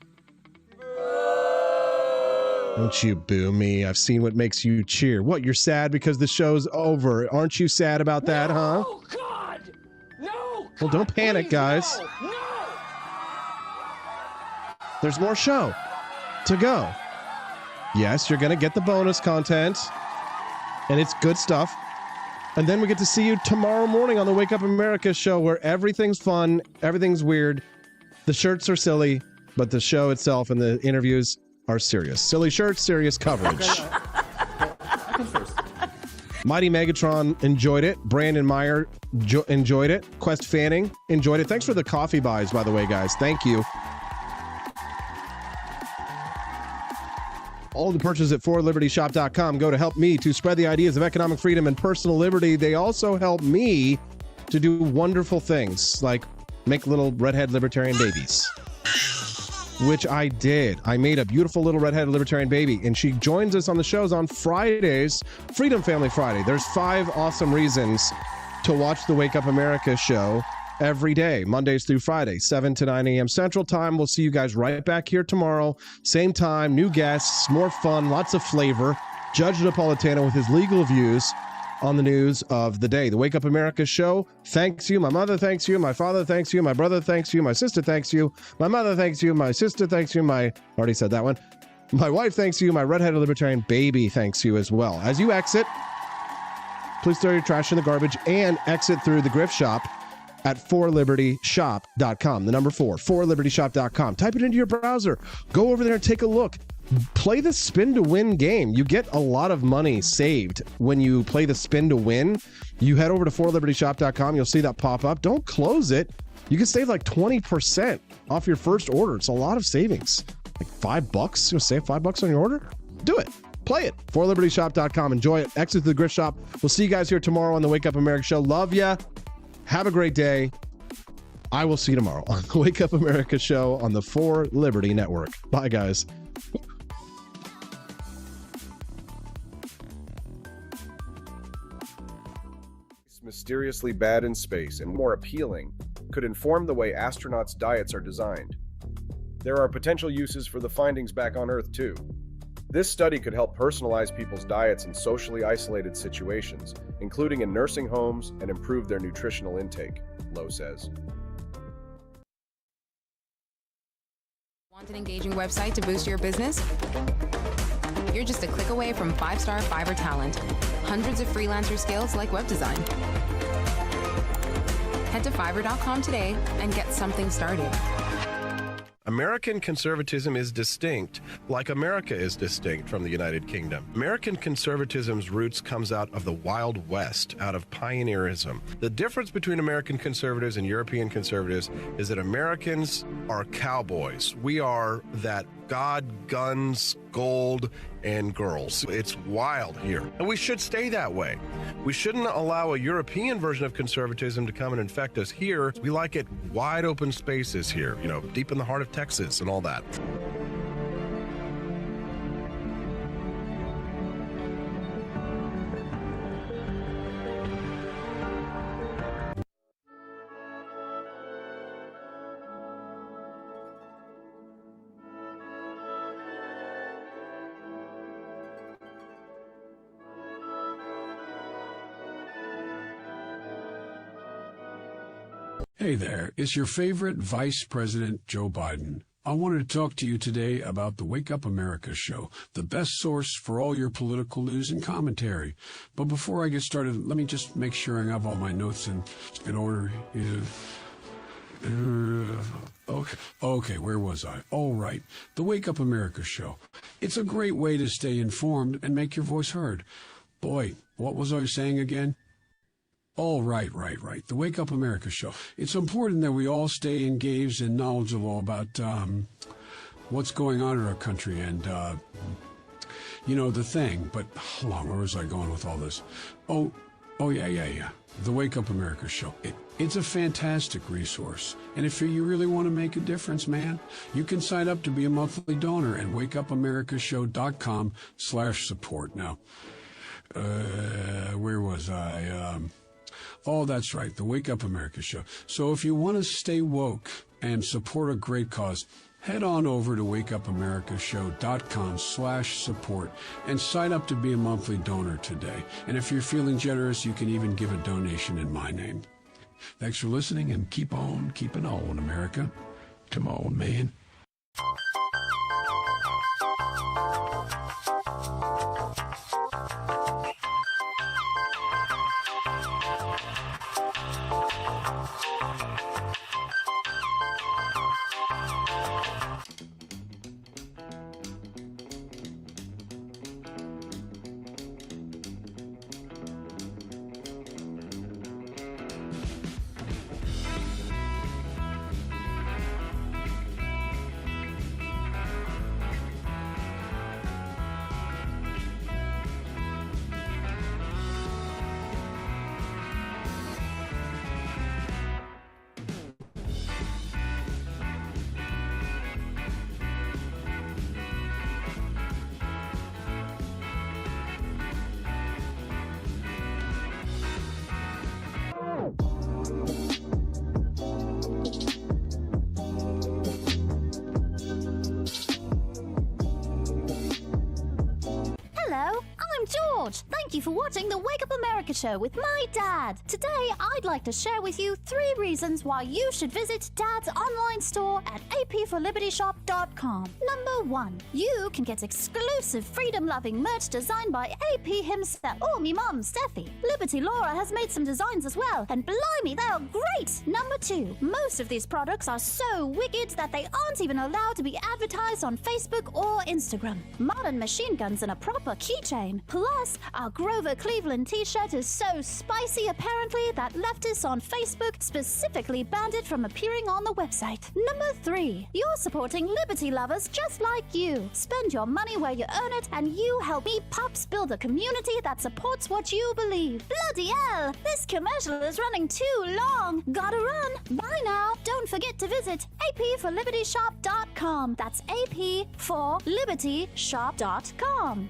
Don't you boo me. I've seen what makes you cheer. What, you're sad because the show's over? Aren't you sad about that, huh? Oh, God! No! Well, don't panic, guys. No! There's more show to go. Yes, you're going to get the bonus content, and it's good stuff. And then we get to see you tomorrow morning on the Wake Up America show where everything's fun, everything's weird. The shirts are silly, but the show itself and the interviews are serious. Silly shirts, serious coverage. Mighty Megatron enjoyed it. Brandon Meyer enjoyed it. Quest Fanning enjoyed it. Thanks for the coffee buys, by the way, guys. Thank you. All the purchases at forlibertyshop.com go to help me to spread the ideas of economic freedom and personal liberty. They also help me to do wonderful things like make little redhead libertarian babies, which I did. I made a beautiful little redhead libertarian baby, and she joins us on the shows on Fridays, Freedom Family Friday. There's 5 awesome reasons to watch the Wake Up America show every day, Mondays through Fridays, 7 to 9 a.m. Central Time. We'll see you guys right back here tomorrow. Same time, new guests, more fun, lots of flavor. Judge Napolitano with his legal views on the news of the day. The Wake Up America show thanks you. My mother thanks you. My father thanks you. My brother thanks you. My sister thanks you. My mother thanks you. My sister thanks you. Already said that one. My wife thanks you. My redheaded libertarian baby thanks you as well. As you exit, please throw your trash in the garbage and exit through the Grift Shop at forlibertyshop.com. The number 4, forlibertyshop.com. Type it into your browser. Go over there and take a look. Play the spin to win game. You get a lot of money saved when you play the spin to win. You head over to forlibertyshop.com. You'll see that pop up. Don't close it. You can save like 20% off your first order. It's a lot of savings. Like $5. You'll save $5 on your order? Do it. Play it. forlibertyshop.com. Enjoy it. Exit to the Grift Shop. We'll see you guys here tomorrow on the Wake Up America show. Love ya. Have a great day. I will see you tomorrow on the Wake Up America show on the For Liberty Network. Bye, guys. Mysteriously bad in space and more appealing could inform the way astronauts' diets are designed. There are potential uses for the findings back on Earth, too. This study could help personalize people's diets in socially isolated situations, including in nursing homes, and improve their nutritional intake, Lowe says. Want an engaging website to boost your business? You're just a click away from 5-star Fiverr talent. hundreds of freelancer skills like web design. Head to Fiverr.com today and get something started. American conservatism is distinct, like America is distinct from the United Kingdom. American conservatism's roots comes out of the Wild West, out of pioneerism. The difference between American conservatives and European conservatives is that Americans are cowboys. We are that God, guns, gold, and girls. It's wild here. And we should stay that way. We shouldn't allow a European version of conservatism to come and infect us here. We like it wide open spaces here, you know, deep in the heart of Texas and all that. Hey there, it's your favorite Vice President Joe Biden. I wanted to talk to you today about the Wake Up America show, the best source for all your political news and commentary. But before I get started, let me just make sure I have all my notes in order. Okay, where was I? All right, the Wake Up America show. It's a great way to stay informed and make your voice heard. Boy, what was I saying again? Oh, right. The Wake Up America show. It's important that we all stay engaged and knowledgeable about what's going on in our country and, the thing. But hold on, where was I going with all this? Oh, yeah. The Wake Up America show. It's a fantastic resource. And if you really want to make a difference, man, you can sign up to be a monthly donor at wakeupAmericaShow.com/support. Now, where was I? Oh, that's right, the Wake Up America show. So if you want to stay woke and support a great cause, head on over to wakeupAmericaShow.com/support and sign up to be a monthly donor today. And if you're feeling generous, you can even give a donation in my name. Thanks for listening, and keep on keeping on, America. Come on, man. Thank you for watching the Wake Up America show with my dad. Today, I'd like to share with you 3 reasons why you should visit Dad's online store at apforlibertyshop.com. Number 1, you can get exclusive freedom-loving merch designed by AP himself, or me mum, Steffi. Liberty Laura has made some designs as well, and blimey, they are great! Number 2, most of these products are so wicked that they aren't even allowed to be advertised on Facebook or Instagram. Modern machine guns and a proper keychain. Plus, our Grover Cleveland t-shirt is so spicy apparently that leftists on Facebook specifically banned it from appearing on the website. Number 3, you're supporting liberty lovers just like you. Spend your money where you earn it, and you help me pups build a community that supports what you believe. Bloody hell, this commercial is running too long. Gotta run. Bye now. Don't forget to visit apforlibertyshop.com. That's apforlibertyshop.com.